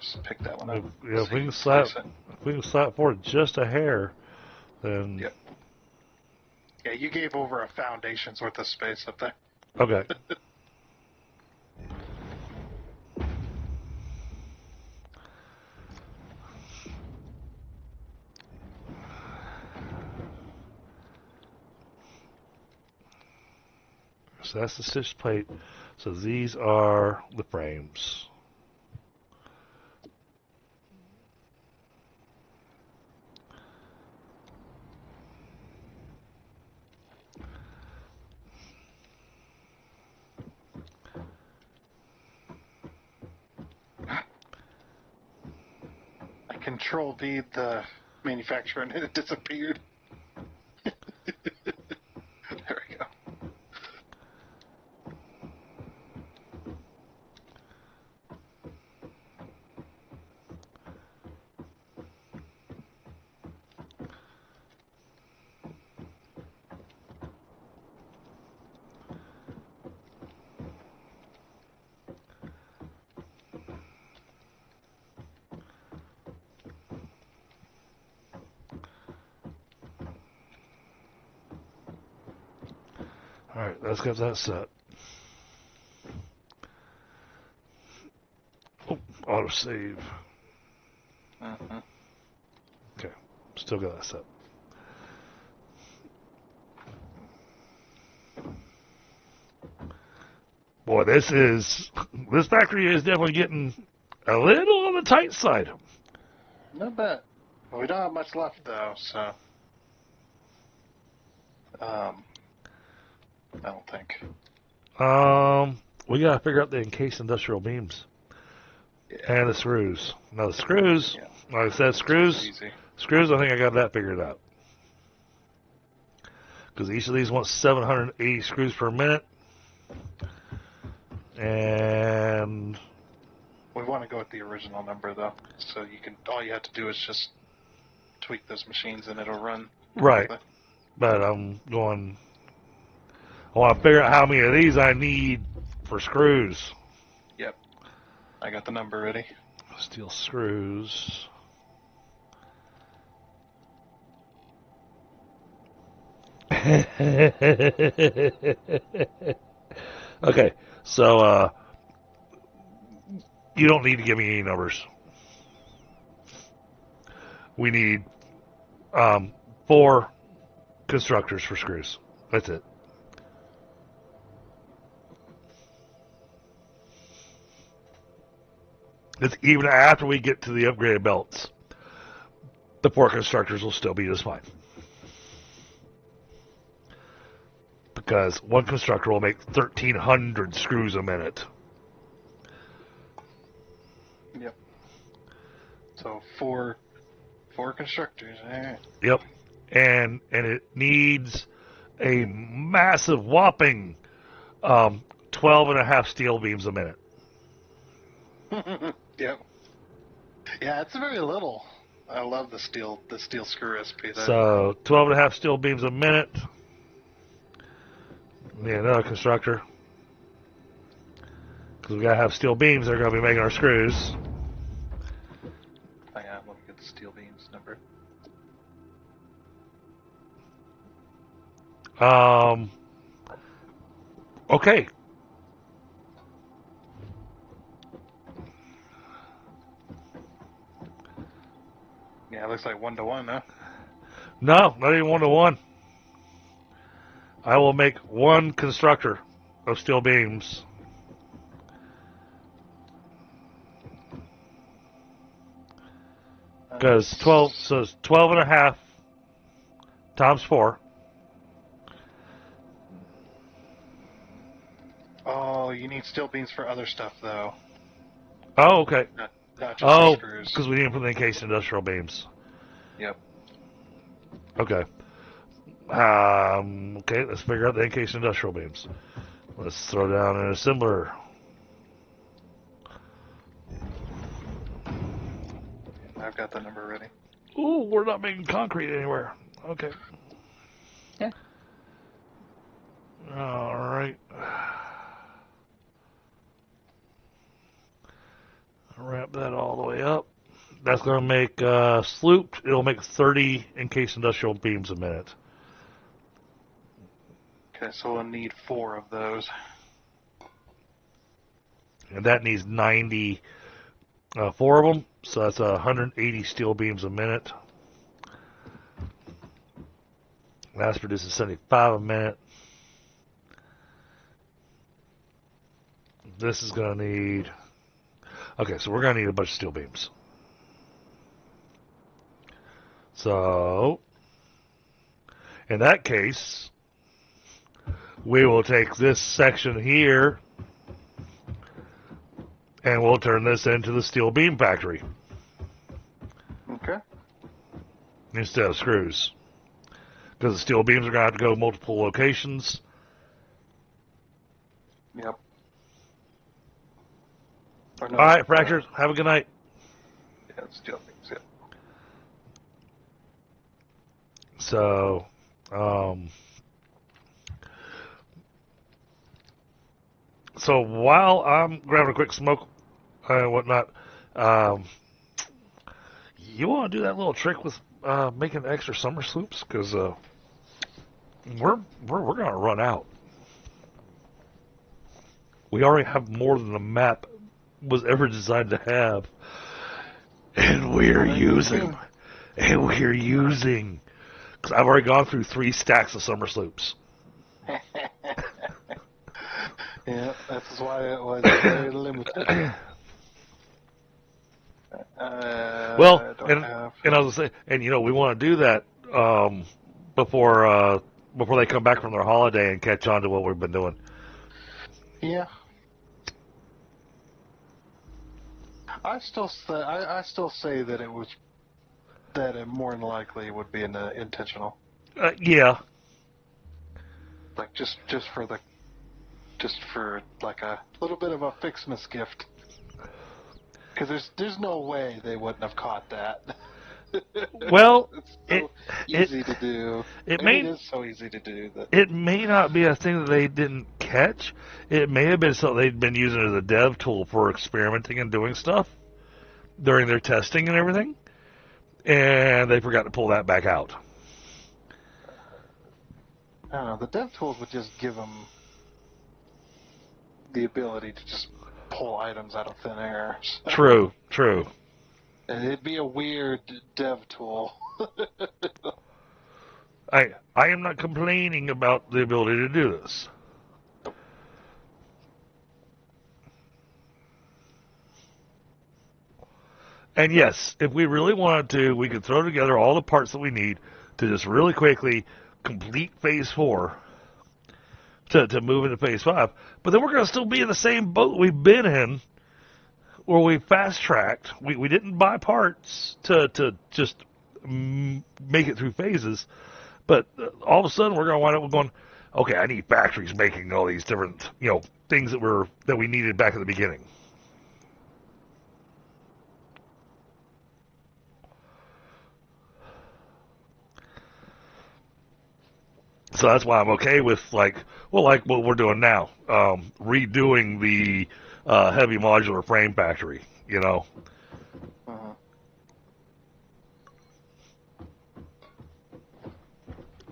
B: Just pick that one up.
A: If we can slap forward just a hair, then.
B: Yep. Yeah, you gave over a foundation's worth of space up there.
A: Okay. So that's the stitch plate. So these are the frames.
B: I Control V the manufacturer and it disappeared. There we go.
A: Alright, let's get that set. Oh, autosave.
B: Uh-huh.
A: Okay, still got that set. Boy, this factory is definitely getting a little on the tight side.
B: Not bad. Well, we don't have much left though, so I don't think.
A: We gotta figure out the encased industrial beams and the screws. Now the screws,
B: Yeah.
A: like I said, screws.
B: Easy.
A: Screws. I think I got that figured out. Because each of these wants 780 screws per minute, and
B: We want to go with the original number though, so you can. All you have to do is just tweak those machines and it'll run.
A: right.
B: correctly.
A: But I'm going. I want to figure out how many of these I need for screws.
B: Yep. I got the number ready.
A: Steel screws. Okay, so you don't need to give me any numbers. We need 4 constructors for screws. That's it. It's even after we get to the upgraded belts. The 4 constructors will still be just fine. Because one constructor will make 1,300 screws a minute.
B: Yep. So four constructors. All right.
A: Yep. And it needs a massive whopping 12 and a half steel beams a minute.
B: Yep. Yeah, it's very little. I love the steel screw recipe.
A: So 12 and a half steel beams a minute. Need another constructor. Because we got to have steel beams. They're going to be making our screws.
B: Hang on, let me get the steel beams number.
A: Okay.
B: Yeah, it looks like 1-to-1, huh?
A: No, not even 1-to-1. I will make 1 constructor of steel beams. Because 12, so it's 12 and a half times 4.
B: Oh, you need steel beams for other stuff though.
A: Oh, okay.
B: Not just
A: Oh,
B: for screws.
A: because we need them for the encased industrial beams.
B: Yep.
A: Okay. Okay, let's figure out the encased industrial beams. Let's throw down an assembler.
B: I've got the number ready.
A: Ooh, we're not making concrete anywhere. Okay.
B: Yeah.
A: All right. Wrap that all the way up. That's going to make slooped. It'll make 30 encased industrial beams a minute.
B: Okay, so we'll need 4 of those.
A: And that needs 90, 4 of them. So that's 180 steel beams a minute. That's produces 75 a minute. This is going to need... Okay, so we're going to need a bunch of steel beams. So, in that case, we will take this section here and we'll turn this into the steel beam factory
B: Okay.
A: instead of screws. Because the steel beams are going to have to go multiple locations.
B: Yep. Or no,
A: All right, Fractures, have a good night.
B: Yeah, steel things, yeah.
A: So, so while I'm grabbing a quick smoke and whatnot, you want to do that little trick with making extra summer sloops? Because we're going to run out. We already have more than the map was ever designed to have, and we're using. Because I've already gone through 3 stacks of summer sloops.
B: Yeah, that's why it was very limited.
A: Well, and
B: have...
A: I was saying, and we want to do that before they come back from their holiday and catch on to what we've been doing.
B: Yeah. I still say that it more than likely would be intentional.
A: Yeah.
B: Like just for like a little bit of a Fixmas gift. Because there's no way they wouldn't have caught that.
A: Well,
B: it's so easy to do.
A: It
B: is so easy to do that.
A: It may not be a thing that they didn't catch. It may have been something they'd been using as a dev tool for experimenting and doing stuff during their testing and everything, and they forgot to pull that back out.
B: I don't know. The dev tools would just give them the ability to just pull items out of thin air. So.
A: True.
B: And it'd be a weird dev tool.
A: I am not complaining about the ability to do this. And yes, if we really wanted to, we could throw together all the parts that we need to just really quickly complete Phase 4 to move into Phase 5. But then we're going to still be in the same boat we've been in, where we fast-tracked. We didn't buy parts to just make it through phases. But all of a sudden, we're going to wind up going, okay, I need factories making all these different, things that we needed back at the beginning. So that's why I'm okay with like what we're doing now, redoing the heavy modular frame factory.
B: Uh-huh.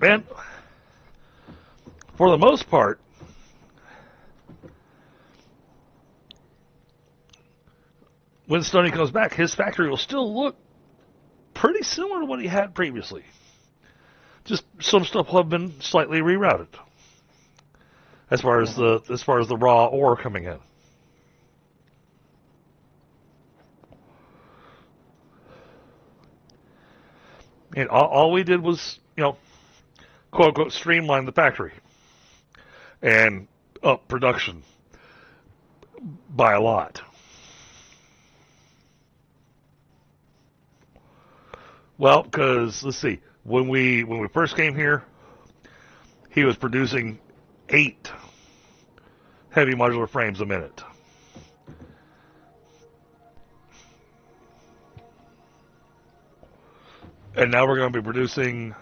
A: And for the most part, when Stoney comes back, his factory will still look pretty similar to what he had previously. Just some stuff will have been slightly rerouted as far as the raw ore coming in. And all we did was, quote unquote, streamline the factory and up production by a lot. Well, because let's see, when we first came here, he was producing 8 heavy modular frames a minute. And now we're going to be producing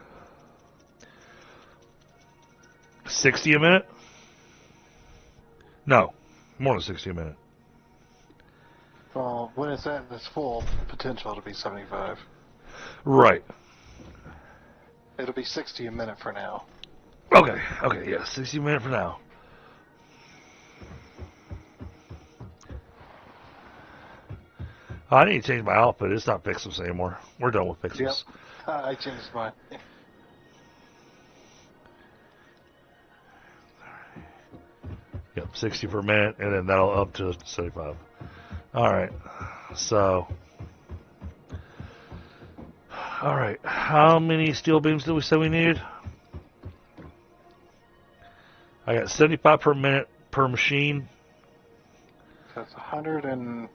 A: 60 a minute? No, more than 60 a minute.
B: Well, when it's at its full potential, it'll be 75.
A: Right.
B: It'll be 60 a minute for now.
A: Okay, yeah, 60 a minute for now. I need to change my outfit. It's not Fixus anymore. We're done with Fixus.
B: Yep. I changed mine.
A: Yep, 60 per minute, and then that'll up to 75. All right. So, all right. How many steel beams did we say we needed? I got 75 per minute per machine.
B: So it's 100 and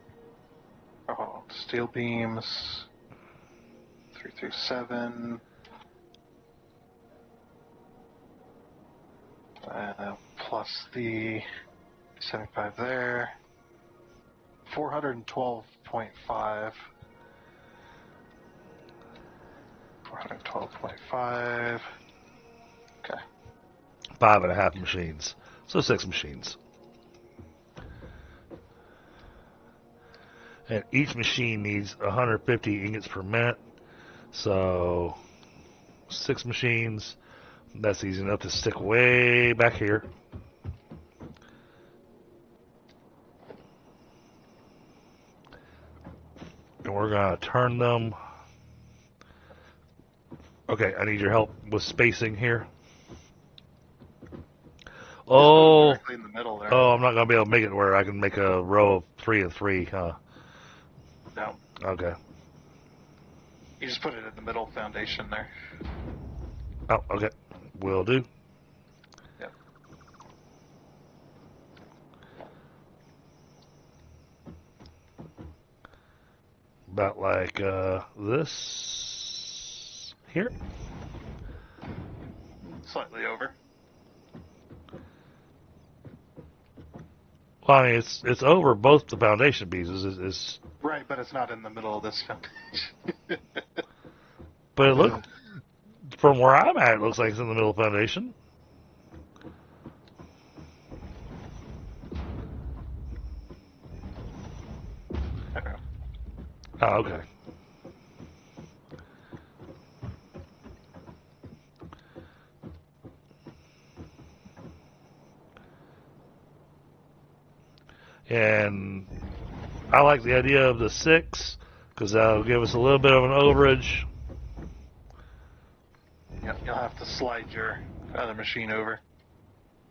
B: steel beams 337 plus the 75 there. 412.5. 412.5. Okay.
A: 5.5 machines. So 6 machines. And each machine needs 150 ingots per minute. So 6 machines. That's easy enough to stick way back here. And we're going to turn them. Okay, I need your help with spacing here. Oh,
B: Directly in the middle there.
A: I'm not going to be able to make it where I can make a row of 3 and 3, huh?
B: No.
A: Okay.
B: You just put it in the middle foundation there.
A: Oh, okay. Will do.
B: Yep.
A: About like this here.
B: Slightly over.
A: Well, I mean, it's over both the foundation pieces. It's
B: Right, but it's not in the middle of this foundation.
A: but it look from where I'm at, it looks like it's in the middle of the foundation. Oh, okay. And I like the idea of the 6 because that'll give us a little bit of an overage.
B: Yep, you'll have to slide your other machine over.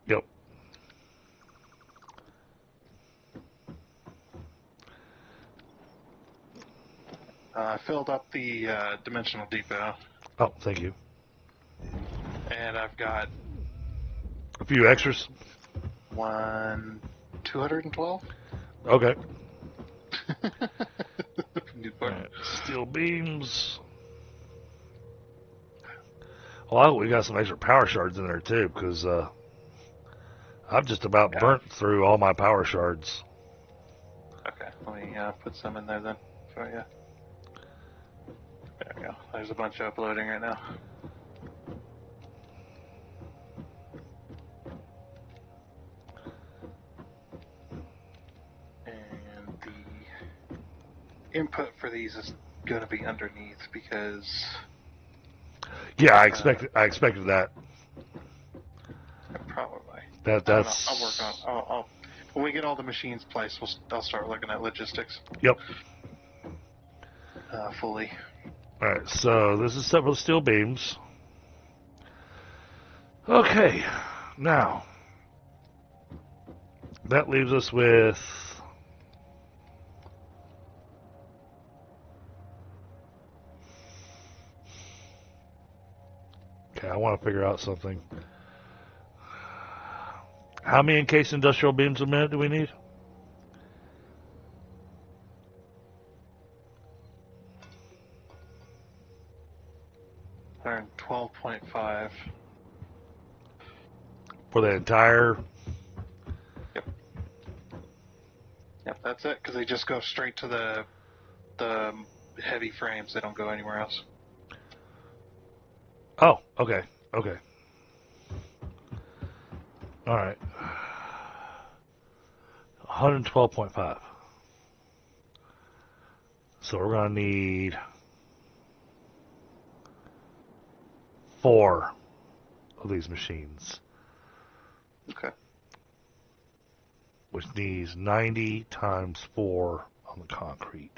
A: Yep.
B: I filled up the dimensional depot,
A: Oh, thank you.
B: and I've got
A: A few extras.
B: 212.
A: Okay.
B: New
A: All
B: part.
A: right. Steel beams. Well, we got some extra power shards in there too, because I've just about burnt through all my power shards.
B: Okay, let me put some in there then for you. There we go. There's a bunch uploading right now. And the input for these is going to be underneath because
A: Yeah, I expected that.
B: probably.
A: That's.
B: I don't know. I'll work on. I'll when we get all the machines placed, I'll start looking at logistics.
A: Yep.
B: Fully.
A: All right. So this is several steel beams. Okay. Now that leaves us with. Okay, I want to figure out something. How many encased industrial beams a minute do we need?
B: They're 12.5.
A: For the entire.
B: Yep, that's it. Because they just go straight to the heavy frames. They don't go anywhere else.
A: Oh, okay. Okay. All right. 112.5. So we're going to need 4 of these machines,
B: Okay.
A: which needs 90 times 4 on the concrete.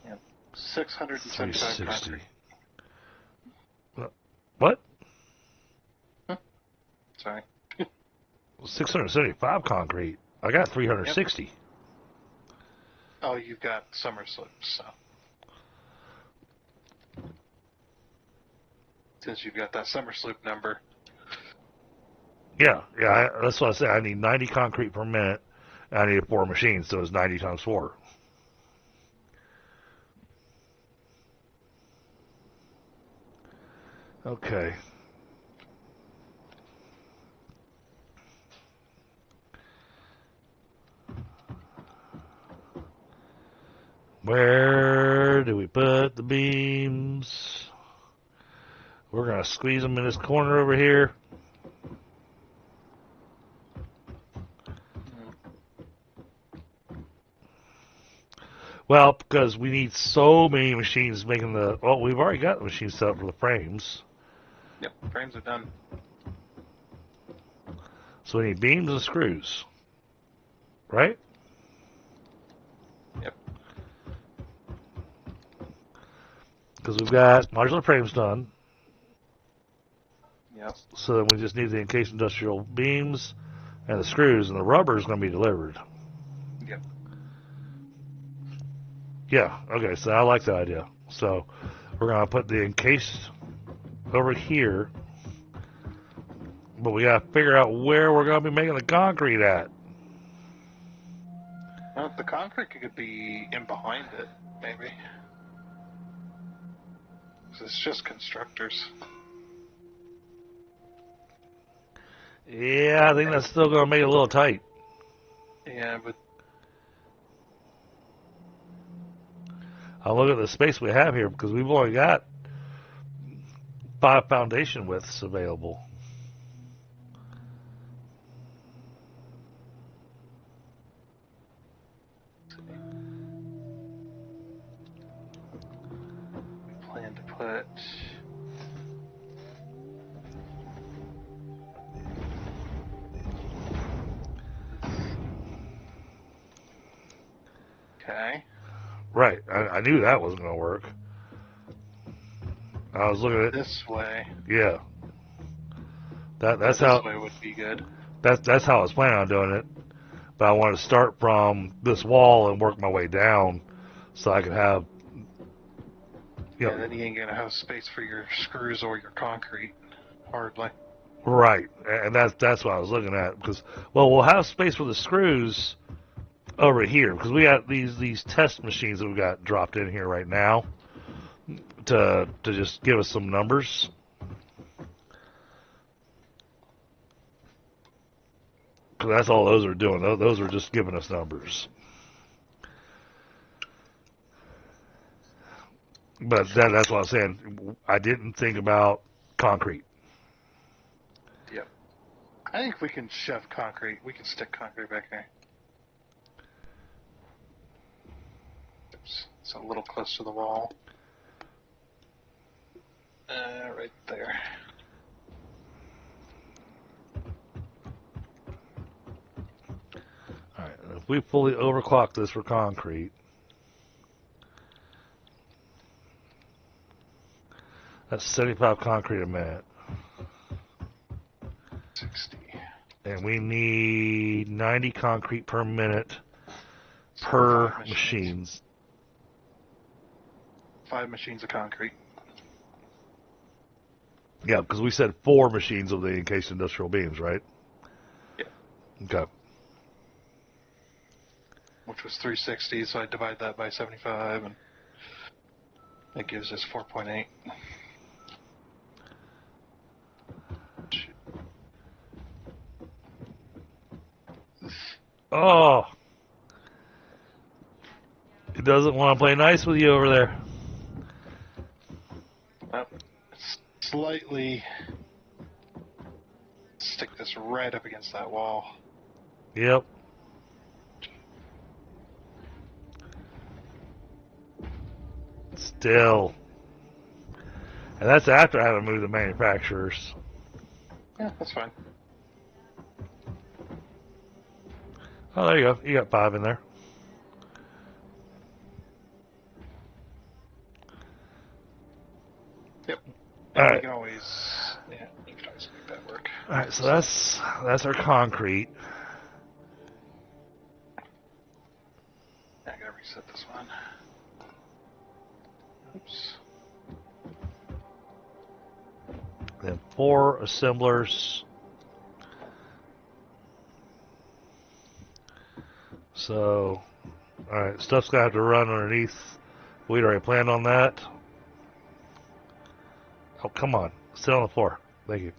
B: Yep. 675
A: 360.
B: concrete.
A: What?
B: Huh? sorry.
A: 675 concrete. I got 360.
B: Oh, you've got summer sloops, so. Since you've got that summer sloop number.
A: Yeah, that's what I say. I need 90 concrete per minute. And I need 4 machines, so it's 90 times 4. Okay. Where do we put the beams? We're going to squeeze them in this corner over here. Well, because we need so many machines making the... Well, we've already got the machines set up for the frames.
B: Yep, frames are done.
A: So we need beams and screws. Right?
B: Yep.
A: Because we've got modular frames done.
B: Yep.
A: So then we just need the encased industrial beams and the screws, and the rubber is going to be delivered.
B: Yep.
A: Yeah, okay, so I like that idea. So we're going to put the encased over here, but we got to figure out where we're going to be making the concrete at.
B: Well, the concrete could be in behind it, maybe. 'Cause it's just constructors.
A: Yeah, I think that's still going to make it a little tight.
B: Yeah, but
A: I'll look at the space we have here because we've only got 5 foundation widths available.
B: we plan to put... Okay.
A: Right, I knew that wasn't going to work. I was looking at it.
B: This way.
A: Yeah. That's
B: This
A: how
B: way would be good.
A: that's how I was planning on doing it. But I wanted to start from this wall and work my way down so I could have
B: Yeah, then you ain't gonna have space for your screws or your concrete. Hardly.
A: right. And that's what I was looking at because we'll have space for the screws over here because we got these test machines that we got dropped in here right now to just give us some numbers. Because that's all those are doing. Those are just giving us numbers. But that's what I'm saying. I didn't think about concrete.
B: Yep. I think we can shove concrete. We can stick concrete back there. Oops. It's a little close to the wall. Right there.
A: All right. If we fully overclock this for concrete, that's 75 concrete a minute.
B: 60.
A: And we need 90 concrete per minute per
B: 5
A: machines.
B: 5 machines of concrete.
A: Yeah, because we said 4 machines of the encased industrial beams, right?
B: Yeah.
A: Okay.
B: Which was 360, so I divide that by 75, and that gives us 4.8.
A: Oh, he doesn't want to play nice with you over there.
B: Well, slightly stick this right up against that wall.
A: Yep. Still. And that's after having moved the manufacturers.
B: Yeah, that's fine.
A: Oh, there you go. You got 5 in there.
B: Yep.
A: All
B: And
A: right.
B: we can always make that work.
A: All Alright, so that's our concrete.
B: I gotta reset this one. Oops.
A: Then 4 assemblers. So, alright, stuff's gonna have to run underneath. We'd already planned on that. Oh, come on. Sit on the floor. Thank you.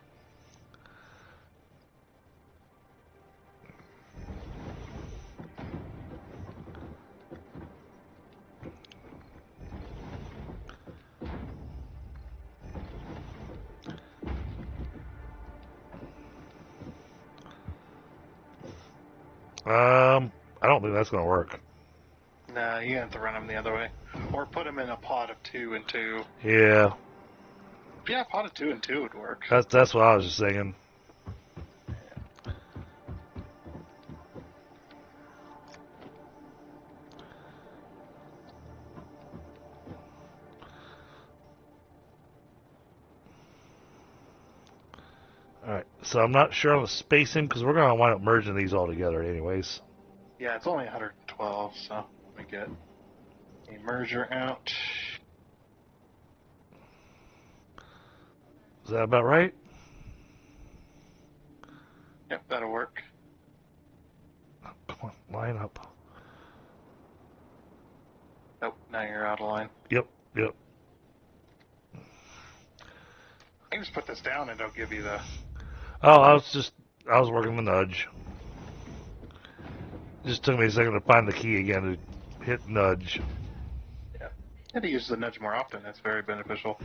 A: I don't think that's gonna work.
B: Nah, you have to run them the other way. Or put them in a pot of 2 and 2.
A: Yeah,
B: Yeah, a pot of 2 and 2 would work.
A: that's what I was just thinking. Alright, so I'm not sure on the spacing because we're gonna wind up merging these all together anyways.
B: Yeah, it's only 112, so let me get a merger out.
A: Is that about right?
B: Yep, that'll work.
A: Oh, come on, line up.
B: Nope, now you're out of line.
A: Yep.
B: I can just put this down and it'll give you the...
A: Oh, I was working the nudge. Just took me a second to find the key again to hit nudge.
B: Yeah. You have to use the nudge more often. That's very beneficial.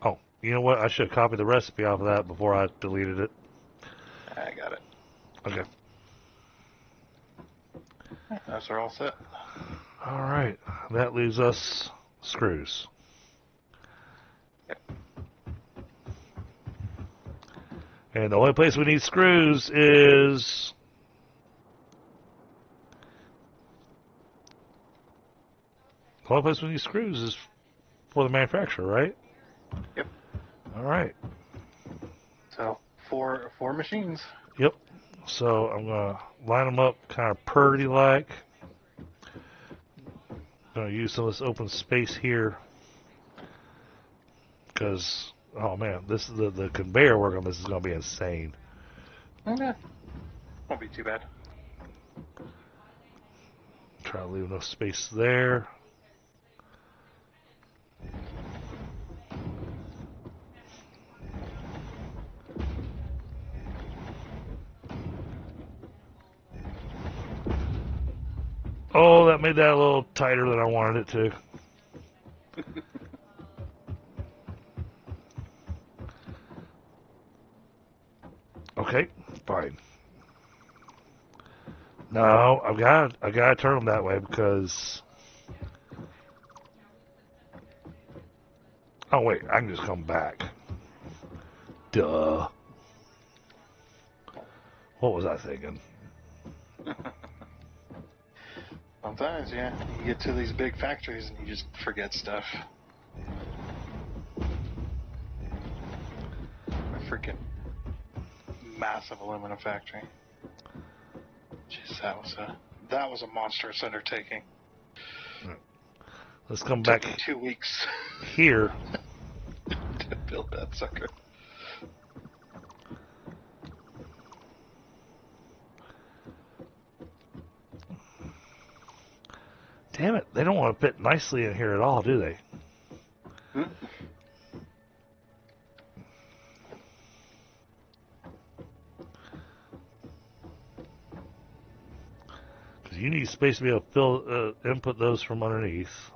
A: Oh, you know what? I should have copied the recipe off of that before I deleted it.
B: I got it.
A: Okay.
B: Those are all set.
A: Alright, that leaves us screws.
B: Yep.
A: And the only place we need screws is... The only place we need screws is for the manufacturer, right?
B: Yep.
A: Alright.
B: So, four machines.
A: Yep. So I'm going to line them up kind of purdy-like. Going to use some of this open space here. Because, oh man, this is the conveyor work on this is going to be insane.
B: Okay. Won't be too bad.
A: Try to leave enough space there. Oh, that made that a little tighter than I wanted it to. Okay, fine. No, I gotta turn them that way because. Oh wait, I can just come back. Duh. What was I thinking?
B: Sometimes, yeah, you get to these big factories and you just forget stuff. A freaking massive aluminum factory. Jeez, that was a monstrous undertaking.
A: Let's come
B: Took
A: back
B: me 2 weeks
A: here.
B: to build that sucker.
A: Damn it, they don't want to fit nicely in here at all, do they?
B: Hmm?
A: Because you need space to be able to fill, input those from underneath.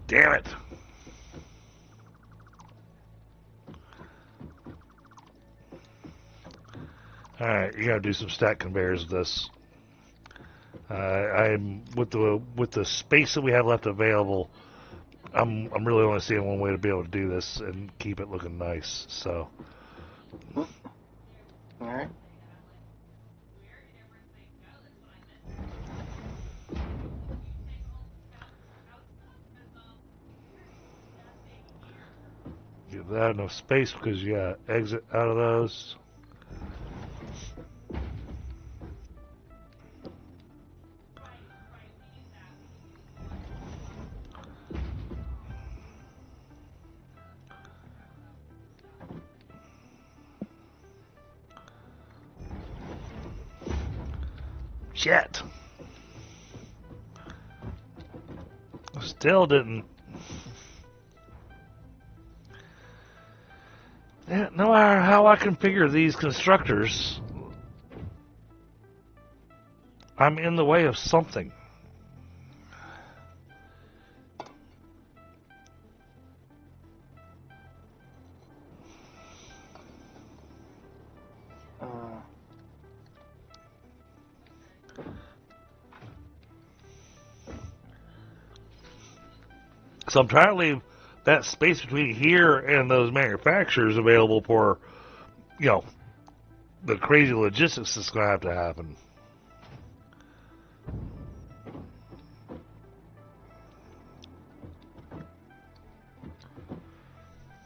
A: Damn it! All right, you gotta do some stack conveyors with this. I'm with the space that we have left available. I'm really only seeing one way to be able to do this and keep it looking nice. So.
B: All right.
A: Give that enough space because you got exit out of those. Shit. Still didn't. Yeah, no matter how I configure these constructors, I'm in the way of something. So I'm trying to leave that space between here and those manufacturers available for, the crazy logistics that's going to have to happen.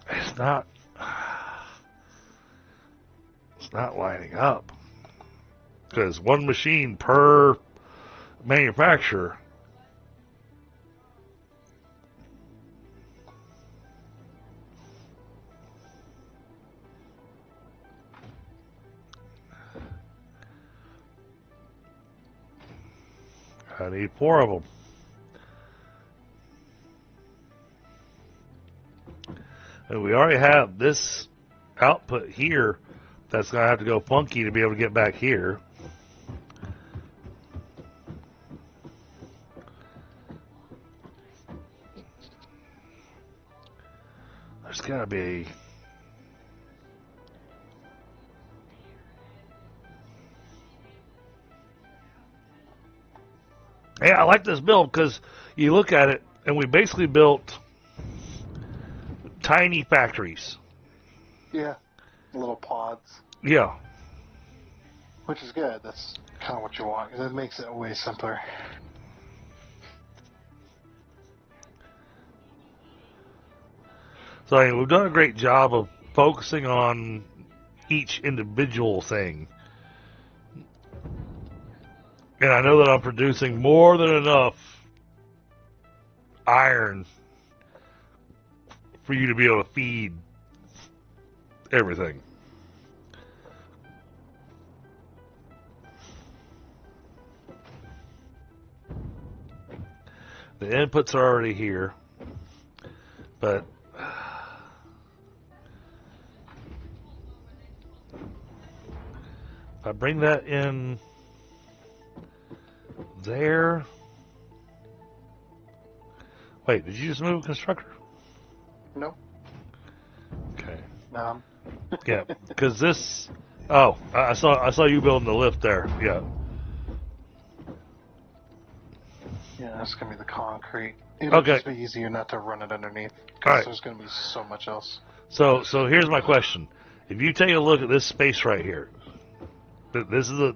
A: It's not lining up. Because one machine per manufacturer. I need 4 of them. And we already have this output here that's going to have to go funky to be able to get back here. There's got to be... Yeah, I like this build because you look at it, and we basically built tiny factories.
B: Yeah, little pods.
A: Yeah.
B: Which is good. That's kind of what you want, because it makes it way simpler.
A: So I mean, we've done a great job of focusing on each individual thing. And I know that I'm producing more than enough iron for you to be able to feed everything. The inputs are already here, but if I bring that in there... Wait, did you just move a constructor?
B: No.
A: Okay.
B: No.
A: Yeah, because this... Oh, I saw you building the lift there. Yeah.
B: Yeah, that's going to be the concrete. It'll just be easier not to run it underneath, because there's going to be so much else.
A: So here's my question. If you take a look at this space right here, this is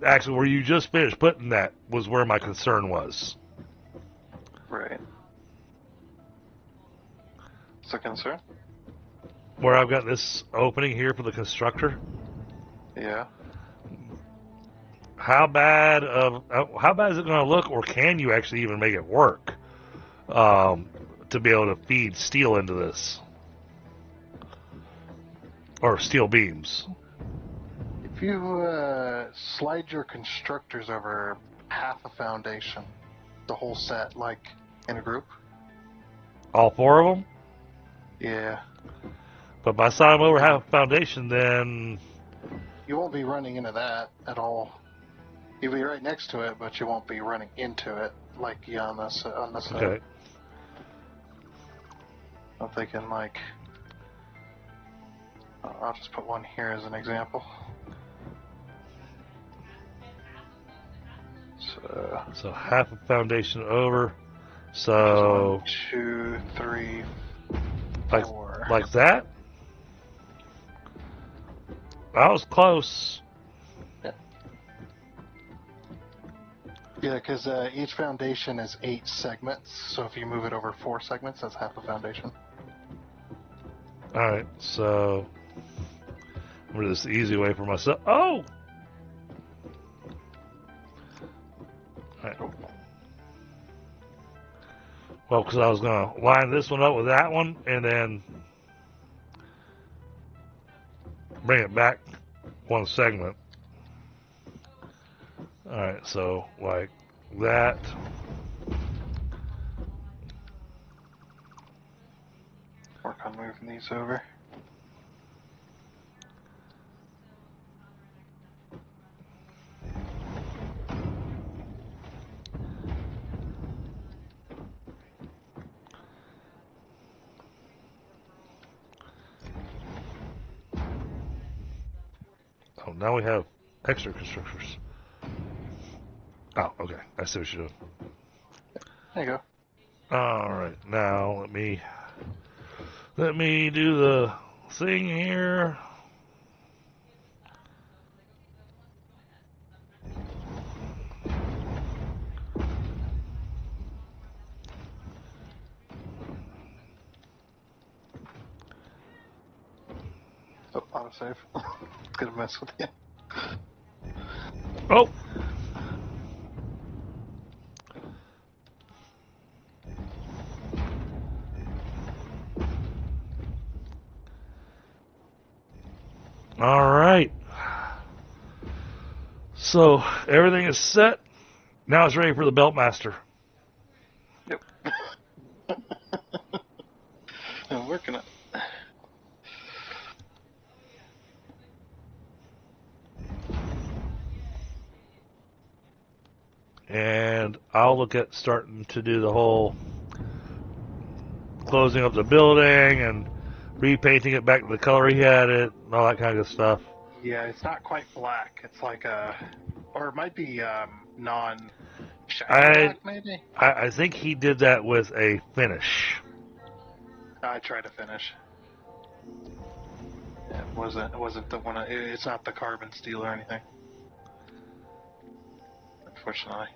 A: actually where you just finished putting that was where my concern was.
B: Right. What's the concern?
A: Where I've got this opening here for the constructor.
B: Yeah.
A: How bad is it going to look, or can you actually even make it work to be able to feed steel into this, or steel beams?
B: If you slide your constructors over half a foundation, the whole set, like in a group.
A: All 4 of them?
B: Yeah.
A: But by the time I'm over half a foundation, then...
B: You won't be running into that at all. You'll be right next to it, but you won't be running into it like you on this side.
A: Okay.
B: I'm thinking like... I'll just put one here as an example.
A: So half a foundation over.
B: Which is
A: So
B: 1, 2, 3,
A: like
B: 4.
A: like that. That was close.
B: Yeah, because each foundation is 8 segments, so if you move it over 4 segments, that's half a foundation.
A: All right, so I'm gonna do this the easy way for myself. Oh. All right. Well, because I was gonna line this one up with that one, and then bring it back one segment. All right, so like that.
B: Work on moving these over.
A: Oh, now we have extra constructors. Oh, okay. I see what you're doing.
B: There you go.
A: All right, now let me do the thing here.
B: Oh, autosave. Gonna mess with you.
A: Oh. All right. So everything is set. Now it's ready for the Beltmaster.
B: Yep. I'm working it.
A: And I'll look at starting to do the whole closing up the building and repainting it back to the color he had it and all that kind of stuff.
B: Yeah, it's not quite black. It's like or it might be non-shiny black, maybe.
A: I think he did that with a finish.
B: I tried to finish. It wasn't the one. It's not the carbon steel or anything. Unfortunately.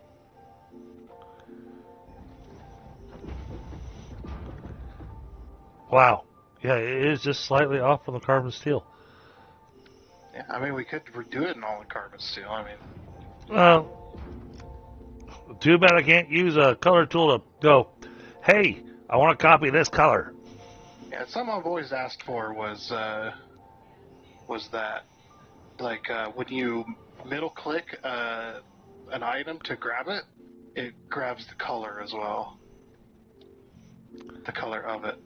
A: Wow. Yeah, it is just slightly off from the carbon steel.
B: Yeah, I mean we could redo it in all the carbon steel. I mean,
A: Well, too bad I can't use a color tool to go, hey, I want to copy this color.
B: yeah, something I've always asked for was that like when you middle click an item to grab it, it grabs the color as well. The color of it.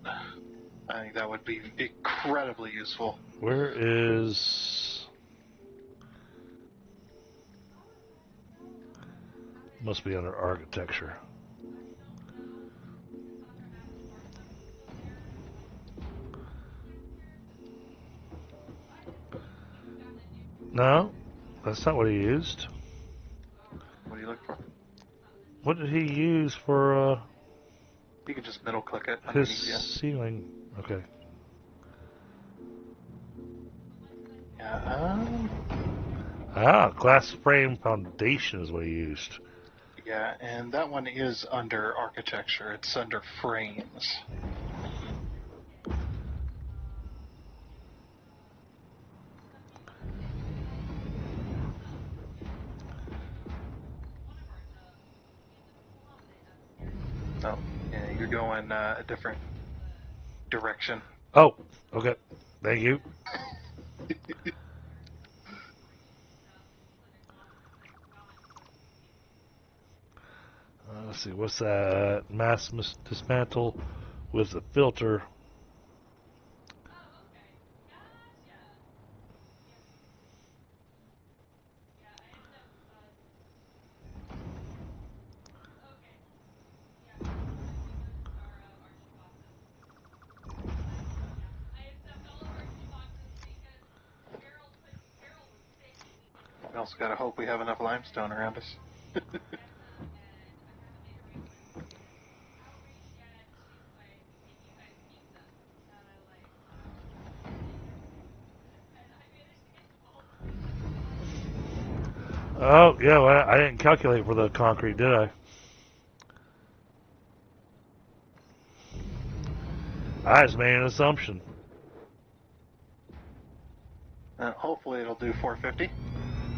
B: I think that would be incredibly useful.
A: Where is... Must be under architecture. No, that's not what he used.
B: What do you look for?
A: What did he use for
B: You can just middle click it
A: his
B: underneath you.
A: ceiling? Okay.
B: Yeah,
A: Glass frame foundation is what he used.
B: yeah, and that one is under architecture. It's under frames. Oh, yeah, you're going a different direction.
A: Oh, okay. Thank you. Let's see, what's that? Mass dismantle with the filter.
B: We also gotta hope we have enough limestone around us.
A: Oh, yeah, well, I didn't calculate for the concrete, did I? I just made an assumption.
B: Hopefully it'll do 450.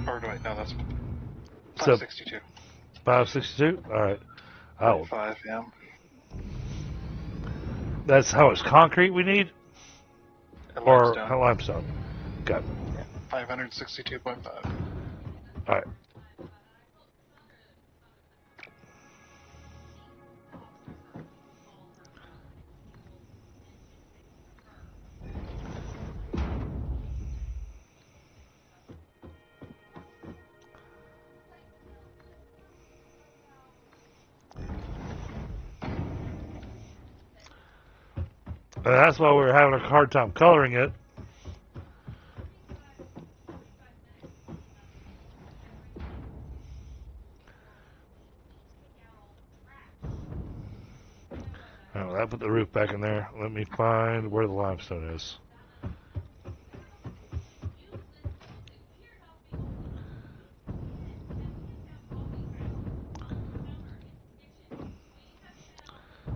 B: Or wait, no, that's
A: So,
B: 562.
A: 562? Alright. Oh,
B: 5, yeah.
A: that's how much concrete we need?
B: And
A: Or
B: limestone.
A: limestone? Got it.
B: Yeah, 562.5.
A: Alright. And that's why we were having a hard time coloring it. Oh, I put the roof back in there. Let me find where the limestone is.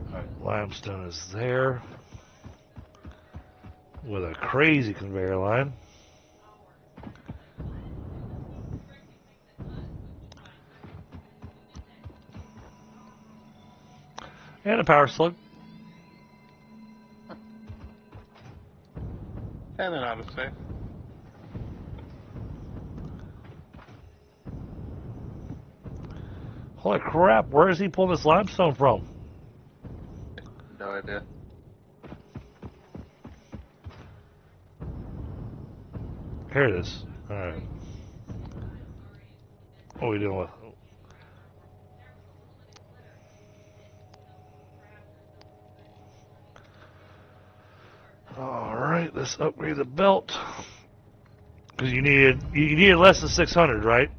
A: Alright, limestone is there. With a crazy conveyor line. And a power slug.
B: And an autosave.
A: Holy crap, where is he pulling this limestone from?
B: No idea.
A: Here it is. Alright. What are we doing with? Alright, let's upgrade the belt. Because you needed less than 600, right?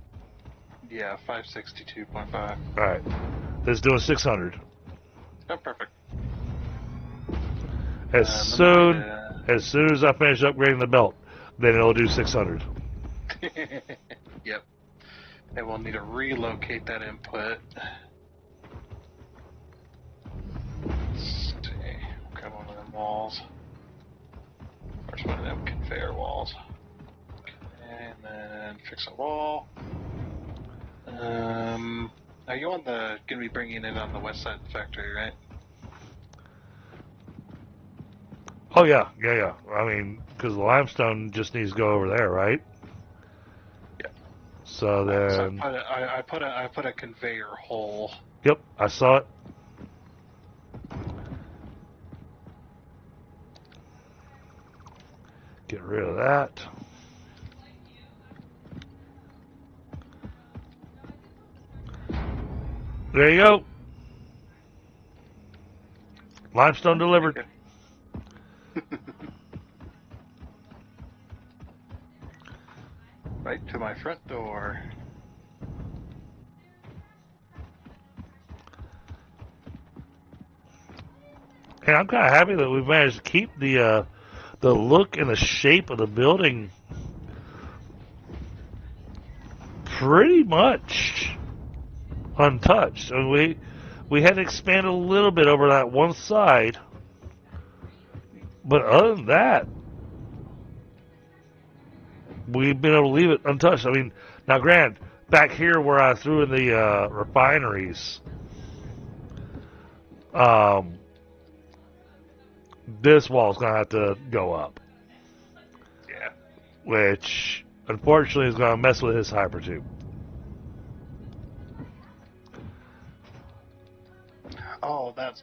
B: Yeah, 562.5.
A: Alright. Let's do a 600.
B: Oh, perfect.
A: As soon as I finish upgrading the belt, then it'll do 600.
B: Yep. And we'll need to relocate that input. Let's see. Grab one of them walls. First one of them conveyor walls. And then fix a wall. Are you gonna be bringing it on the west side of the factory, right?
A: Oh, yeah. I mean, because the limestone just needs to go over there, right?
B: Yeah.
A: So then...
B: So I put a conveyor hole.
A: Yep, I saw it. Get rid of that. There you go. Limestone delivered.
B: Right to my front door.
A: And I'm kind of happy that we've managed to keep the look and the shape of the building pretty much untouched. And we had to expand a little bit over that one side, but other than that, we've been able to leave it untouched. I mean, now granted, back here where I threw in the refineries, this wall's gonna have to go up.
B: Yeah.
A: Which unfortunately is gonna mess with his hypertube.
B: Oh, that's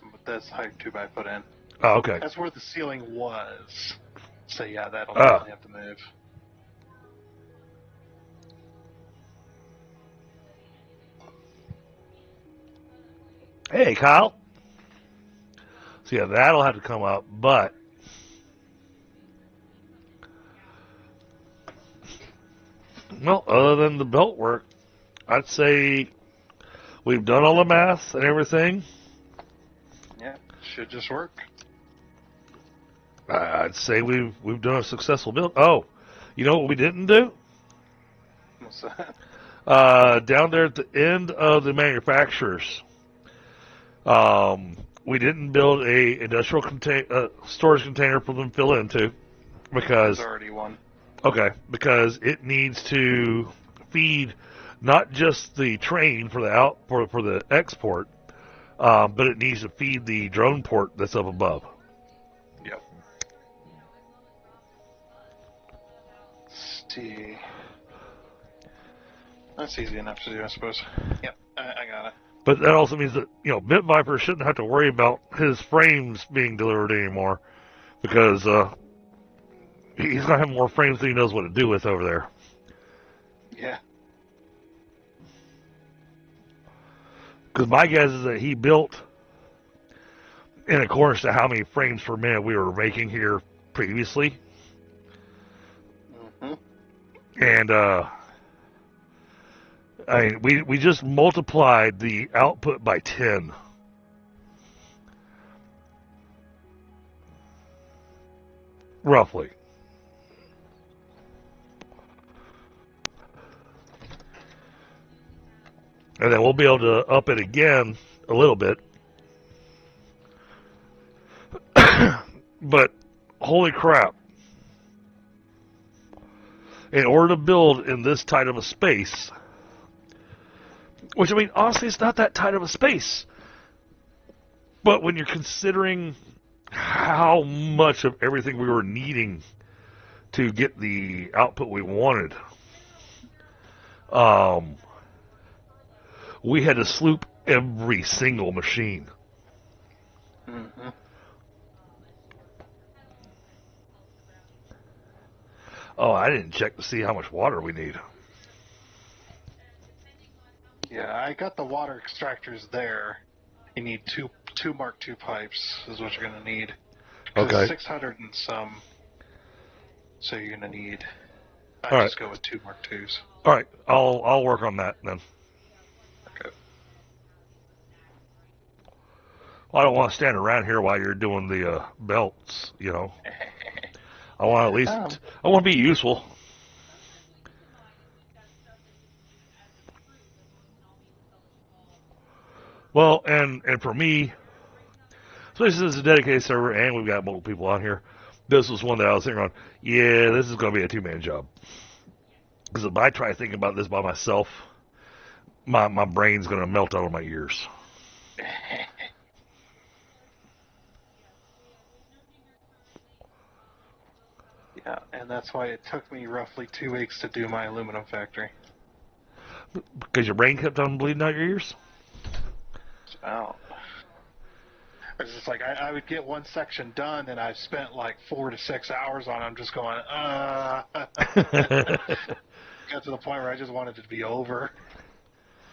B: height tube I put in.
A: Oh, okay.
B: That's where the ceiling was. So yeah, that'll definitely have to move.
A: Hey, Kyle. So yeah, that'll have to come up, but well, other than the belt work, I'd say we've done all the math and everything.
B: Yeah, should just work.
A: I'd say we've done a successful build. Oh, you know what we didn't do?
B: What's that?
A: Down there at the end of the manufacturers, we didn't build a industrial storage container for them to fill into because
B: There's already one.
A: okay, because it needs to feed not just the train for the for the export, but it needs to feed the drone port that's up above.
B: Yep. Let's see. That's easy enough to do, I suppose. Yep, I got it.
A: But that also means that Bit Viper shouldn't have to worry about his frames being delivered anymore because he's gonna have more frames than he knows what to do with over there.
B: Yeah.
A: Because my guess is that he built in accordance to how many frames per minute we were making here previously.
B: Mm-hmm.
A: And I mean, we just multiplied the output by 10. Roughly. And then we'll be able to up it again a little bit. But holy crap. In order to build in this tight of a space, which I mean, honestly, it's not that tight of a space. But when you're considering how much of everything we were needing to get the output we wanted, we had to sloop every single machine.
B: Mm-hmm.
A: Oh, I didn't check to see how much water we need.
B: Yeah, I got the water extractors there. You need two Mark II pipes is what you're gonna need.
A: Okay.
B: 600 and some. So you're gonna need. I
A: All
B: just
A: right.
B: go with 2 Mark IIs.
A: All right, I'll work on that then.
B: Okay.
A: Well, I don't want to stand around here while you're doing the belts. I want to at least. I want to be useful. Well, and for me, especially since it's a dedicated server and we've got multiple people on here, this was one that I was thinking on. Yeah, this is going to be a 2-man job. Because if I try thinking about this by myself, my brain's going to melt out of my ears.
B: Yeah, and that's why it took me roughly 2 weeks to do my aluminum factory.
A: Because your brain kept on bleeding out your ears?
B: Wow. It's just like I would get one section done, and I've spent like 4 to 6 hours on it. I'm just going, Got to the point where I just wanted it to be over.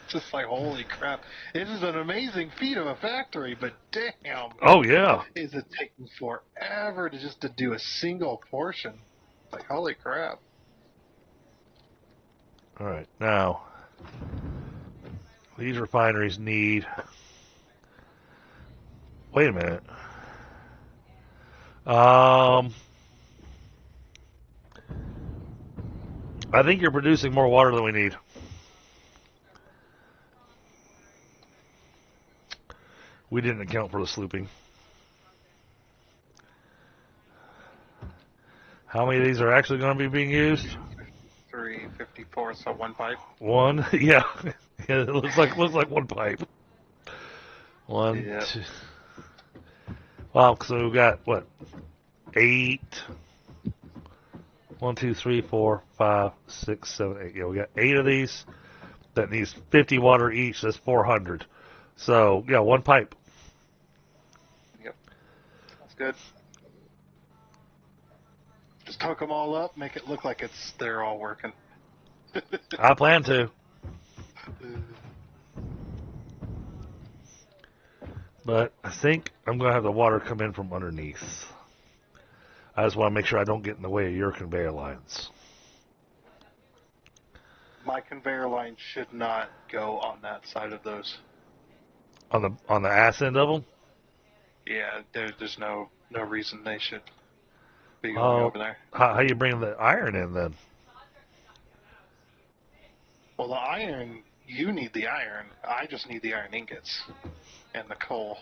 B: Just like, holy crap. This is an amazing feat of a factory, but damn.
A: Oh, yeah.
B: Is it taking forever to do a single portion? Like, holy crap.
A: All right, now, these refineries need... Wait a minute. I think you're producing more water than we need. We didn't account for the slooping. How many of these are actually going to be being used?
B: 354, so 1 pipe.
A: One, yeah. It looks like one pipe. One,
B: Yep.
A: two. Wow, so we've got what? 8. 1, 2, 3, 4, 5, 6, 7, 8. Yeah, we got 8 of these. That needs 50 water each. That's 400. So yeah, 1 pipe.
B: Yep. That's good. Just hook them all up, make it look like they're all working.
A: I plan to. But I think I'm going to have the water come in from underneath. I just want to make sure I don't get in the way of your conveyor lines.
B: My conveyor line should not go on that side of those.
A: On the ass end of them?
B: Yeah, there's no reason they should be going over there.
A: How you bring the iron in then?
B: Well, the iron, you need the iron. I just need the iron ingots and the coal.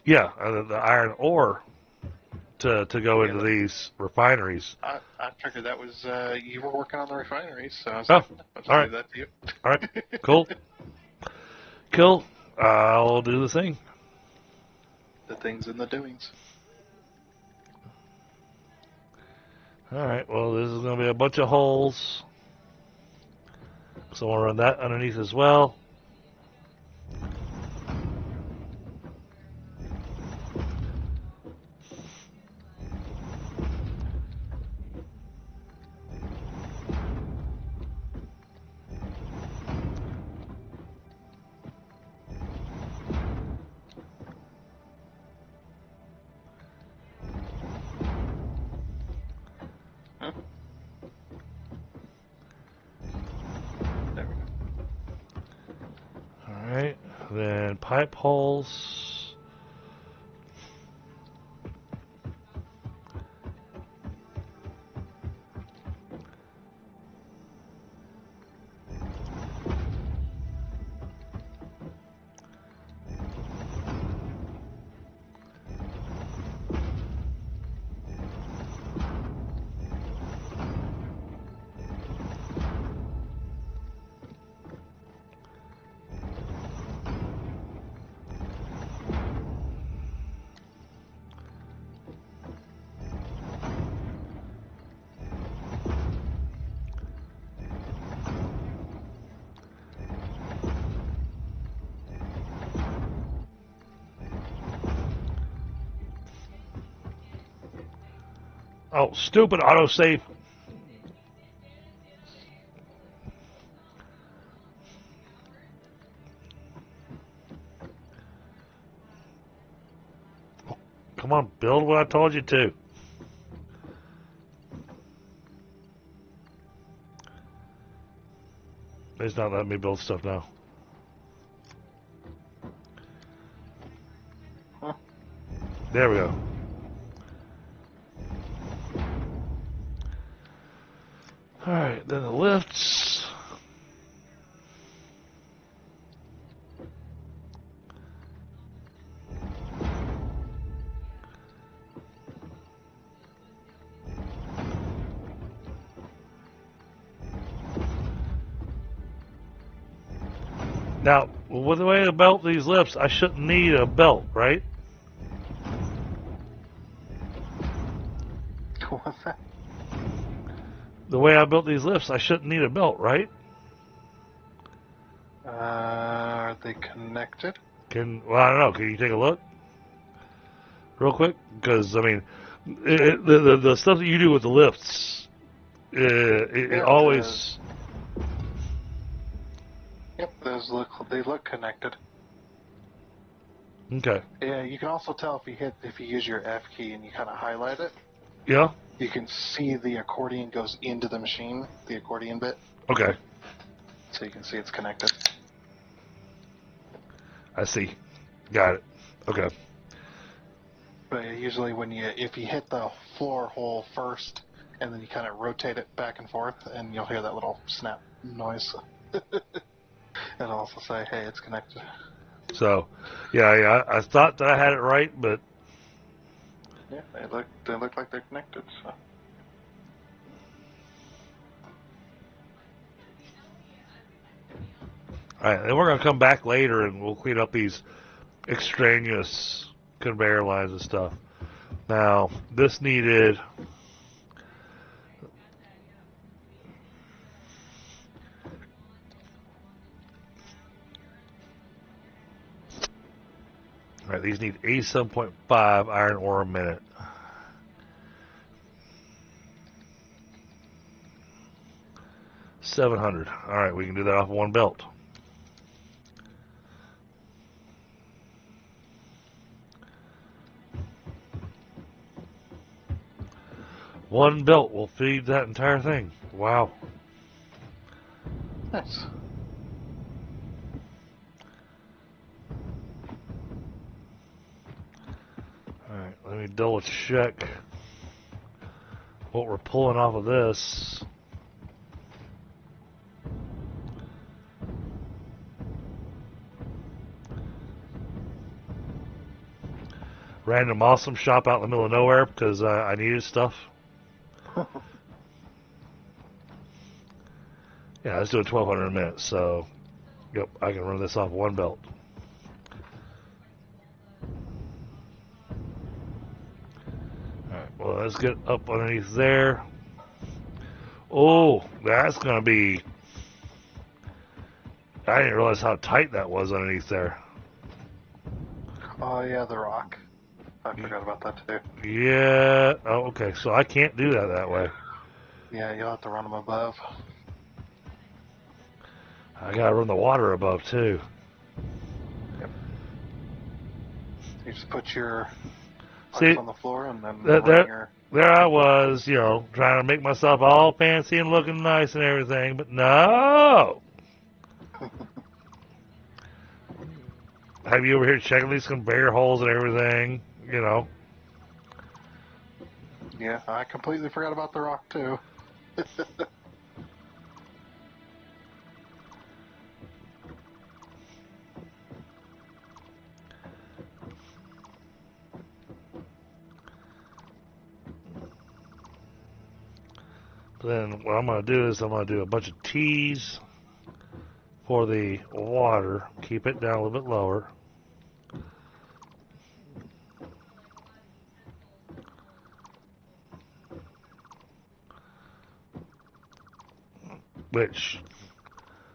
A: Yeah, the iron ore to go into
B: Yeah,
A: these refineries.
B: I figured that was you were working on the refineries, so I was
A: Oh,
B: like, I'll
A: all
B: just
A: right,
B: leave that to you.
A: all right, cool, cool. I'll do the thing.
B: The things and the doings.
A: All right. Well, this is going to be a bunch of holes, so I'll run that underneath as well.
B: Huh? There we go.
A: All right. Then pipe holes. Oh, stupid autosave. Come on, build what I told you to. It's not letting me build stuff now.
B: Huh?
A: There we go. All right, then the lifts. Now, with the way I built these lifts, I shouldn't need a belt, right?
B: What's that?
A: The way I built these lifts, I shouldn't need a belt, right?
B: Are they connected?
A: Well, I don't know. Can you take a look real quick? Because, I mean, the stuff that you do with the lifts, it
B: Yeah,
A: always...
B: Yep, they look connected.
A: Okay.
B: Yeah, you can also tell if you use your F key and you kind of highlight it,
A: Yeah?
B: you can see the accordion goes into the machine, the accordion bit,
A: Okay.
B: so you can see it's connected.
A: I see. Got it. Okay.
B: But usually if you hit the floor hole first and then you kind of rotate it back and forth, and you'll hear that little snap noise. It'll also say, "Hey, it's connected."
A: So, yeah, I thought that I had it right, but...
B: Yeah, they look like they're connected. So.
A: Alright, then we're going to come back later and we'll clean up these extraneous conveyor lines and stuff. Now, this needed... Alright, these need 87.5 iron ore a minute. $700. Alright, we can do that off one belt. One belt will feed that entire thing. Wow.
B: Nice.
A: Alright, let me double check what we're pulling off of this. random awesome shop out in the middle of nowhere because I needed stuff. Yeah, I was doing 1,200 a minute, so yep, I can run this off one belt. Alright, well, let's get up underneath there. Oh, that's going to be... I didn't realize how tight that was underneath there.
B: Oh yeah, the rock. I forgot about that too.
A: Yeah. Oh, okay, so I can't do that way.
B: Yeah, you'll have to run them above.
A: I got to run the water above, too.
B: Yep. You just put your
A: See,
B: pipes on the floor and then
A: there,
B: run your...
A: there I was, you know, trying to make myself all fancy and looking nice and everything, but no! Have you over here checking these conveyor holes and everything, you know?
B: Yeah, I completely forgot about the rock too.
A: Then what I'm going to do is I'm going to do a bunch of T's for the water. Keep it down a little bit lower. Which,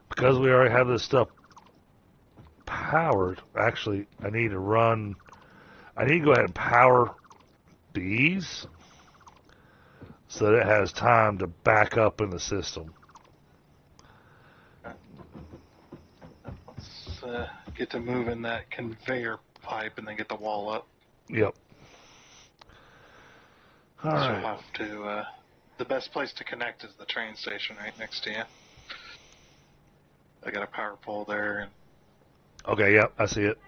A: because we already have this stuff powered, actually, I need to go ahead and power these so that it has time to back up in the system.
B: Let's get to moving that conveyor pipe and then get the wall up.
A: Yep. All
B: So
A: right.
B: you'll have to... the best place to connect is the train station right next to you. I got a power pole there. And
A: Okay, yep, I see it.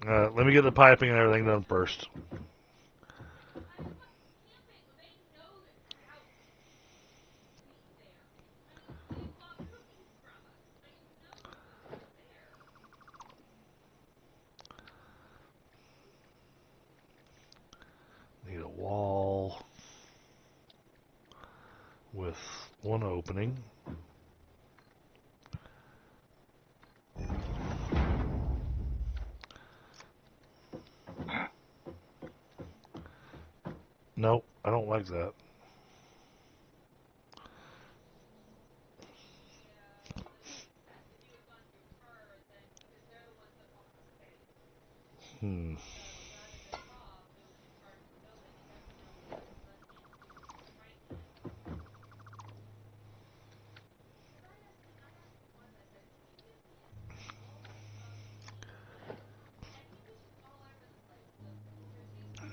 A: Let me get the piping and everything done first. Need a wall with one opening. Nope, I don't like that.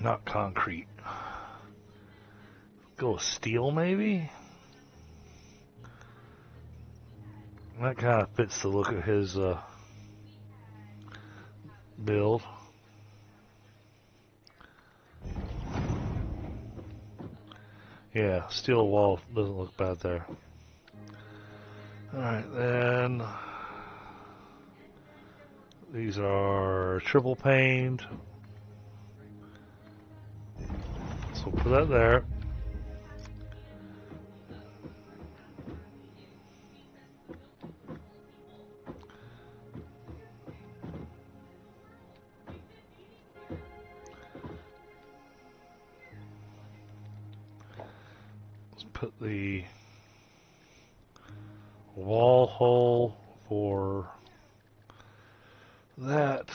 A: Not concrete. Go with steel, maybe? That kind of fits the look of his build. Yeah, steel wall doesn't look bad there. Alright, then these are triple paned. So put that there. Let's put the wall hole for that.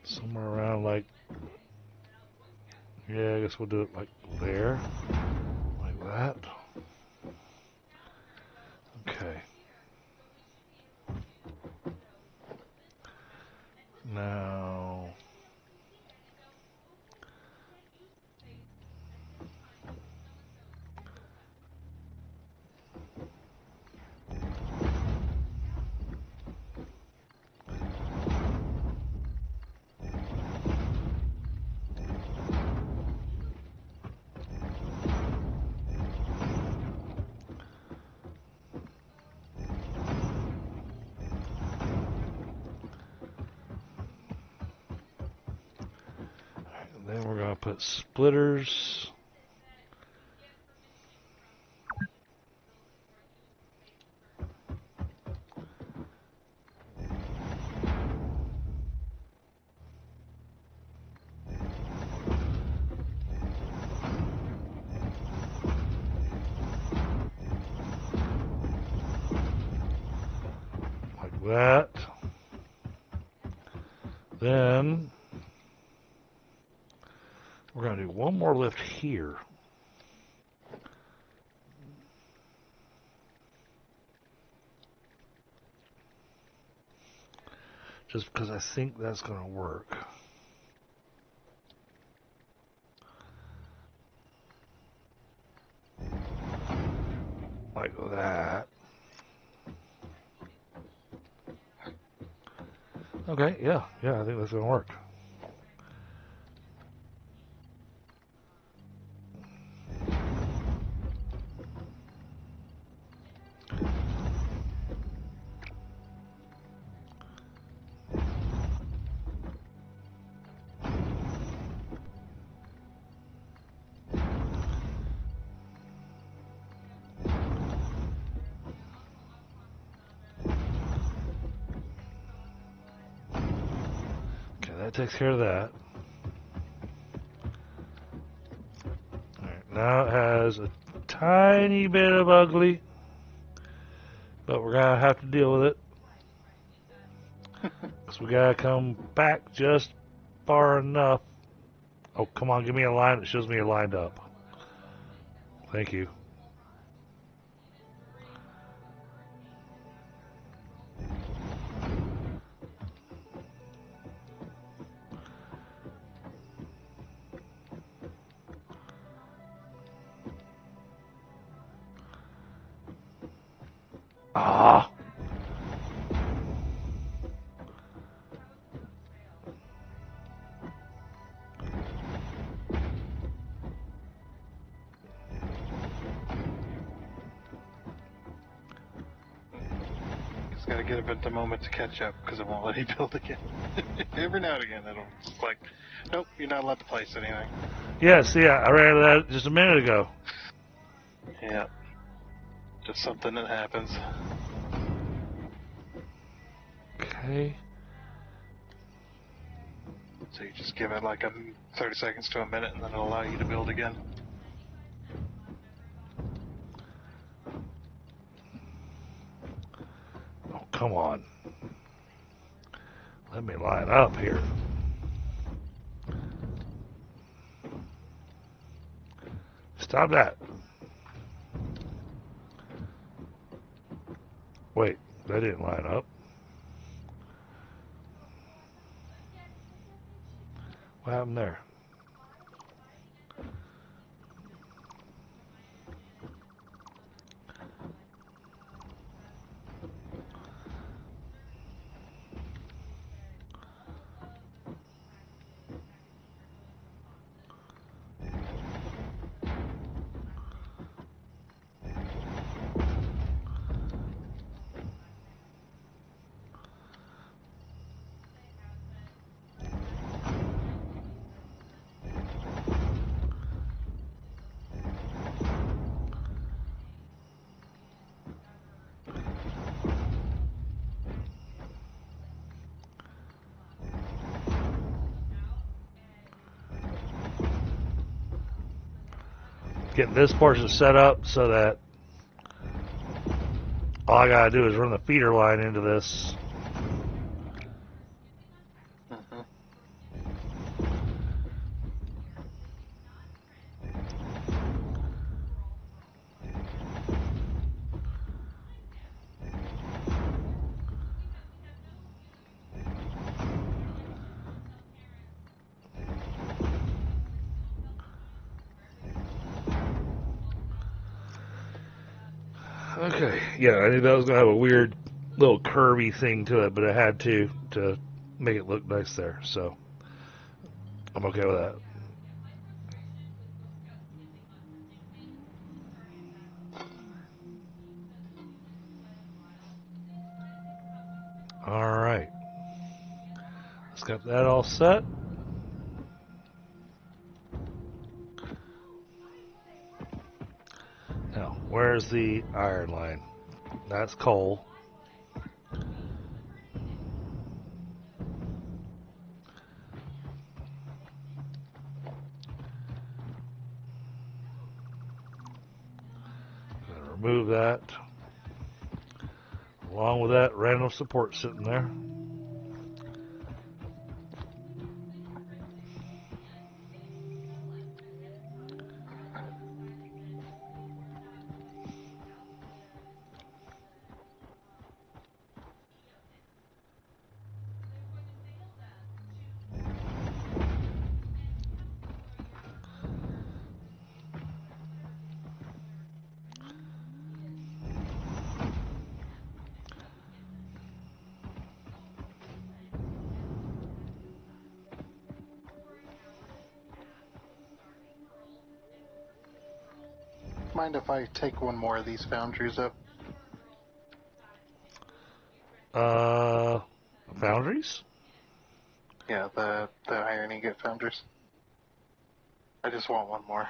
A: Somewhere around like, yeah, I guess we'll do it like there, like that. Okay. Now, then we're going to put splitters. Like that. Then we're going to do one more lift here. Just because I think that's going to work. Like that. Okay, yeah, I think that's going to work. That takes care of that. Alright, now it has a tiny bit of ugly, but we're going to have to deal with it. Because we got to come back just far enough. Oh, come on, give me a line that shows me you're lined up. Thank you. Ah!
B: It's got to get a bit the moment to catch up because it won't let you build again. Every now and again, it'll just like, nope, you're not allowed to place anything.
A: Yeah, see, I ran into that just a minute ago.
B: Yeah. Just something that happens.
A: Okay.
B: So you just give it like 30 seconds to a minute and then it'll allow you to build again.
A: Oh, come on. Let me line up here. Stop that. Wait, that didn't line up. What happened there? Getting this portion set up so that all I gotta do is run the feeder line into this.
B: Mm-hmm.
A: Okay, yeah, I knew that was gonna have a weird little curvy thing to it, but it had to make it look nice there, so I'm okay with that. Alright. Let's get that all set. there's the iron line. That's coal. Gonna remove that. Along with that random support sitting there.
B: Mind if I take one more of these foundries up?
A: Foundries?
B: Yeah, the iron ingot foundries. I just want one more.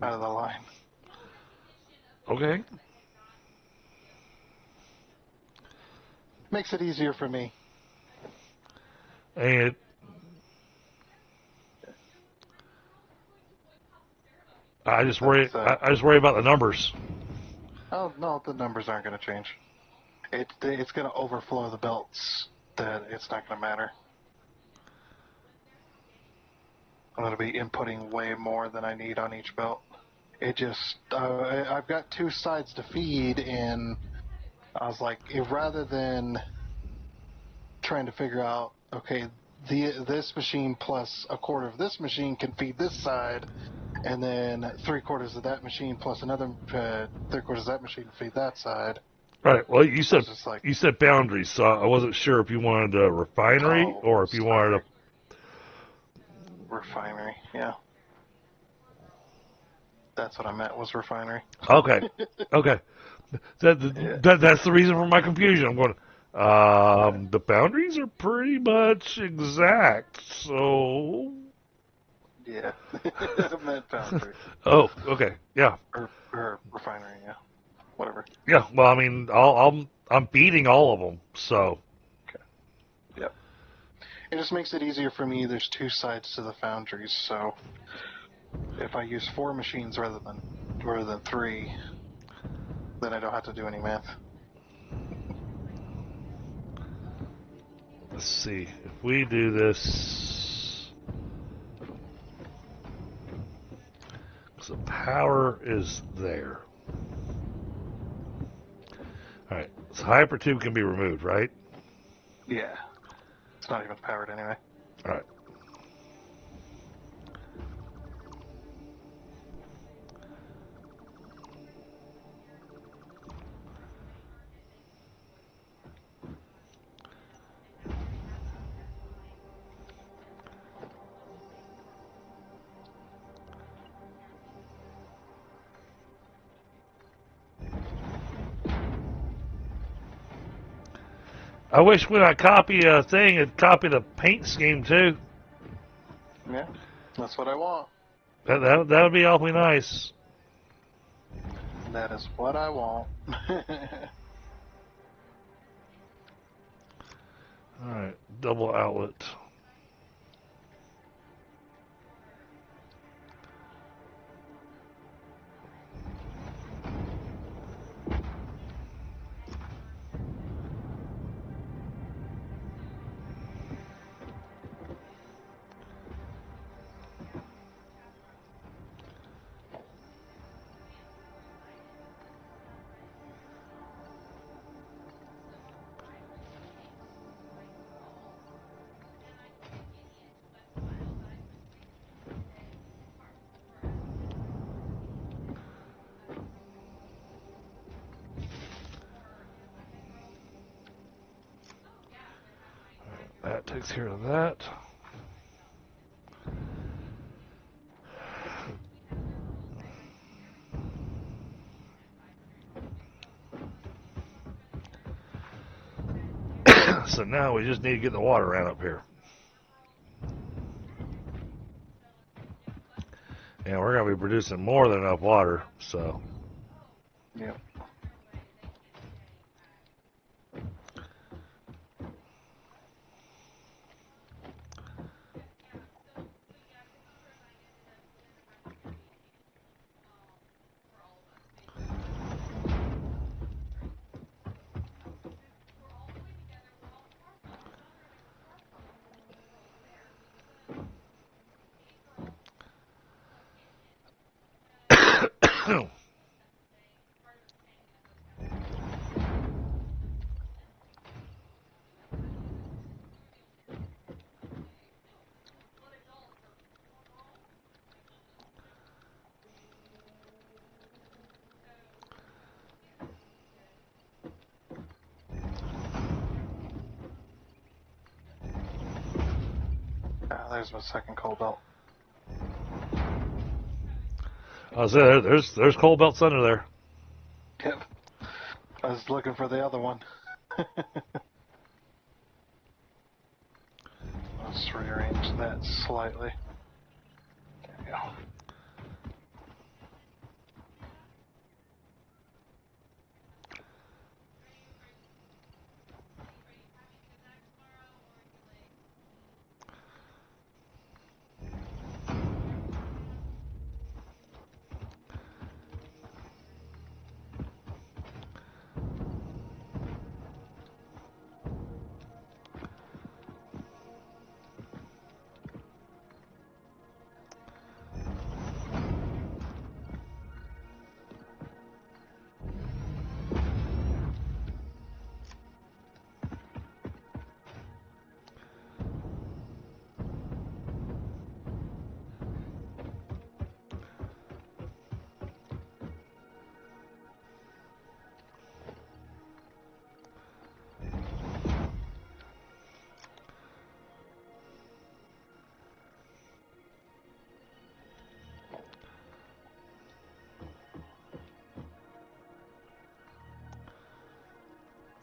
B: Out of the line.
A: Okay.
B: Makes it easier for me.
A: And I just worry. I just worry about the numbers.
B: Oh no, the numbers aren't going to change. It's going to overflow the belts. That it's not going to matter. I'm going to be inputting way more than I need on each belt. It just I've got two sides to feed, and I was like, rather than trying to figure out, okay, this machine plus a quarter of this machine can feed this side, and then 3/4 of that machine plus another 3/4 of that machine to feed that side.
A: Right. Well, you said
B: Like,
A: you said boundaries, so I wasn't sure if you wanted a refinery or if you wanted a
B: refinery. Yeah, that's what I meant was refinery.
A: Okay. Okay. That's the reason for my confusion. I'm going. The boundaries are pretty much exact, so.
B: Yeah, I meant foundry.
A: Oh, okay, yeah,
B: or refinery, yeah, whatever.
A: yeah. Well, I mean, I'm beating all of them, so.
B: Okay. Yep. It just makes it easier for me. There's two sides to the foundries, so if I use 4 machines rather than 3, then I don't have to do any math.
A: Let's see if we do this. So power is there. All right, so hypertube can be removed, right?
B: Yeah. It's not even powered anyway.
A: All right. I wish when I copy a thing, it'd copy the paint scheme too.
B: Yeah, that's what I want.
A: That would be awfully nice.
B: That is what I want.
A: All right, double outlet. That takes care of that. So now we just need to get the water ran up here. And we're going to be producing more than enough water, so.
B: Yep. There's my second coal belt.
A: I was there. There's coal belts under there.
B: Yep. I was looking for the other one. Let's rearrange that slightly. There we go.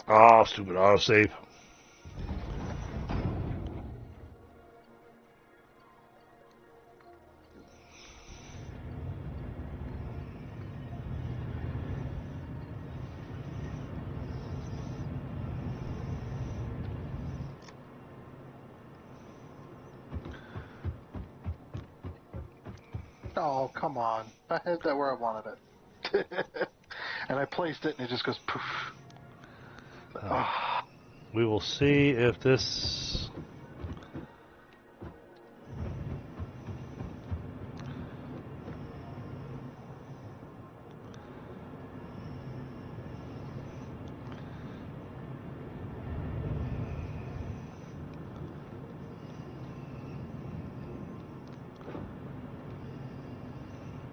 A: Oh, stupid autosave.
B: Oh, come on. I had that where I wanted it. And I placed it and it just goes poof. Oh.
A: We will see if this.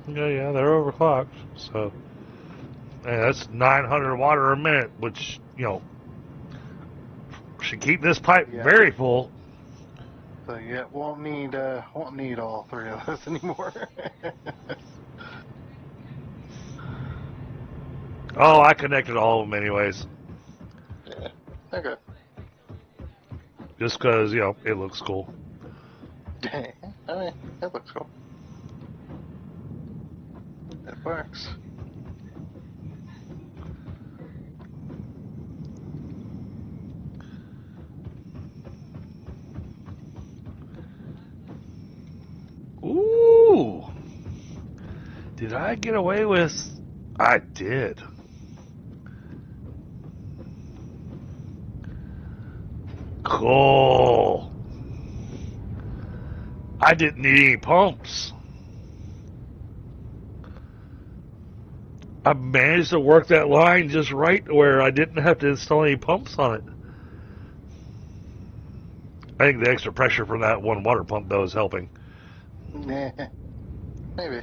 A: Yeah, they're overclocked. So, and that's 900 water a minute, which should keep this pipe very full.
B: So yeah, won't need all three of those anymore.
A: Oh, I connected all of them anyways,
B: Yeah. Okay.
A: just because it looks cool.
B: I mean, that looks cool. It works.
A: Ooh, did I get away with? I did. Cool. I didn't need any pumps. I managed to work that line just right where I didn't have to install any pumps on it. I think the extra pressure from that one water pump, though, is helping.
B: Nah, maybe.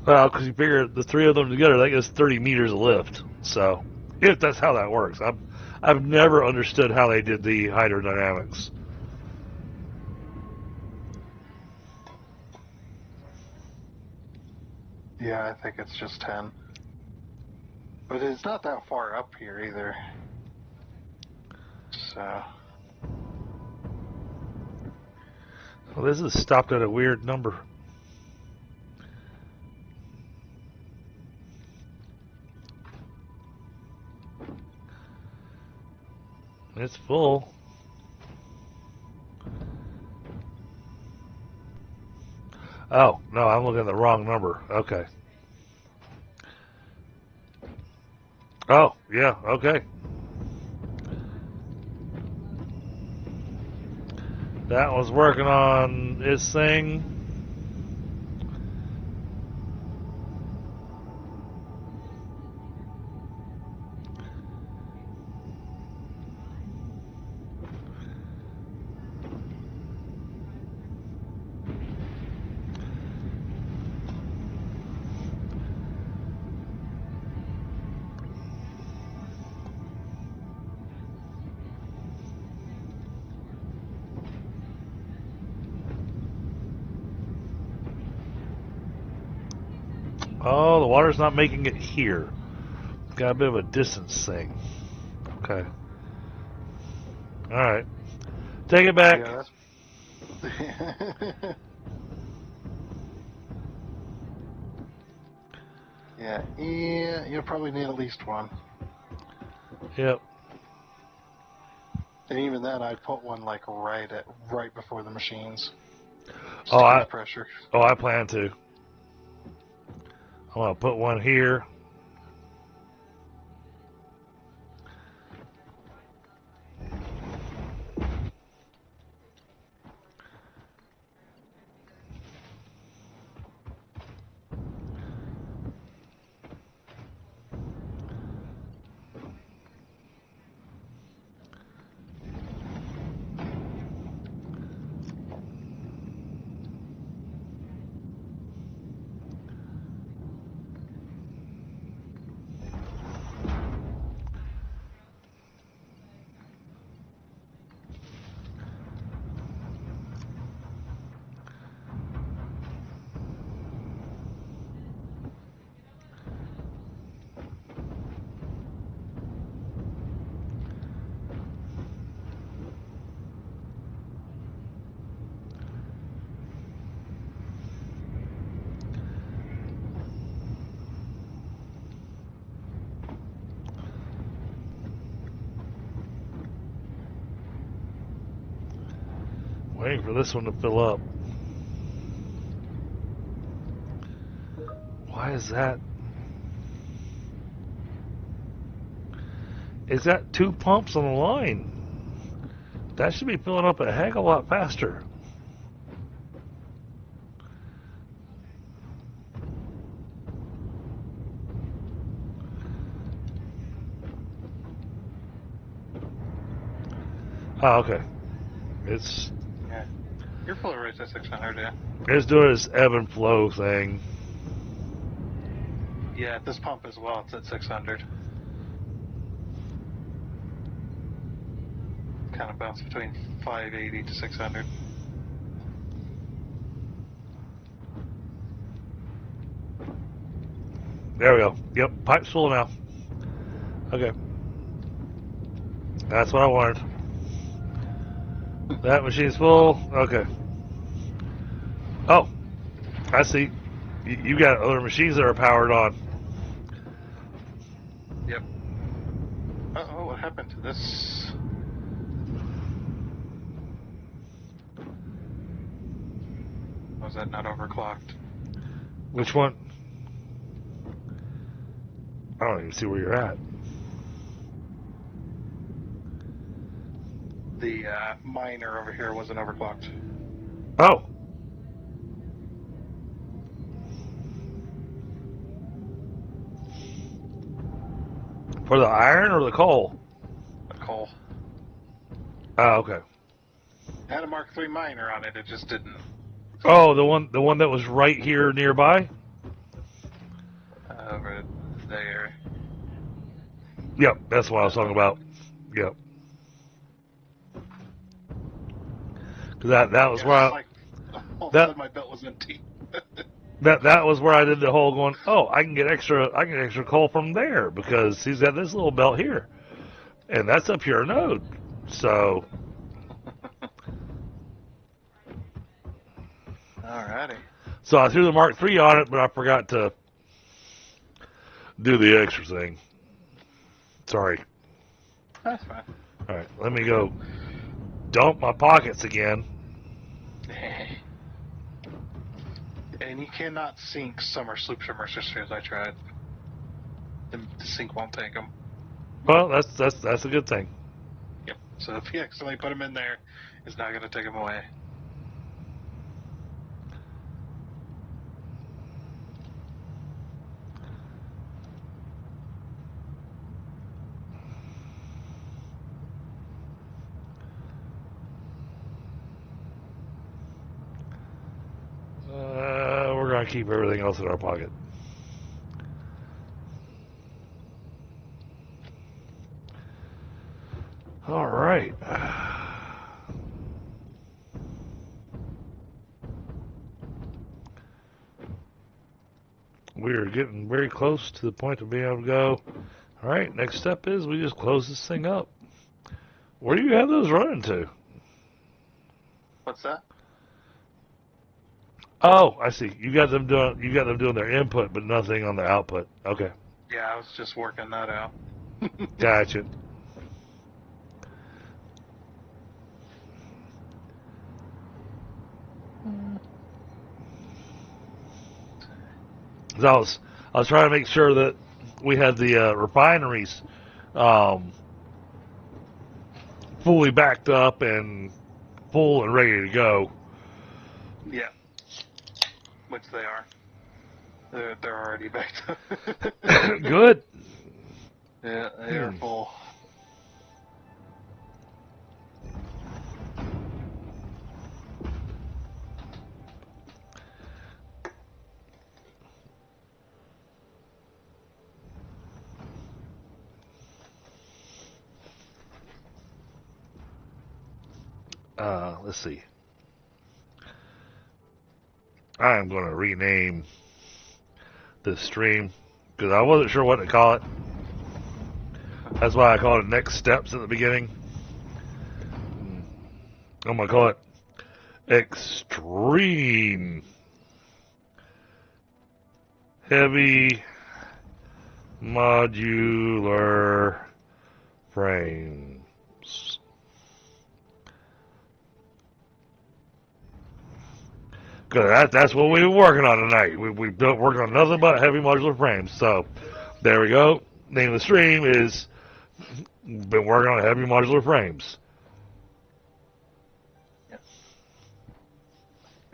A: Well, because you figure the three of them together, that gets 30 meters of lift. So, if that's how that works. I've never understood how they did the hydrodynamics.
B: Yeah, I think it's just 10. But it's not that far up here either. So.
A: Well, this is stopped at a weird number. It's full. Oh, no, I'm looking at the wrong number. Okay. Oh, yeah, okay. That was working on this thing. Oh, the water's not making it here. Got a bit of a distance thing. Okay. Alright. Take it back.
B: Yeah, that's... yeah, you'll probably need at least one.
A: Yep.
B: And even then, I'd put one like right before the machines. Just
A: Oh,
B: to keep pressure.
A: I plan to. I'm gonna put one here. Waiting for this one to fill up. Why is that? Is that 2 pumps on the line? That should be filling up a heck of a lot faster. Oh, okay. It's
B: Yeah. Your flow rate's at 600, yeah.
A: it's doing its ebb and flow thing.
B: Yeah, this pump as well, it's at 600. Kind of bounce between 580 to 600.
A: There we go. Yep, pipe's full now. Okay. That's what I wanted. That machine's full. Okay. Oh, I see. You got other machines that are powered on.
B: Yep. Uh-oh, what happened to this? Was that not overclocked?
A: Which one? I don't even see where you're at.
B: The miner over here wasn't overclocked.
A: Oh. For the iron or the coal?
B: The coal.
A: Oh, okay.
B: It had a Mark III miner on it, it just didn't.
A: Oh, the one that was right here nearby?
B: Over there.
A: Yep, that's what I was talking about. Yep. Cause that was
B: Yeah,
A: where
B: like, all of a sudden my belt was empty.
A: that was where I did the whole going, oh, I can get extra coal from there because he's got this little belt here. And that's a pure node. So
B: Alrighty.
A: So I threw the Mark III on it, but I forgot to do the extra thing. Sorry.
B: That's fine.
A: All right, let me go dump my pockets again.
B: And you cannot sink summer sloops or Mercer spheres. I tried. The sink won't take them.
A: Well, that's a good thing.
B: Yep. So if you accidentally put them in there, it's not going to take them away.
A: We're gonna keep everything else in our pocket. All right. We're getting very close to the point of being able to go. All right, next step is we just close this thing up. Where do you have those running to?
B: What's that?
A: Oh, I see. You got them doing their input, but nothing on the output. Okay,
B: Yeah, I was just working that out.
A: gotcha. So I was trying to make sure that we had the refineries fully backed up and full and ready to go.
B: Yeah. Which they are. They're already backed up.
A: Good.
B: Yeah, they are full.
A: Let's see. I'm going to rename this stream because I wasn't sure what to call it. That's why I called it Next Steps at the beginning. I'm going to call it Extreme Heavy Modular Frames. Because that's what we've been working on tonight. We've been working on nothing but heavy modular frames. So there we go. Name of the stream is been working on heavy modular frames.
B: Yep.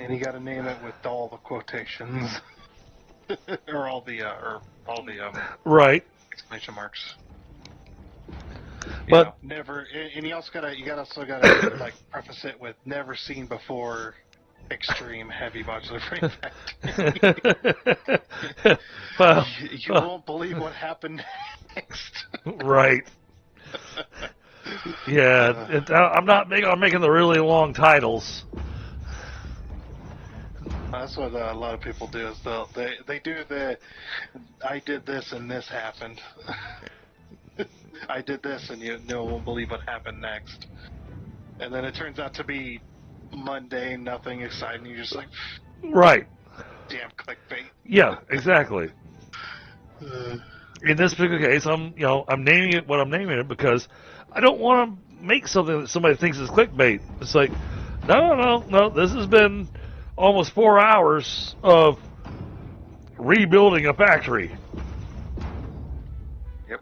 B: And you got to name it with all the quotations, or all the
A: Right.
B: exclamation marks.
A: But
B: never. And you also gotta like preface it with never seen before. Extreme heavy modular frame factory.
A: well,
B: you won't believe what happened next.
A: Right. Yeah, I'm making the really long titles.
B: That's what a lot of people do. Is they do the I did this and this happened. I did this and you won't believe what happened next. And then it turns out to be mundane, nothing exciting. You're just like,
A: right.
B: Damn clickbait.
A: Yeah, exactly. In this particular case, I'm naming it what I'm naming it because I don't want to make something that somebody thinks is clickbait. It's like, no. This has been almost 4 hours of rebuilding a factory.
B: Yep.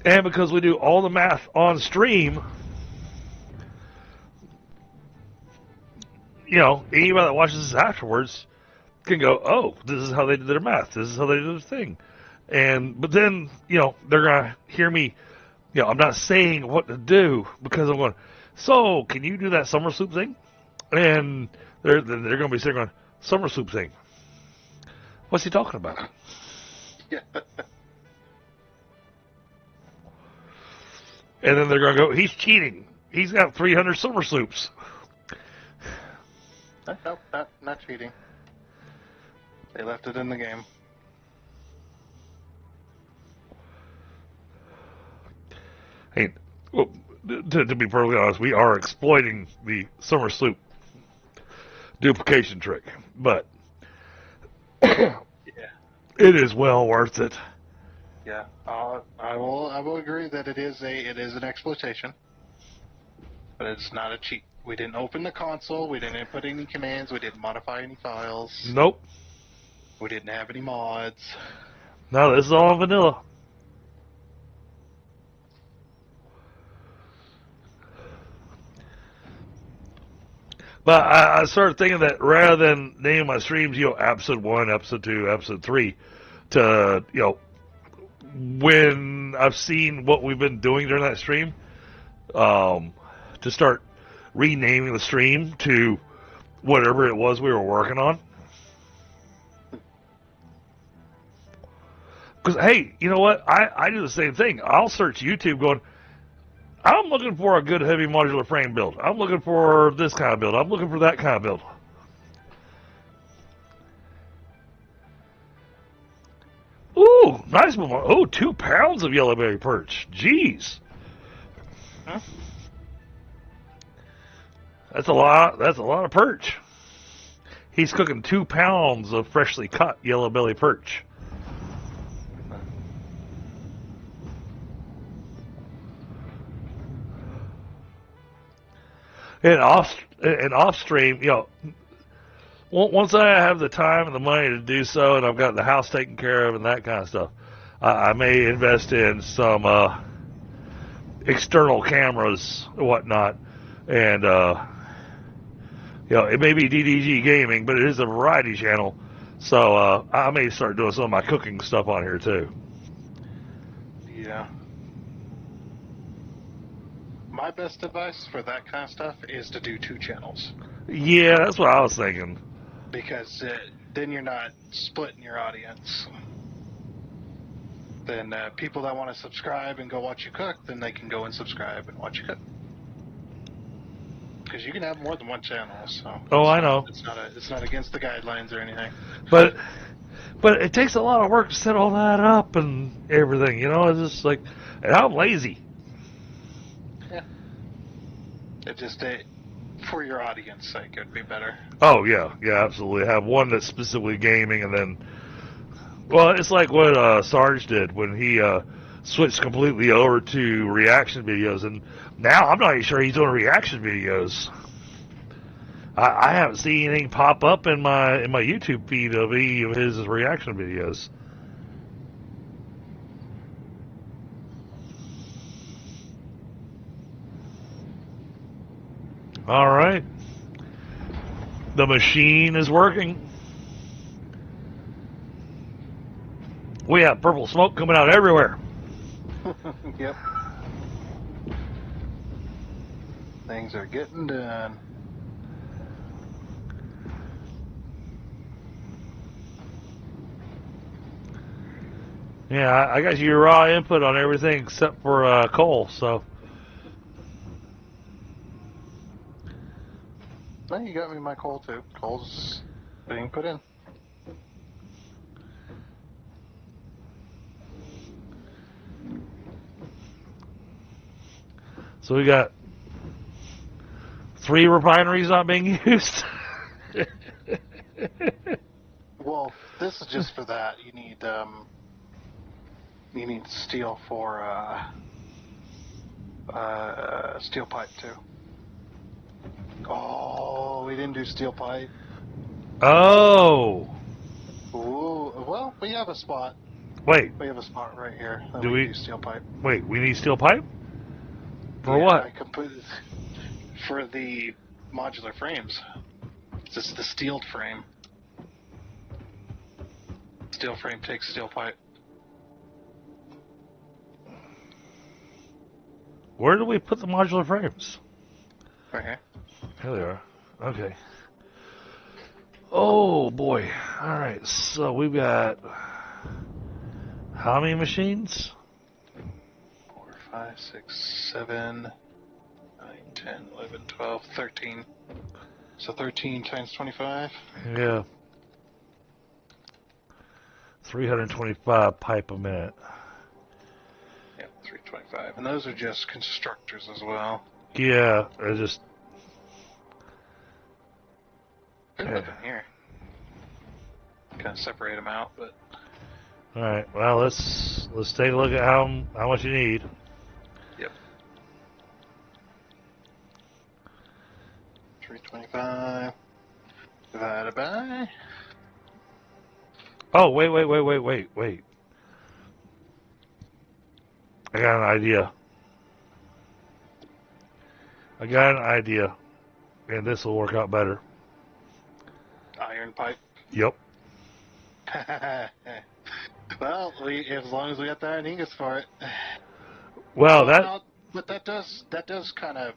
A: And because we do all the math on stream, anybody that watches this afterwards can go, oh, this is how they did their math. This is how they did their thing. But then, they're going to hear me, I'm not saying what to do because I'm going, so can you do that summer soup thing? And they're going to be sitting going, summer soup thing. What's he talking about?
B: Yeah.
A: And then they're going to go, he's cheating. He's got 300 summer soups.
B: Nope, not cheating. They left it in the game.
A: Hey, well, to be perfectly honest, we are exploiting the summer sloop duplication trick, but
B: Yeah.
A: it is well worth it.
B: Yeah. I will agree that it is an exploitation, but it's not a cheat. We didn't open the console. We didn't input any commands. We didn't modify any files.
A: Nope.
B: We didn't have any mods.
A: No, this is all vanilla. But I started thinking that rather than name my streams, episode 1, episode 2, episode 3, to, when I've seen what we've been doing during that stream, to start renaming the stream to whatever it was we were working on. Because, hey, you know what? I do the same thing. I'll search YouTube going, I'm looking for a good heavy modular frame build. I'm looking for this kind of build. I'm looking for that kind of build. Ooh, nice one. Oh, 2 pounds of yellowberry perch. Jeez.
B: Huh?
A: That's a lot. That's a lot of perch. He's cooking 2 pounds of freshly cut yellow belly perch. And off stream, once I have the time and the money to do so, and I've got the house taken care of and that kind of stuff, I may invest in some external cameras and whatnot. And it may be DDG Gaming, but it is a variety channel, so I may start doing some of my cooking stuff on here too.
B: Yeah. My best advice for that kind of stuff is to do 2 channels.
A: Yeah, that's what I was thinking.
B: Because then you're not splitting your audience. Then people that want to subscribe and go watch you cook, then they can go and subscribe and watch you cook. Because you can have more than 1 channel. So
A: Oh, I know.
B: It's not against the guidelines or anything.
A: But it takes a lot of work to set all that up and everything. It's just like, and I'm lazy.
B: Yeah. It just for your audience sake, it'd be better.
A: Oh yeah, absolutely. Have one that's specifically gaming, and then, well, it's like what Sarge did when he switched completely over to reaction videos, and now I'm not even sure he's doing reaction videos. I haven't seen anything pop up in my YouTube feed of any of his reaction videos. All right. The machine is working. We have purple smoke coming out everywhere.
B: Yep. Things are getting done.
A: Yeah, I got your raw input on everything except for coal, so.
B: No, you got me my coal too. Coal's being put in.
A: So we got 3 refineries not being used.
B: Well, this is just for that. You need steel for steel pipe too. Oh, we didn't do steel pipe.
A: Oh.
B: Ooh, well, we have a spot.
A: Wait.
B: We have a spot right here.
A: Do we
B: do steel pipe?
A: Wait, we need steel pipe? For
B: Yeah,
A: what?
B: I completely for the modular frames. This is the steeled frame. Steel frame takes steel pipe.
A: Where do we put the modular frames?
B: Right here.
A: Here they are. Okay. Oh boy. Alright, so we've got how many machines?
B: 4, 5, 6, 7, 9, 10, 11, 12, 13. So 13 times 25?
A: Yeah. 325 pipe a minute.
B: Yep. 325, and those are just constructors as well.
A: Yeah, I just.
B: Good looking here. Kind of separate them out, but.
A: All right. Well, let's take a look at how much you need.
B: Yep. 325 divided by.
A: Oh, wait. I got an idea. And this will work out better.
B: Iron pipe.
A: Yep.
B: Well, as long as we got the iron ingots for it.
A: Well,
B: But that does kind of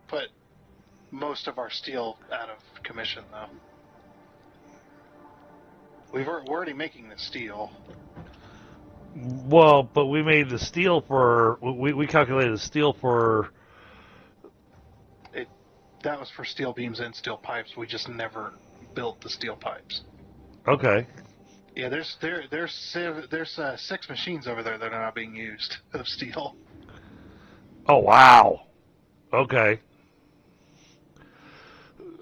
B: put most of our steel out of commission, though. We're already making the steel.
A: Well, but we made the steel for we calculated the steel for.
B: That was for steel beams and steel pipes. We just never built the steel pipes.
A: Okay.
B: Yeah, there's 6 machines over there that are not being used of steel.
A: Oh wow. Okay.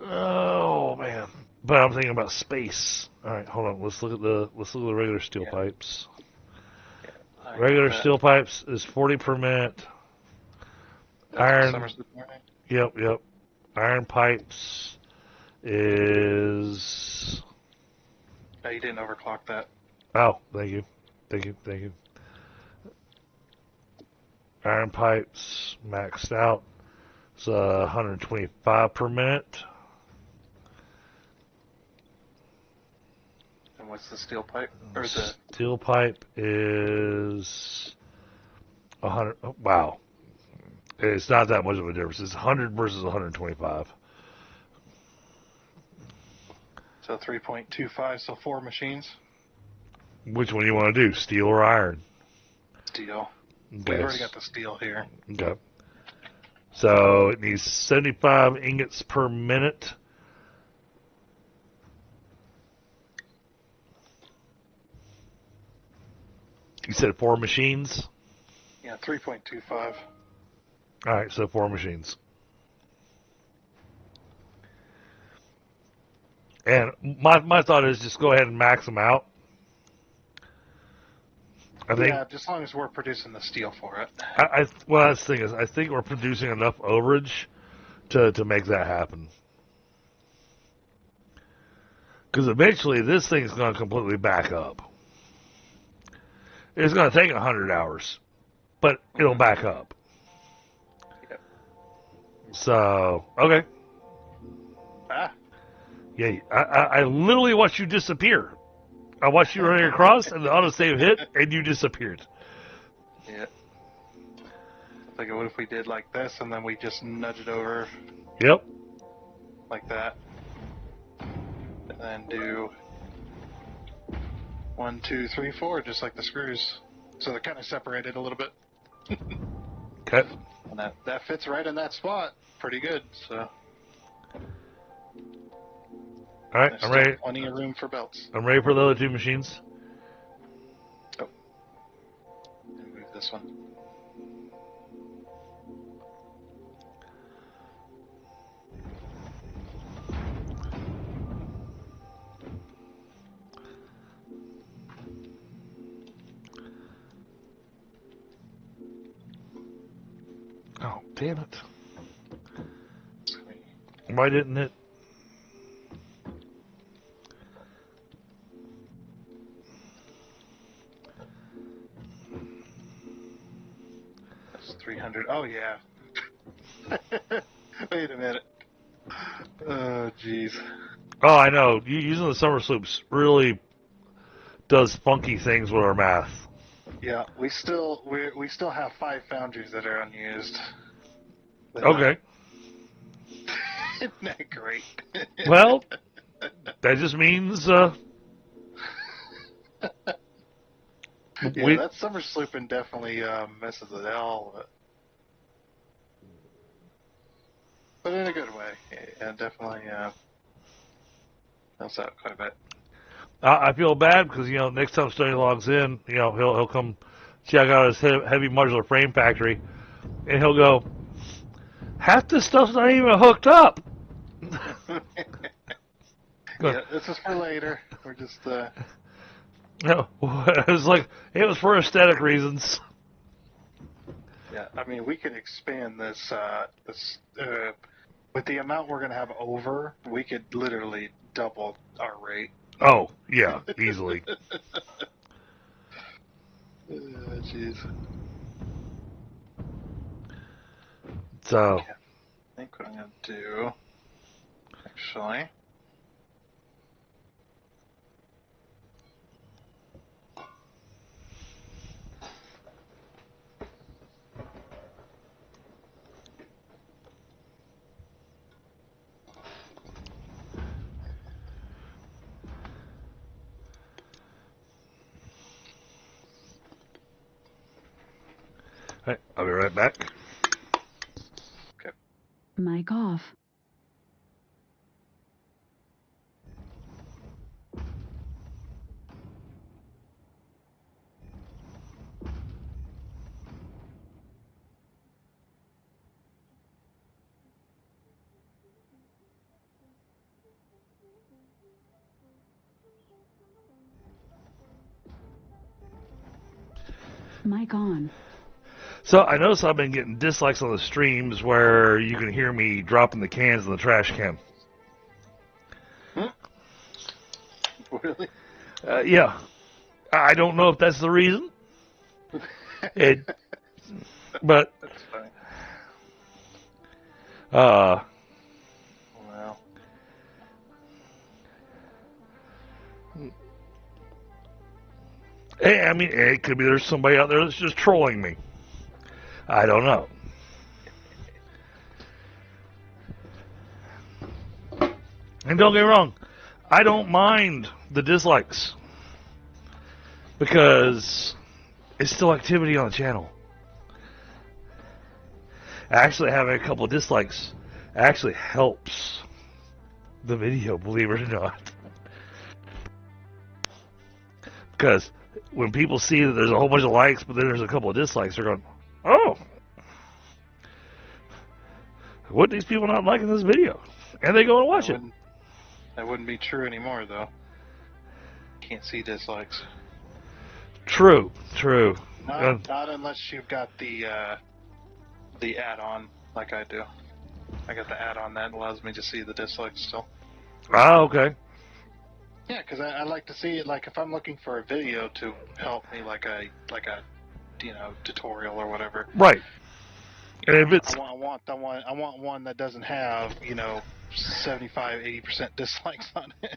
A: Oh man. But I'm thinking about space. All right, hold on. Let's look at the regular steel pipes.
B: Yeah,
A: Regular steel pipes is 40 per minute. Iron. Yep. Iron pipes is.
B: No, you didn't overclock that.
A: Oh, thank you. Iron pipes maxed out. It's 125 per minute.
B: And what's the steel pipe? Or the
A: steel pipe is 100. Oh, wow. It's not that much of a difference. It's 100 versus 125.
B: So 3.25, so 4 machines?
A: Which one you want to do, steel or iron?
B: Steel.
A: Okay.
B: We've already got the steel here.
A: Okay. So it needs 75 ingots per minute. You said 4 machines?
B: Yeah, 3.25.
A: All right, so 4 machines. And my thought is just go ahead and max them out. I think.
B: Yeah, just as long as we're producing the steel for it.
A: Well, that's the thing is, I think we're producing enough overage to make that happen. Because eventually this thing's going to completely back up. It's going to take 100 hours, but it'll back up.
B: Yep.
A: So, okay.
B: Ah.
A: Yeah, I literally watched you disappear. I watched you running across, and the autosave hit, and you disappeared.
B: Yeah. I think what if we did like this, and then we just nudge it over.
A: Yep.
B: Like that. And then do 1, 2, 3, 4, just like the screws. So they're kind of separated a little bit.
A: Okay.
B: And that fits right in that spot. Pretty good, so.
A: All right,
B: There's
A: I'm ready.
B: Plenty of room for belts.
A: I'm ready for the other 2 machines.
B: Oh. Move this one.
A: Oh, damn it. Why didn't it?
B: That's 300. Oh, yeah. Wait a minute. Oh, jeez.
A: Oh, I know. Using the summer sloops really does funky things with our math.
B: Yeah, we still have 5 foundries that are unused.
A: Okay.
B: Isn't that great?
A: Well, that just means
B: yeah, that summer slooping definitely messes it all, but in a good way. Yeah, definitely helps out quite a bit.
A: I feel bad because next time Stoney logs in, he'll come check out his heavy modular frame factory, and he'll go, half this stuff's not even hooked up.
B: Yeah, this is for later. We're just
A: No, it was like it was for aesthetic reasons.
B: yeah. I mean, we could expand this with the amount we're gonna have over. We could literally double our rate.
A: Oh yeah, easily.
B: Jeez.
A: So
B: Okay. I think what I'm gonna do, actually.
A: hey, I'll be right back.
D: Mic off. Mic on.
A: So I notice I've been getting dislikes on the streams where you can hear me dropping the cans in the trash can.
B: Really?
A: Yeah, I don't know if that's the reason. But
B: That's funny.
A: uh,
B: Well,
A: hey, I mean, it could be there's somebody out there that's just trolling me. I don't know. And don't get me wrong, I don't mind the dislikes because it's still activity on the channel. Actually, having a couple of dislikes actually helps the video, believe it or not. Because when people see that there's a whole bunch of likes, but then there's a couple of dislikes, they're going, oh, what are these people not liking this video? And they go and watch it.
B: That wouldn't be true anymore, though. Can't see dislikes.
A: True.
B: Not unless you've got the add-on like I do. I got the add-on that allows me to see the dislikes still.
A: Ah, okay.
B: Yeah, because I like to see it. Like if I'm looking for a video to help me, like a tutorial or whatever.
A: Right. And if it's
B: I want one that doesn't have 75-80% dislikes on it.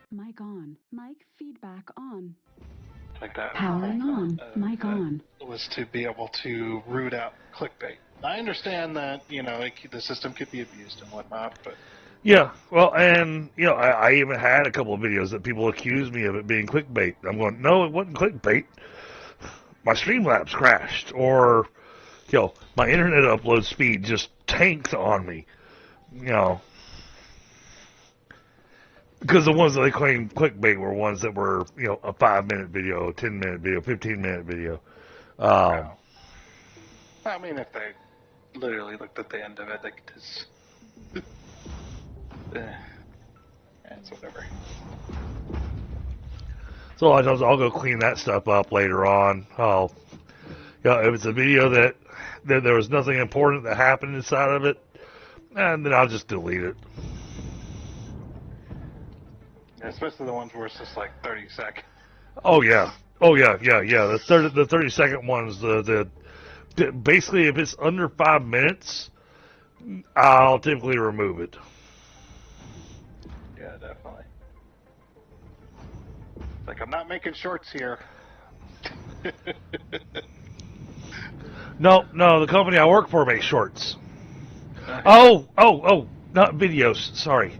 D: Mic on. Mic feedback on.
B: Like that.
D: Powering on. Mic on.
B: Was to be able to root out clickbait. I understand that the system could be abused and whatnot, but
A: yeah, well, and I even had a couple of videos that people accused me of it being clickbait. I'm going, no, it wasn't clickbait. My Streamlabs crashed, or my internet upload speed just tanked on me. Because the ones that they claimed clickbait were ones that were a 5-minute video, 10-minute video, 15-minute video.
B: I mean, if they literally looked at the end of it, they could just. It's whatever.
A: So I'll go clean that stuff up later on. If it's a video that there was nothing important that happened inside of it, and then I'll just delete it.
B: Especially the ones where it's just like 30 seconds.
A: Oh yeah. The 30-second ones. Basically, if it's under 5 minutes, I'll typically remove it.
B: Yeah, definitely. Like, I'm not making shorts here.
A: No, the company I work for makes shorts. Oh, not videos. Sorry.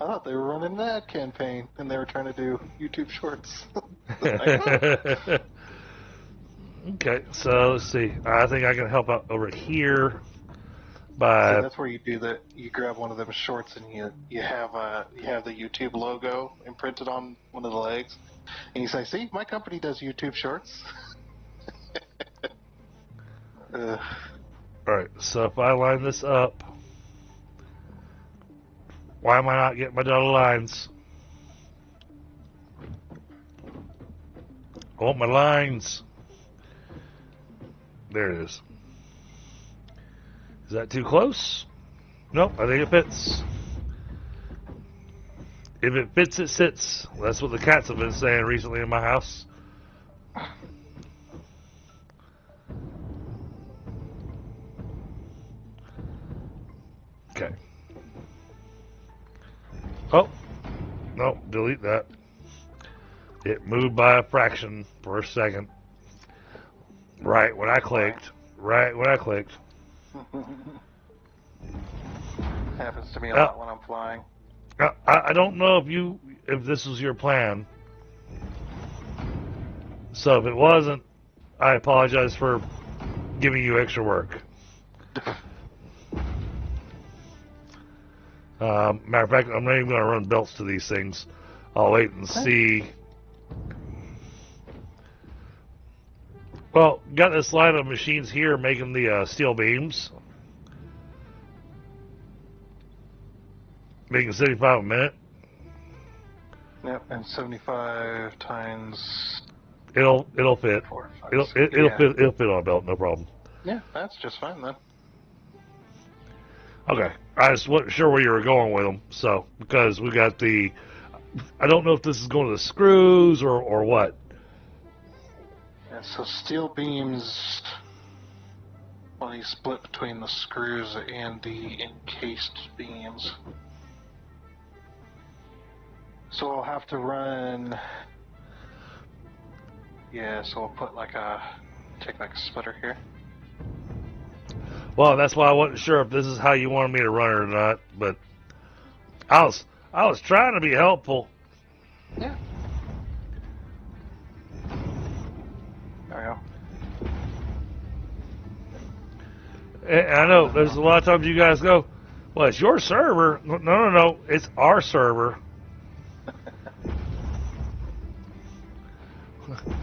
B: I thought they were running an ad campaign and they were trying to do YouTube shorts.
A: Okay, so let's see. I think I can help out over here. by
B: that's where you do that. You grab one of them shorts and you have the YouTube logo imprinted on one of the legs, and you say, "See, my company does YouTube shorts."
A: all right. So if I line this up, why am I not getting my dotted lines? I want my lines. There it is. Is that too close? Nope, I think it fits. If it fits, it sits. That's what the cats have been saying recently in my house. Okay. Oh, no, delete that. It moved by a fraction for a second. Right when I clicked. Right when I clicked.
B: Happens to me a lot when I'm flying.
A: I don't know if this was your plan. So if it wasn't, I apologize for giving you extra work. Matter of fact, I'm not even going to run belts to these things. I'll wait and see. Well, got this line of machines here making the steel beams. Making 75 a minute.
B: Yep, and 75 times.
A: It'll fit.
B: 4, 5,
A: It'll
B: 6.
A: fit on a belt, no problem.
B: Yeah, that's just fine then.
A: Okay, I just wasn't sure where you were going with them, so because we got the, I don't know if this is going to the screws or what.
B: Yeah, so steel beams, well, you split between the screws and the encased beams. So I'll have to run. Yeah, so I'll put take a splitter here.
A: Well, that's why I wasn't sure if this is how you wanted me to run it or not, but I was trying to be helpful.
B: Yeah. There we go.
A: And I know there's a lot of times you guys go, well, it's your server. No, it's our server.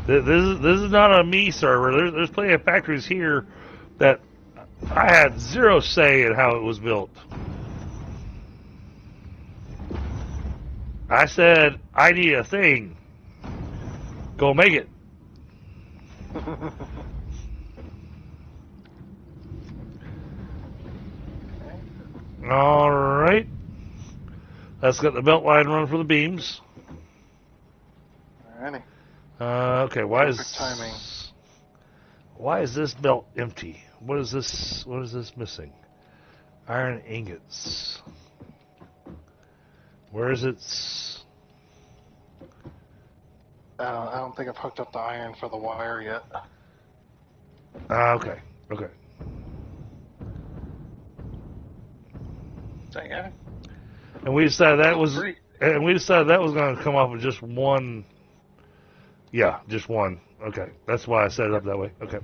A: This is not a me server. There's plenty of factories here that I had zero say in how it was built. I said, I need a thing. Go make it. All right. Let's get the belt line run for the beams.
B: Alrighty.
A: Okay, why
B: timing.
A: Why is this belt empty? What is this missing? Iron ingots. Where is it?
B: I don't think I've hooked up the iron for the wire yet.
A: Okay.
B: Dang it.
A: And we decided that was going to come off of just one. Yeah, just one. Okay, that's why I set it up that way. Okay.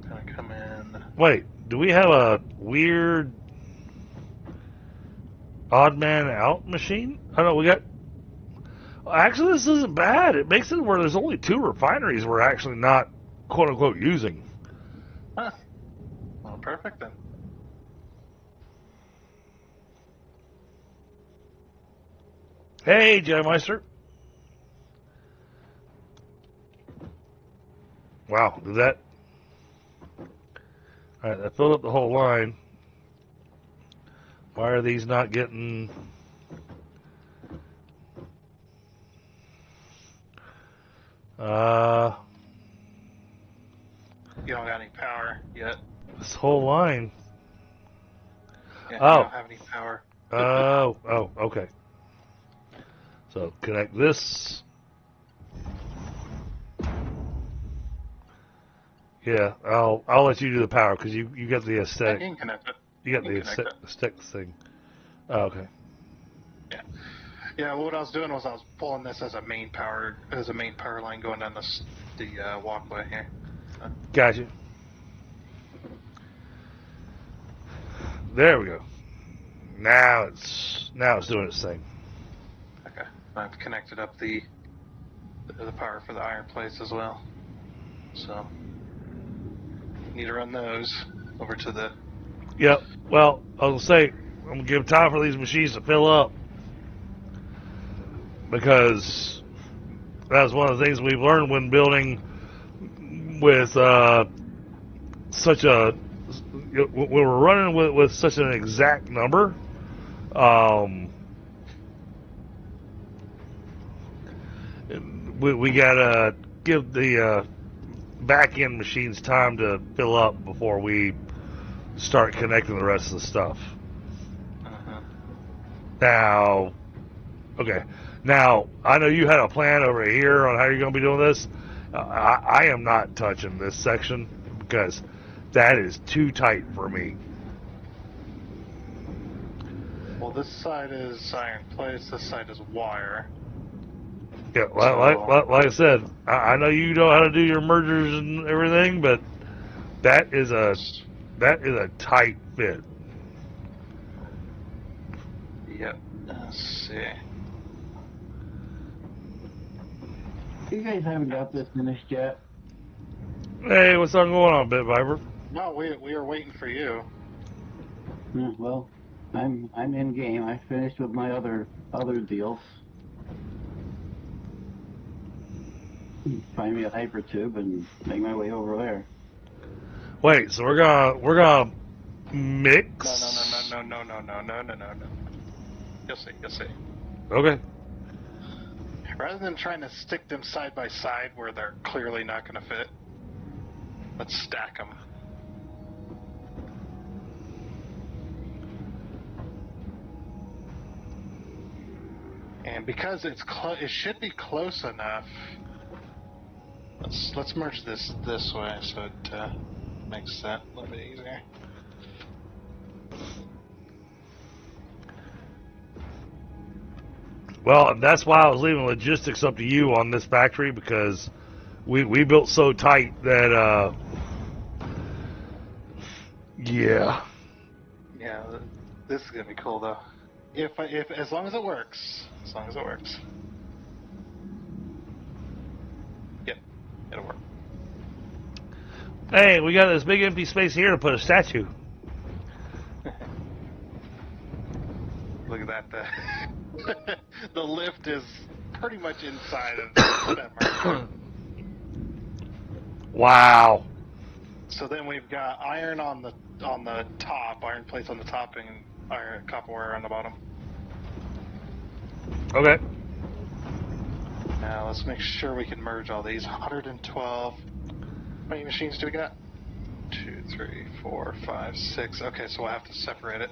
B: Gonna come in.
A: Wait, do we have a weird odd man out machine? I know we got. Actually, this isn't bad. It makes it where there's only 2 refineries we're actually not quote unquote using.
B: Huh. Well, perfect then.
A: Hey, Jedi Wow, did that? All right, I filled up the whole line. Why are these not getting?
B: You don't got any power yet.
A: This whole line.
B: Yeah,
A: Oh.
B: You don't have any power.
A: Oh, okay. So connect this. Yeah, I'll let you do the power because you got the
B: I
A: aesthetic.
B: can connect it.
A: You got
B: You
A: the
B: can connect it.
A: aesthetic thing. Oh, okay.
B: Yeah. Yeah. What I was doing was I was pulling this as a main power line going down the walkway here.
A: Gotcha. There we go. Now it's doing its thing.
B: Okay. I've connected up the power for the iron plates as well. So need to run those over to the.
A: Yep. Well, I was gonna say I'm gonna give time for these machines to fill up because that's one of the things we've learned when building with such a when we're running with such an exact number. We gotta give the back end machines time to fill up before we start connecting the rest of the stuff.
B: Uh-huh.
A: Now, okay. Now, I know you had a plan over here on how you're going to be doing this. I am not touching this section because that is too tight for me.
B: Well, this side is iron plates. This side is wire.
A: Yeah, like I said, I know you know how to do your mergers and everything, but that is a tight fit.
B: Yep. Let's see.
E: You guys haven't got this finished yet.
A: Hey, what's going on, Bit Viper?
B: No, we are waiting for you.
E: Well, I'm in game. I finished with my other deals. Find me a hyper tube and make my way over there.
A: Wait, so we're gonna mix?
B: No. You'll see.
A: Okay.
B: Rather than trying to stick them side by side where they're clearly not going to fit, let's stack them. And because it should be close enough. Let's merge this way so it makes that a little bit easier.
A: Well, that's why I was leaving logistics up to you on this factory because we built so tight that yeah.
B: Yeah, this is gonna be cool though. If as long as it works, Yep, it'll work.
A: Hey, we got this big empty space here to put a statue.
B: Look at that. The lift is pretty much inside of that merger.
A: Wow.
B: So then we've got iron on the top, iron plates on the top, and iron copper wire on the bottom.
A: Okay.
B: Now let's make sure we can merge all these. 112. How many machines do we got? 2, 3, 4, 5, 6. Okay, so we'll have to separate it.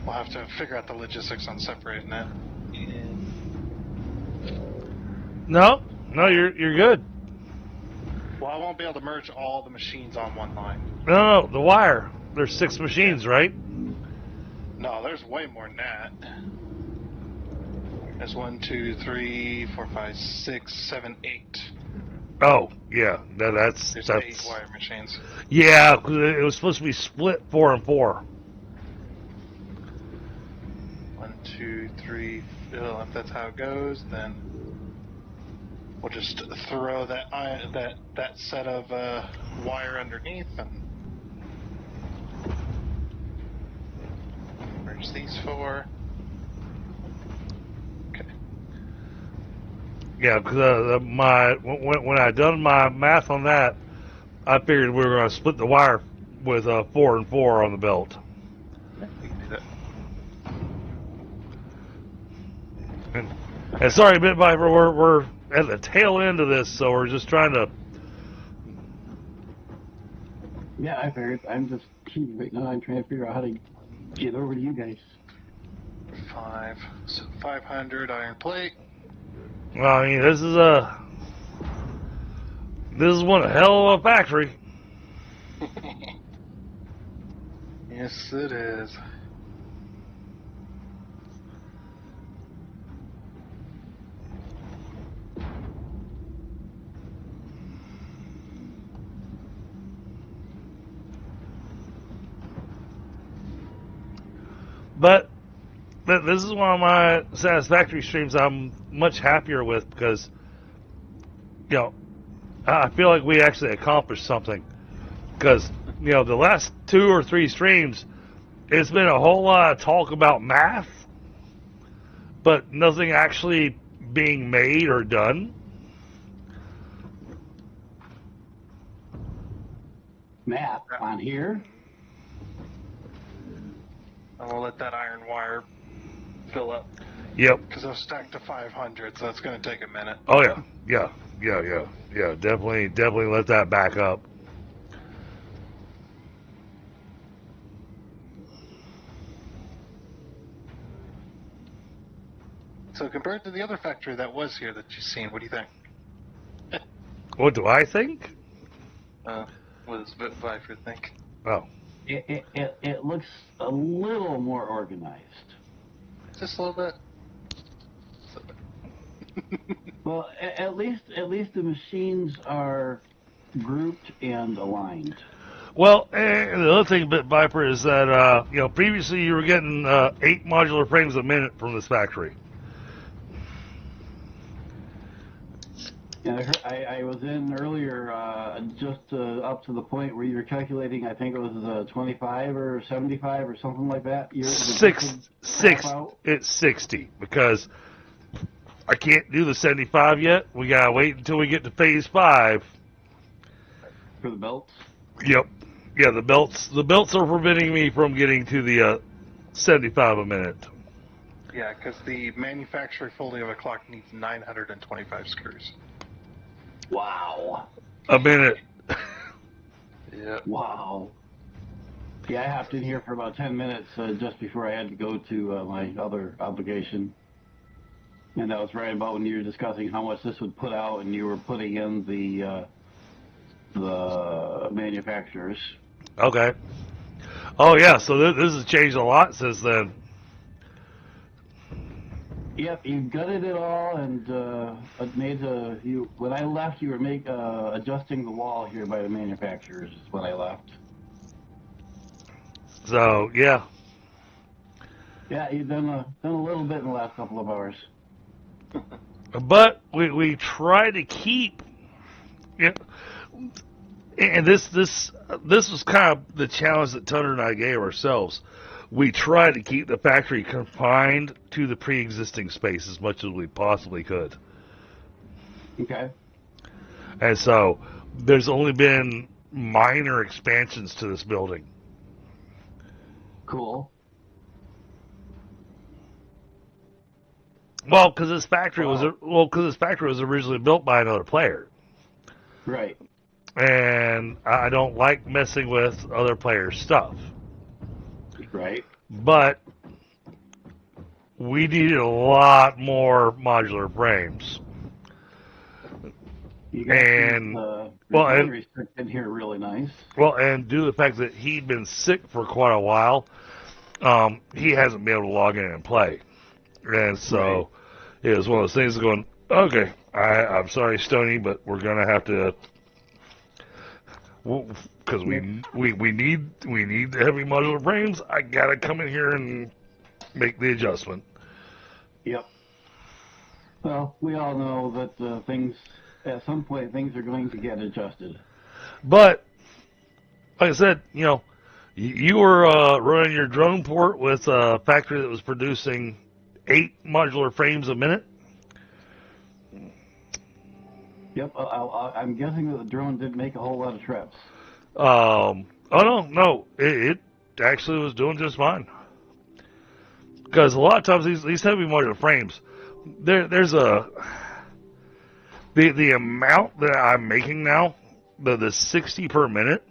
B: We'll have to figure out the logistics on separating that.
A: No, you're good.
B: Well, I won't be able to merge all the machines on one line.
A: No, the wire. There's 6 machines, right?
B: No, there's way more than that. There's 1, 2, 3, 4, 5, 6, 7, 8.
A: Oh, yeah. That's
B: 8 wire machines.
A: Yeah, 'cause it was supposed to be split 4 and 4.
B: 1, 2, 3. If that's how it goes, then we'll just throw that set of wire underneath and merge these 4. Okay.
A: Yeah, because when I done my math on that, I figured we were going to split the wire with 4 and 4 on the belt.
B: We can do that.
A: And sorry, Bit Viper, we're at the tail end of this, so we're just trying to.
E: Yeah, I figured. I'm just right now. I'm trying to figure out how to get over to you guys.
B: 5. So 500 iron plate.
A: Well, I mean, this is this is one hell of a factory.
B: Yes, it is.
A: But this is one of my Satisfactory streams I'm much happier with because, you know, I feel like we actually accomplished something. Because, you know, the last 2 or 3 streams, it's been a whole lot of talk about math, but nothing actually being made or done.
E: Math on here.
B: I'll let that iron wire fill up.
A: Yep.
B: Because I've stacked to 500, so it's going to take a minute.
A: Oh, yeah. Yeah. Definitely let that back up.
B: So compared to the other factory that was here that you've seen, what do you think?
A: What do I think?
B: What does Viper think?
A: Oh.
E: It looks a little more organized.
B: Just a little bit.
E: Well, at least the machines are grouped and aligned.
A: Well, and the other thing about Viper is that, you know, previously you were getting 8 modular frames a minute from this factory.
E: Yeah, I was in earlier, just up to the point where you were calculating. I think it was 25 or 75 or something like that.
A: It's 60 because I can't do the 75 yet. We gotta wait until we get to phase 5
E: for the belts.
A: Yep. Yeah, the belts are preventing me from getting to the 75 a minute.
B: Yeah, because the manufacturer fully of a clock needs 925 screws.
E: Wow.
A: A minute.
B: Yeah.
E: Wow. Yeah, I hopped in here for about 10 minutes just before I had to go to my other obligation. And that was right about when you were discussing how much this would put out, and you were putting in the manufacturers.
A: Okay. Oh, yeah, so this has changed a lot since then.
E: Yep, you gutted it all, and it made when I left, you were adjusting the wall here by the manufacturers when I left.
A: So, yeah.
E: Yeah, you've done a little bit in the last couple of hours.
A: But we try to keep, yeah, and this was kind of the challenge that Tunder and I gave ourselves. We tried to keep the factory confined to the pre-existing space as much as we possibly could.
E: Okay.
A: And so there's only been minor expansions to this building.
E: Cool.
A: Well, because this factory was originally built by another player.
E: Right.
A: And I don't like messing with other players' stuff.
E: Right.
A: But we needed a lot more modular frames.
E: You got
A: and
E: refinery in here really nice.
A: Well, and due to the fact that he'd been sick for quite a while, he hasn't been able to log in and play. And so it was one of those things going, okay, I'm sorry, Stoney, but we're going to have to, because we need the heavy modular frames. I got to come in here and make the adjustment.
E: Yep. Well, we all know that at some point, things are going to get adjusted.
A: But, like I said, you know, you were running your drone port with a factory that was producing 8 modular frames a minute.
E: Yep, I'm guessing that the drone didn't make a whole lot of trips.
A: Oh no, it actually was doing just fine. Because a lot of times these heavy modular frames, there's the amount that I'm making now, the 60 per minute,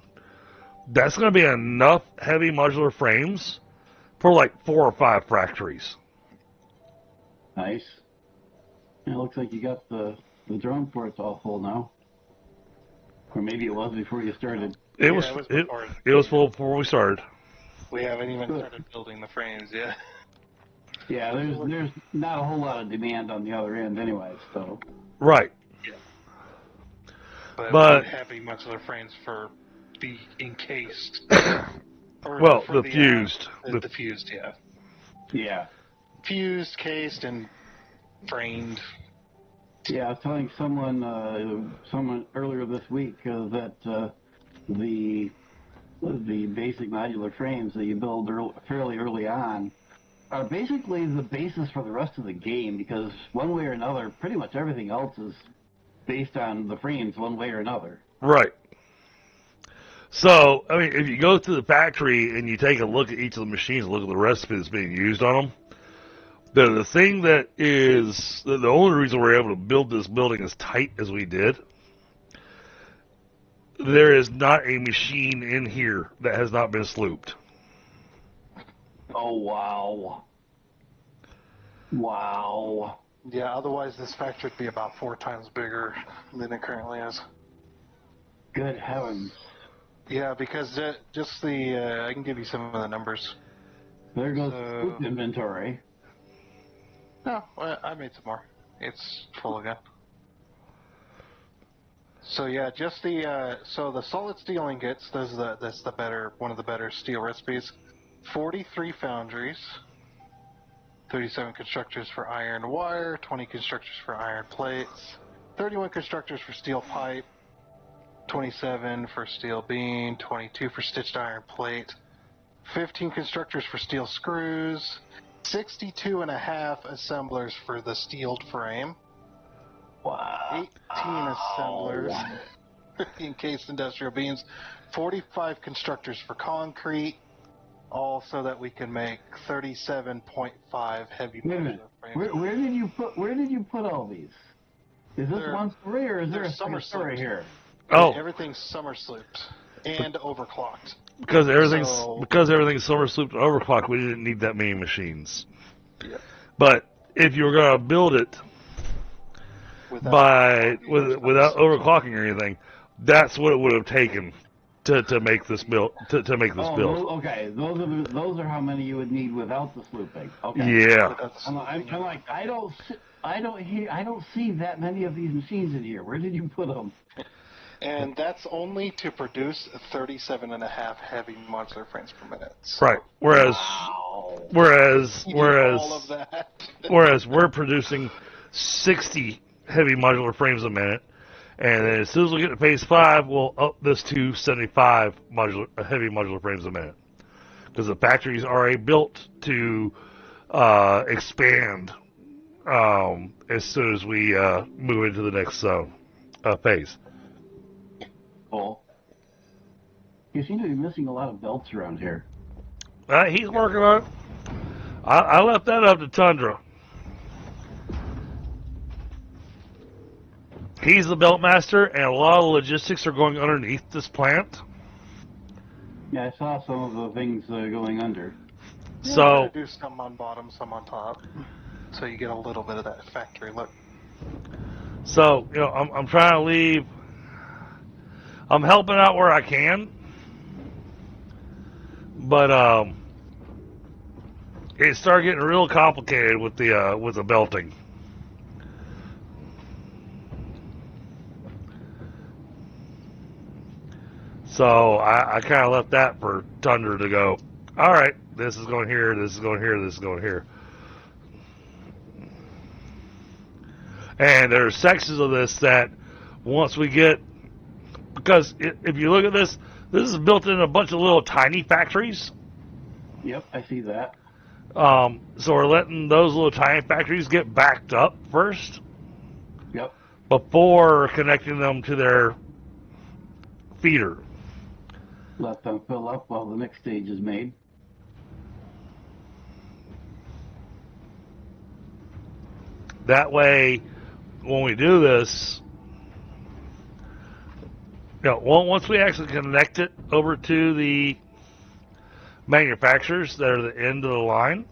A: that's going to be enough heavy modular frames for like 4 or 5 factories.
E: Nice. It looks like you got the drone ports all full now. Or maybe it was before you started.
A: It
B: Yeah,
A: was
B: it was
A: it,
B: before.
A: it was full before we started.
B: We haven't even started building the frames yet.
E: Yeah, there's not a whole lot of demand on the other end anyway, so.
A: Right.
B: But,
A: But-
B: we do heavy modular frames for the encased. Or
A: Well,
B: for
A: the fused.
B: The fused, yeah.
E: Yeah.
B: Fused, cased, and framed.
E: Yeah, I was telling someone earlier this week that the basic modular frames that you build fairly early on are basically the basis for the rest of the game, because one way or another, pretty much everything else is based on the frames one way or another.
A: Right. So, I mean, if you go to the factory and you take a look at each of the machines, look at the recipe that's being used on them, the thing that is the only reason we're able to build this building as tight as we did, there is not a machine in here that has not been slooped.
E: Oh, wow. Wow.
B: Yeah, otherwise this factory would be about 4 times bigger than it currently is.
E: Good heavens.
B: Yeah, because just the I can give you some of the numbers.
E: There goes
B: So-
E: sloop inventory.
B: No, well, I made some more. It's full again. So yeah, just the solid steel ingots. That's the better one of the better steel recipes. 43 foundries, 37 constructors for iron wire, 20 constructors for iron plates, 31 constructors for steel pipe, 27 for steel beam, 22 for stitched iron plate, 15 constructors for steel screws, 62 and a half assemblers for the steeled frame,
E: Wow.
B: 18 assemblers for the encased industrial beams, 45 constructors for concrete, all so that we can make 37.5 heavy
E: Wait a minute.
B: modular frames.
E: Where did you put all these? Is this
B: They're-
E: one story or is there
B: they're
E: a second story
B: summer
E: here?
A: Oh,
B: Everything's summer slooped and overclocked.
A: because everything's
B: So-
A: summer slooped and overclocked, we didn't need that many machines.
B: Yeah.
A: But if you were going to build it without overclocking or anything, that's what it would have taken to make this build. To make this build.
E: Okay. Those are how many you would need without the slooping. Okay.
A: Yeah.
E: I'm like, I don't see that many of these machines in here. Where did you put them?
B: And that's only to produce 37 and a half heavy modular frames per minute. So
A: Right. Whereas
B: you need all of that.
A: whereas we're producing 60 heavy modular frames a minute, and then as soon as we get to phase 5, we'll up this to 75 heavy modular frames a minute, because the factory's already built to expand as soon as we move into the next phase.
E: Cool. You seem to be missing a lot of belts around here.
A: He's working on it. I left that up to Tundra. He's the belt master, and a lot of the logistics are going underneath this plant.
E: Yeah, I saw some of the things going under.
B: Yeah,
A: So,
B: we're gonna do some on bottom, some on top, so you get a little bit of that factory look.
A: I'm trying to leave. I'm helping out where I can, but it started getting real complicated with the belting. So I kind of left that for Thunder to go. All right, this is going here. This is going here. This is going here. And there are sections of this that once we get, because if you look at this is built in a bunch of little tiny factories.
E: Yep, I see that.
A: So we're letting those little tiny factories get backed up first
E: Yep.
A: before connecting them to their feeder.
E: Let them fill up while the next stage is made.
A: That way, when we do this, once we actually connect it over to the manufacturers that are the end of the line,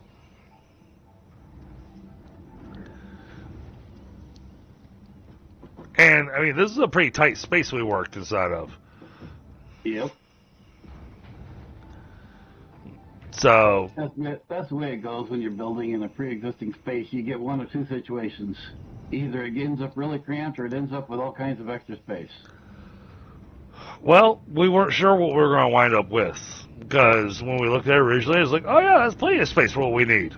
A: And, I mean, this is a pretty tight space we worked inside of.
E: Yep.
A: So,
E: That's the way it goes when you're building in a pre-existing space. You get one or two situations. Either it ends up really cramped or it ends up with all kinds of extra space.
A: well, we weren't sure what we were going to wind up with. Because when we looked at it originally, it was like, oh, yeah, that's plenty of space for what we need.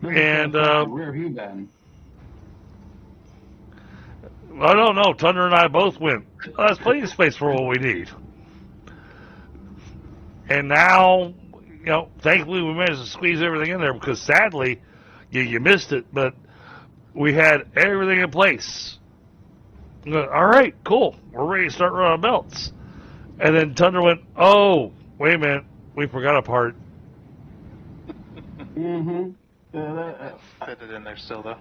A: And,
E: where have you been?
A: I don't know. Tundra and I both went, oh, that's plenty of space for what we need. And now, thankfully we managed to squeeze everything in there because sadly, you missed it, but we had everything in place. All right, cool. We're ready to start running belts. And then Tundra went, oh, wait a minute. We forgot a part.
E: Mm-hmm.
B: Fit it in there still, though.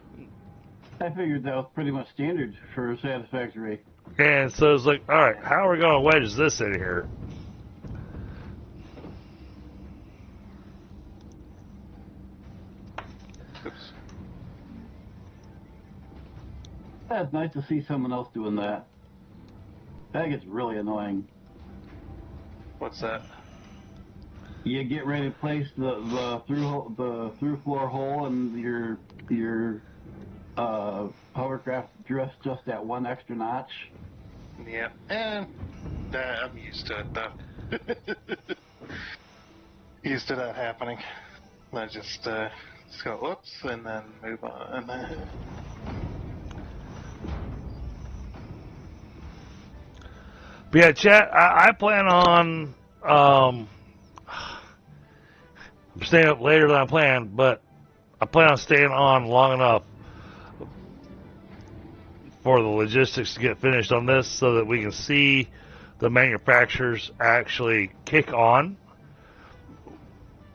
E: I figured that was pretty much standard for Satisfactory.
A: And so it's like, all right, how are we going to wedge this in here?
B: Oops.
E: That's nice to see someone else doing that. That gets really annoying.
B: What's that?
E: You get ready to place the through floor hole, and your hovercraft dressed just that one extra notch.
B: Yeah, and I'm used to it though. Used to that happening. I just go whoops and then move on. And then...
A: But yeah, chat, I plan on staying up later than I planned, but I plan on staying on long enough for the logistics to get finished on this so that we can see the manufacturers actually kick on.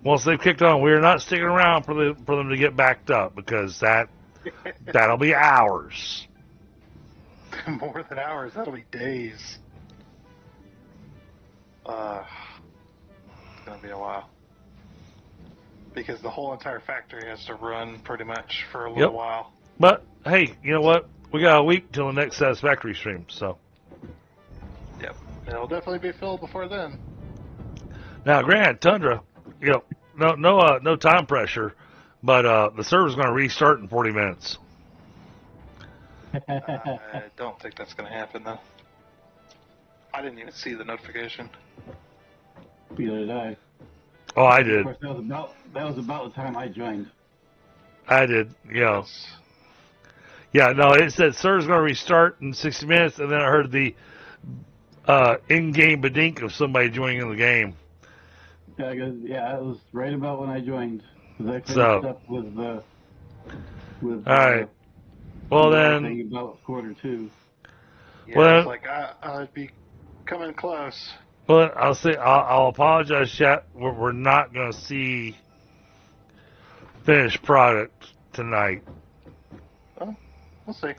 A: Once they've kicked on, we're not sticking around for them to get backed up because that'll be hours.
B: More than hours, that'll be days. It's gonna be a while. Because the whole entire factory has to run pretty much for a little while.
A: But hey, you know what? We got a week till the next Satisfactory stream, so.
B: Yep. It'll definitely be filled before then.
A: Now, granted, Tundra, no time pressure, but the server's going to restart in 40 minutes.
B: I don't think that's going to happen, though. I didn't even see the notification.
E: Neither did I.
A: Oh, I did.
E: Of course, that was about the time I joined.
A: I did, Yeah, no, it said server's going to restart in 60 minutes, and then I heard the in-game badink of somebody joining in the game.
E: Yeah, it was right about when I joined. Because I finished up with all
A: right. Well then,
E: about Q2.
B: Yeah,
A: well,
B: it's like I'd be coming close.
A: Well, I'll apologize, chat. We're not going to see finished product tonight.
B: Well, we'll see.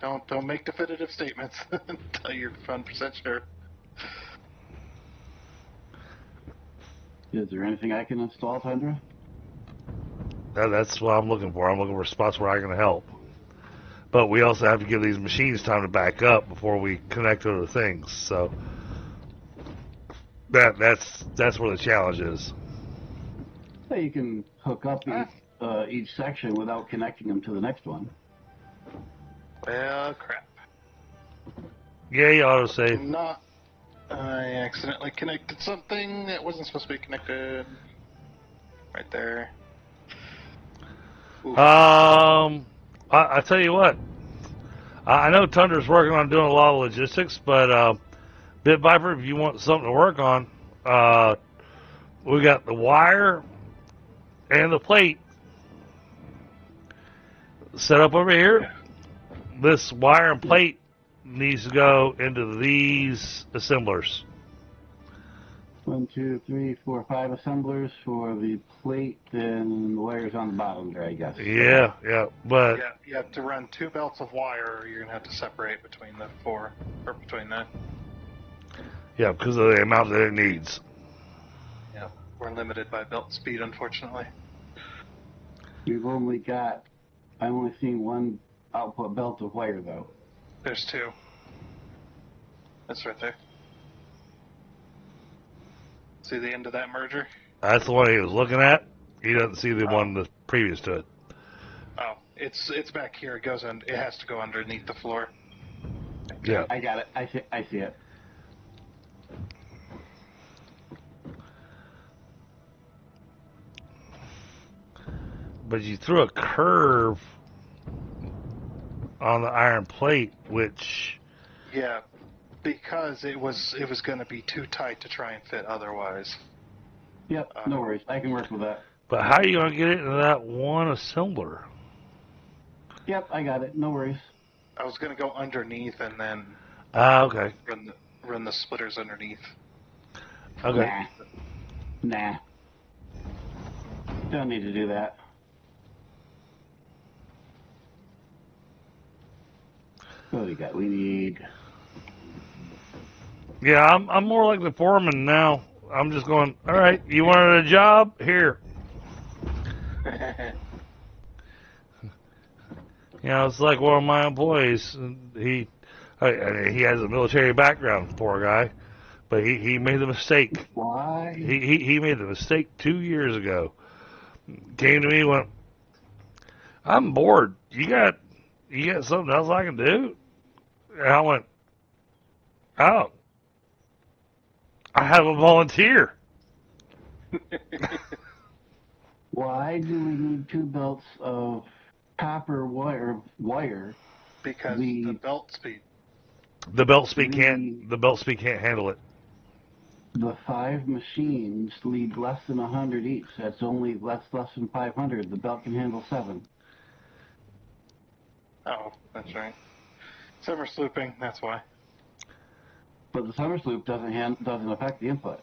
B: Don't make definitive statements until you're 100% sure.
E: Is there anything I can install, Tundra?
A: That's what I'm looking for. I'm looking for spots where I can help. But we also have to give these machines time to back up before we connect to other things. So that's where the challenge is.
E: So you can hook up each section without connecting them to the next one.
B: Well, crap.
A: Yay, autosave.
B: Not. I accidentally connected something that wasn't supposed to be connected. Right there. Ooh.
A: I tell you what. I know Tundra's working on doing a lot of logistics, but Bit Viper, if you want something to work on, we got the wire and the plate set up over here. This wire and plate needs to go into these assemblers.
E: 1, 2, 3, 4, 5 assemblers for the plate and the wires on the bottom there, I guess.
A: Yeah, but
B: yeah, you have to run 2 belts of wire, or you're gonna have to separate between the 4 or between that.
A: Yeah, because of the amount that it needs.
B: Yeah, we're limited by belt speed, unfortunately.
E: I'm only seeing one output belt of wire, though.
B: There's 2. That's right there. See the end of that merger?
A: That's the one he was looking at. He doesn't see the one that's previous to it.
B: Oh, it's back here. It goes in. It has to go underneath the floor.
A: Yeah.
E: I got it. I see it.
A: But you threw a curve on the iron plate, which...
B: Yeah, because it was going to be too tight to try and fit otherwise.
E: Yep, no worries. I can work with that.
A: But how are you going to get it into that one assembler?
E: Yep, I got it. No worries.
B: I was going to go underneath and then
A: Okay.
B: run the splitters underneath.
A: Okay.
E: Nah. Don't need to do that. What do we got? We need...
A: Yeah, I'm more like the foreman now. I'm just going, all right, you wanted a job? Here. You know, it's like one of my employees. He has a military background, poor guy, but he made the mistake.
E: Why?
A: He made the mistake 2 years ago. Came to me and went, I'm bored. You got something else I can do? And I went, oh, I have a volunteer.
E: Why do we need 2 belts of copper wire?
B: Because the belt speed.
A: The belt speed can't handle it.
E: The 5 machines lead less than 100 each. That's less than 500. The belt can handle 7.
B: Oh, that's right. Summer slooping, that's why.
E: But the summer sloop doesn't affect the input.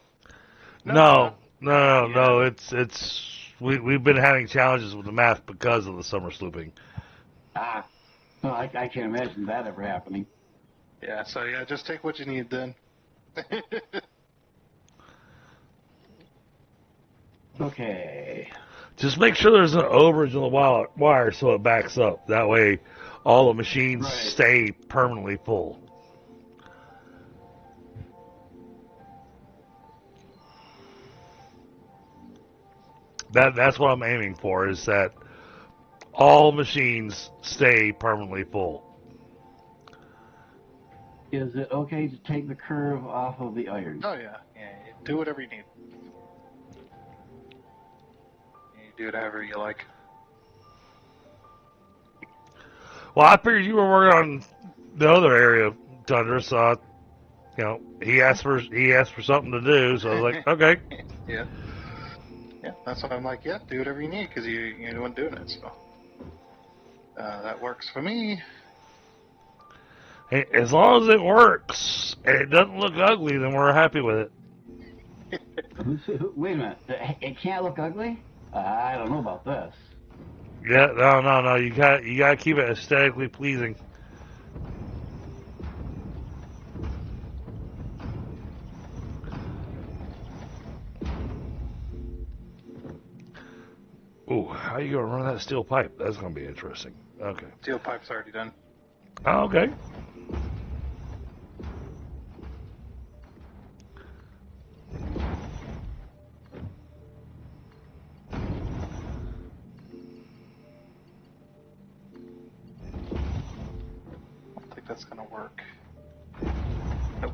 A: No. We've been having challenges with the math because of the summer slooping.
E: No, I can't imagine that ever happening.
B: Yeah, so yeah, just take what you need then.
E: Okay.
A: Just make sure there's an overage in the wire so it backs up. That way, all the machines stay permanently full. That's what I'm aiming for, is that all machines stay permanently full.
E: Is it okay to take the curve off of the iron?
B: Oh yeah, do whatever you need. You do whatever you like.
A: Well, I figured you were working on the other area, Thunder, so he asked for something to do, so I was like, okay.
B: Yeah, that's why I'm like, yeah, do whatever you need, because you're the one doing it, so that works for me.
A: As long as it works and it doesn't look ugly, then we're happy with it.
E: Wait a minute. It can't look ugly? I don't know about this.
A: Yeah, no. You gotta keep it aesthetically pleasing. Ooh, how are you gonna run that steel pipe? That's gonna be interesting. Okay.
B: Steel pipe's already done.
A: Oh, okay.
B: I don't think that's gonna work. Nope.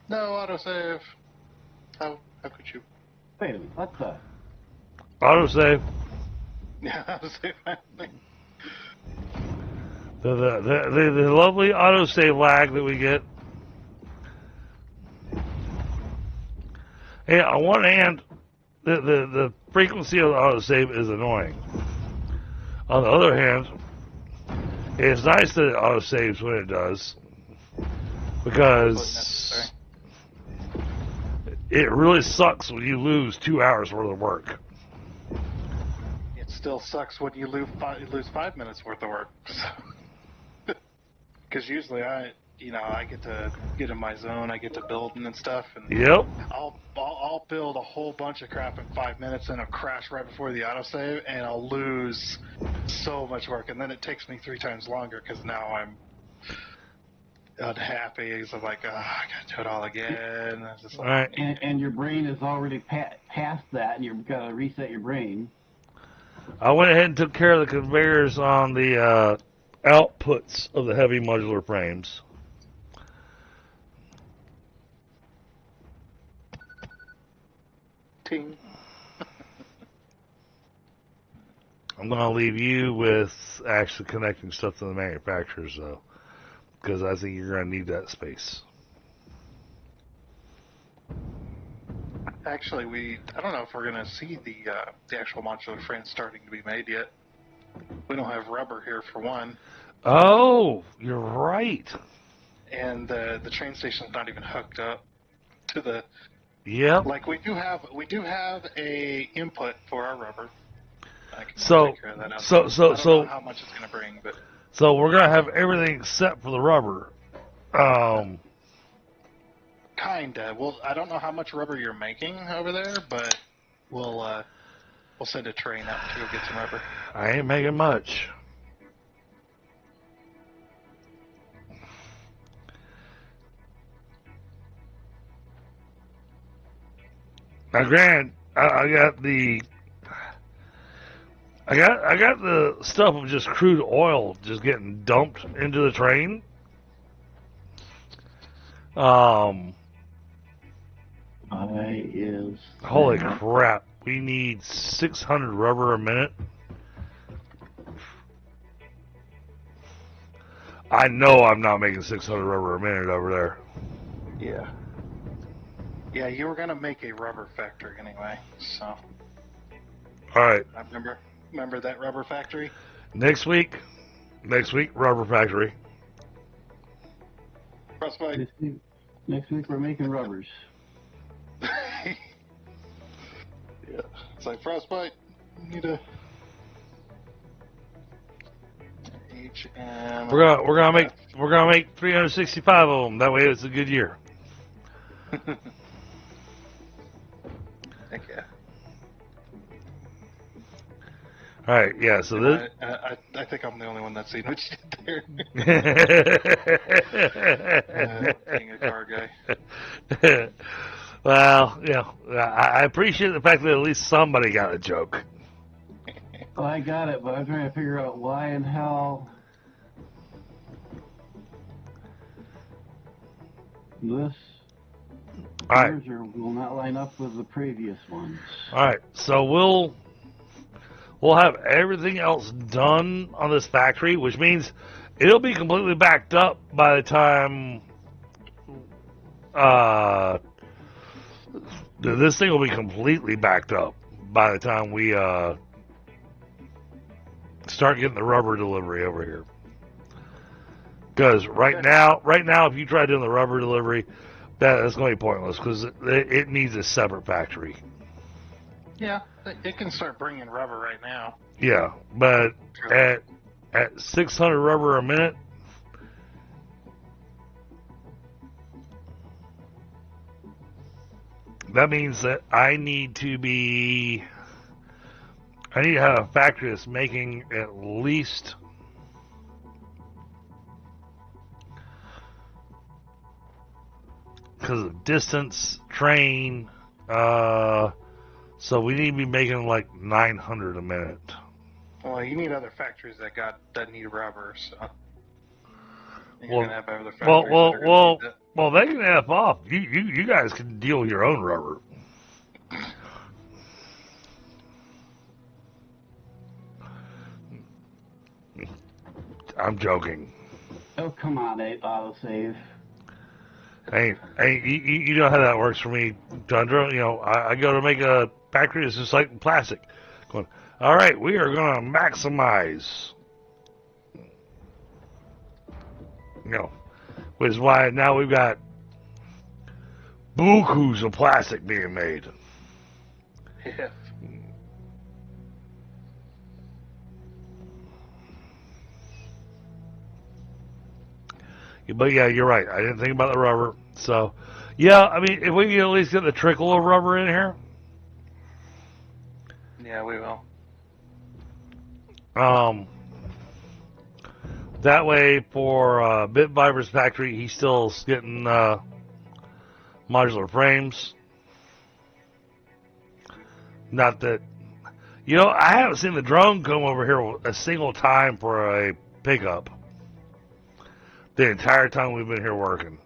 B: No autosave. How could you?
E: Wait a minute. What the?
A: Autosave.
B: Yeah, autosave.
A: The lovely autosave lag that we get. Hey, on one hand, the frequency of the autosave is annoying. On the other hand, it's nice that it autosaves when it does, because it really sucks when you lose 2 hours worth of work.
B: It still sucks when you lose 5 minutes worth of work. Because usually I get to get in my zone. I get to building and stuff, and
A: Yep.
B: I'll build a whole bunch of crap in 5 minutes, and it'll crash right before the autosave, and I'll lose so much work, and then it takes me 3 times longer because now I'm unhappy. Because I'm like, I gotta do it all again. It's just
A: All
B: like,
A: right.
E: And your brain is already past that, and you've got to reset your brain.
A: I went ahead and took care of the conveyors on the outputs of the heavy modular frames.
B: ting.
A: I'm going to leave you with actually connecting stuff to the manufacturers, though, because I think you're going to need that space.
B: Actually, I don't know if we're gonna see the actual modular frame starting to be made yet. We don't have rubber here for one,
A: Oh, you're right.
B: and the train station's not even hooked up to the.
A: Yep.
B: Like we do have a input for our rubber. I can
A: So,
B: take care of that out.
A: so,
B: I
A: so,
B: don't know
A: so,
B: how much it's gonna bring, but
A: so we're going to have everything set for the rubber.
B: kinda. Well, I don't know how much rubber you're making over there, but we'll send a train out to go get some rubber.
A: I ain't making much. Now, granted, I got the stuff of just crude oil just getting dumped into the train. Holy crap! We need 600 rubber a minute. I know I'm not making 600 rubber a minute over there.
B: Yeah. Yeah, you were gonna make a rubber factory anyway, so.
A: All right.
B: I remember that rubber factory.
A: Next week, rubber factory.
B: Frostbite.
E: Next week we're making rubbers.
B: Yeah. It's like Frostbite. You need a HM.
A: We're gonna make 365 of them. That way, it's a good year.
B: Heck yeah.
A: All right, yeah. So this.
B: I think I'm the only one that's seen what you did there. Being a car guy.
A: Well, I appreciate the fact that at least somebody got a joke.
E: Well, I got it, but I'm trying to figure out why and how this
A: All right.
E: merger will not line up with the previous ones.
A: All right, so we'll have everything else done on this factory, which means it'll be completely backed up by the time this thing will be completely backed up by the time we start getting the rubber delivery over here. Because right now, if you try doing the rubber delivery, that's going to be pointless because it needs a separate factory.
B: Yeah, it can start bringing rubber right now.
A: Yeah, but at 600 rubber a minute, that means that I need to have a factory that's making at least because of distance, train, so we need to be making like 900 a minute.
B: Well, you need other factories that need rubber, so. You're
A: Well,
B: gonna have other factories that are gonna need that.
A: well, they can F off. You guys can deal with your own rubber. I'm joking.
E: Oh, come on, autosave.
A: Hey, you know how that works for me, Tundra. You know, I go to make a factory that's just like plastic. Going, all right, we are going to maximize. You know, which is why now we've got bukus of plastic being made.
B: Yeah.
A: But yeah, you're right. I didn't think about the rubber. So, yeah, I mean, if we can at least get the trickle of rubber in here,
B: Yeah, we will.
A: that way for Bit Viber's factory, he's still getting modular frames. Not that, I haven't seen the drone come over here a single time for a pickup. The entire time we've been here working.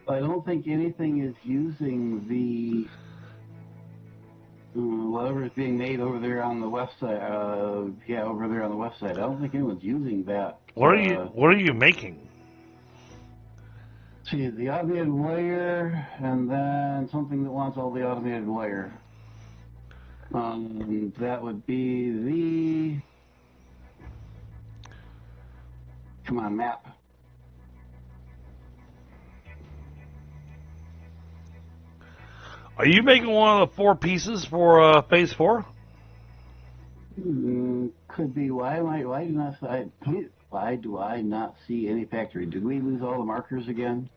E: I don't think anything is using the whatever is being made over there on the west side. Over there on the west side. I don't think anyone's using that.
A: What are you making?
E: See, the automated wire, and then something that wants all the automated wire. That would be the. Come on, map.
A: Are you making one of the 4 pieces for phase 4?
E: Could be. Why do I not see any factory? Did we lose all the markers again?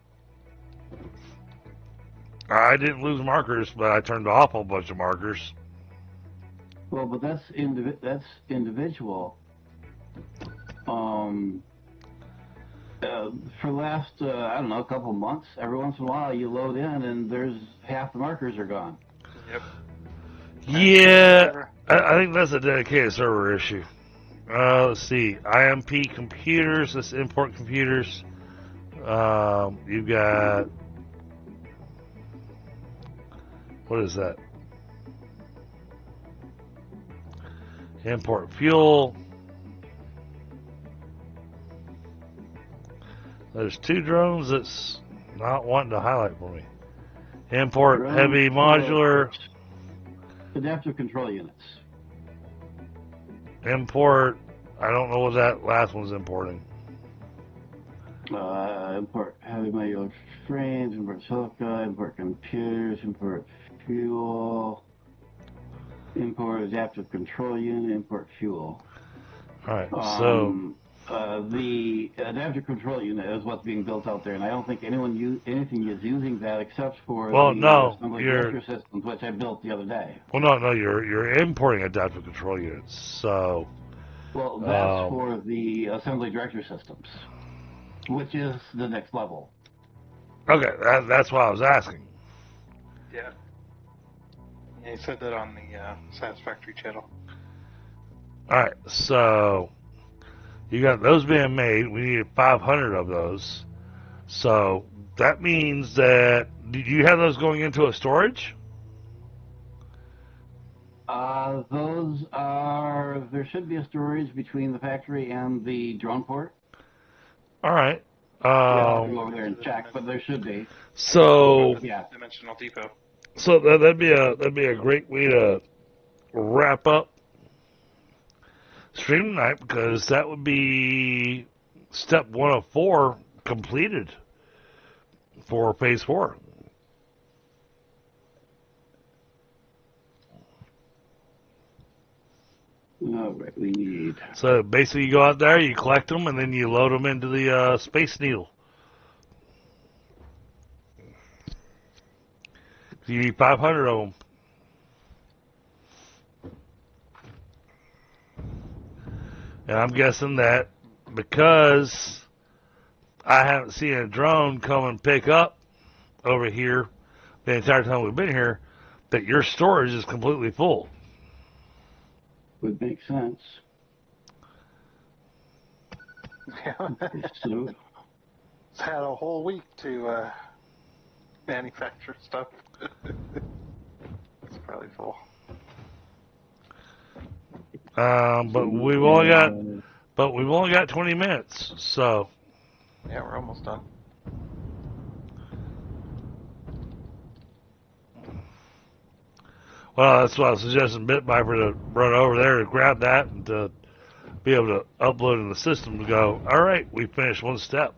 A: I didn't lose markers, but I turned off a bunch of markers.
E: Well, but that's individual. For the last, I don't know, a couple months, every once in a while you load in and there's half the markers are gone.
B: Yep.
A: Yeah, I think that's a dedicated server issue. Let's see. IMP computers, let's import computers. You've got, what is that? Import fuel. There's 2 drones that's not wanting to highlight for me. Import
E: Drone
A: heavy modular.
E: Adaptive control units.
A: Import. I don't know what that last one's importing.
E: Import heavy modular frames, import silica, import computers, import fuel, import adaptive control unit, import fuel.
A: Alright, so
E: the adaptive control unit is what's being built out there, and I don't think anything is using that except for the assembly director systems, which I built the other day.
A: Well, no, you're importing adaptive control units. So,
E: well, that's for the assembly director systems, which is the next level.
A: Okay, that's why I was asking.
B: Yeah. Yeah, you said that on the Satisfactory channel.
A: Alright, so you got those being made. We needed 500 of those. So that means that, do you have those going into a storage?
E: Those are, there should be a storage between the factory and the drone port.
A: Alright.
E: I'll go over there and check, but there should be.
A: So,
B: Yeah. Dimensional depot.
A: So that'd be a great way to wrap up stream tonight, because that would be step 1 of 4 completed for phase 4.
E: All right, we need.
A: So basically, you go out there, you collect them, and then you load them into the Space Needle. You need 500 of them. And I'm guessing that because I haven't seen a drone come and pick up over here the entire time we've been here, that your storage is completely full.
E: Would make sense.
B: Yeah.
E: So,
B: It's had a whole week to manufacture stuff. It's probably full.
A: But we've only got 20 minutes, so
B: Yeah, we're almost done.
A: well, that's why I was suggesting BitViper to run over there to grab that and to be able to upload in the system to go, all right, we finished one step.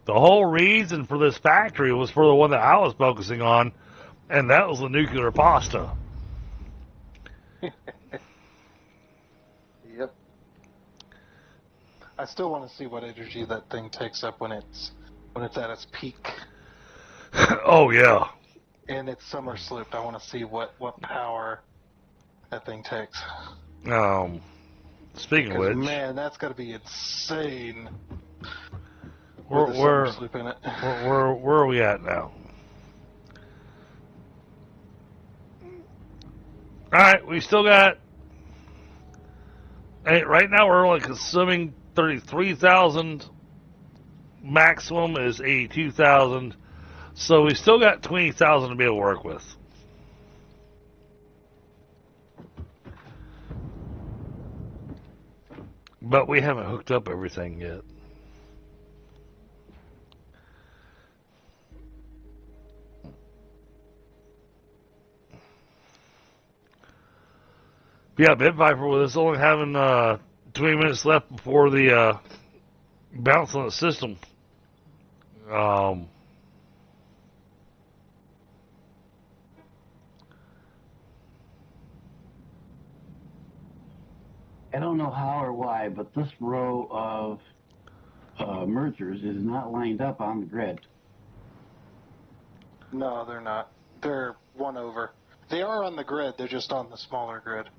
A: The whole reason for this factory was for the one that I was focusing on, and that was the nuclear pasta.
B: Yep. I still want to see what energy that thing takes up when it's at its peak.
A: Oh yeah.
B: And it's summer slooped. I want to see what power that thing takes.
A: Speaking of which,
B: man, that's got to be insane.
A: where
B: With the summer sloop in it.
A: where are we at now? All right, we still got. Right now, we're only consuming 33,000. Maximum is 82,000. So we still got 20,000 to be able to work with. But we haven't hooked up everything yet. Yeah, Bit Viper, with us only having 20 minutes left before the bounce on the system.
E: I don't know how or why, but this row of mergers is not lined up on the grid.
B: No, they're not. They're one over. They are on the grid. They're just on the smaller grid.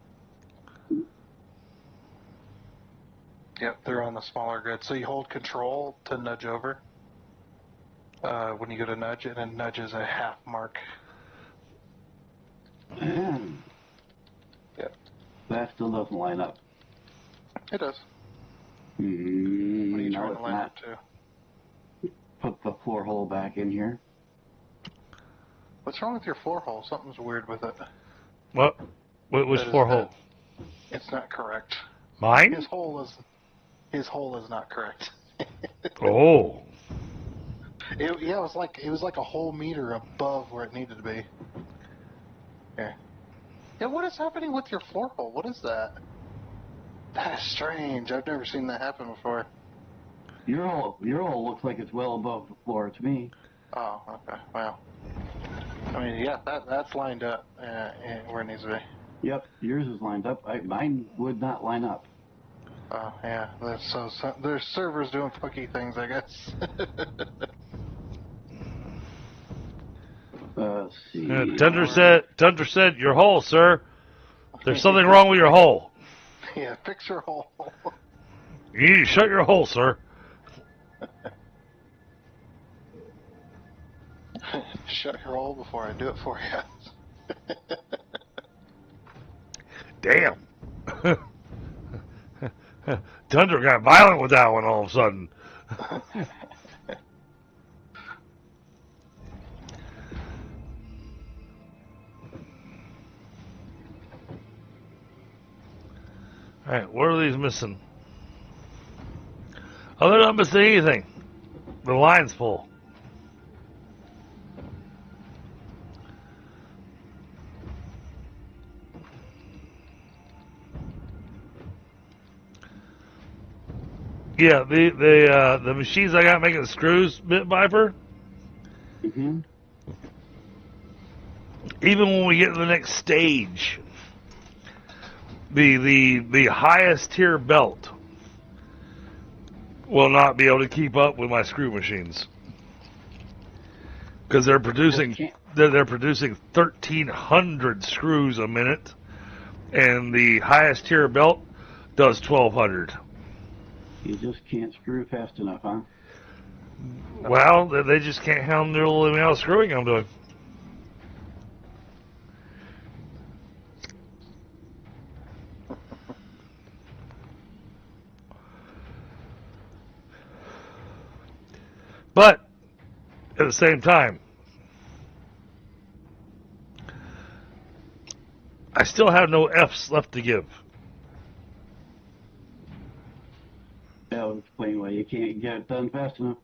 B: Yep, they're on the smaller grid. So you hold control to nudge over when you go to nudge, and then nudge is a half mark. Yep.
E: That still doesn't line up.
B: It does. What are you
E: No,
B: trying
E: it's
B: to line
E: not.
B: up to?
E: Put the floor hole back in here.
B: What's wrong with your floor hole? Something's weird with it.
A: What? Which
B: That is
A: floor hole?
B: It's not correct.
A: Mine?
B: His hole is not correct.
A: Oh.
B: It was like a whole meter above where it needed to be. Here. Yeah, what is happening with your floor hole? What is that? That is strange. I've never seen that happen before.
E: Your hole looks like it's well above the floor to me.
B: Oh, okay. Wow. I mean, yeah, that's lined up where it needs to be.
E: Yep, yours is lined up. Mine would not line up.
B: Oh, yeah. There's servers doing funky things, I guess.
E: Let's see.
A: Tundra said, your hole, sir. There's something wrong with your hole.
B: Yeah, fix your hole.
A: You need to shut your hole, sir.
B: Shut your hole before I do it for you.
A: Damn. Tundra got violent with that one all of a sudden. Alright, what are these missing? Oh, they're not missing anything. The line's full. Yeah, the machines I got making the screws, Bit Viper.
E: Mm-hmm.
A: Even when we get to the next stage, the highest tier belt will not be able to keep up with my screw machines because they're producing 1,300 screws a minute, and the highest tier belt does 1,200.
E: You just can't screw fast enough, huh?
A: Well, they just can't handle the amount of screwing I'm doing. But at the same time, I still have no F's left to give.
E: That'll explain why you can't get it done fast enough.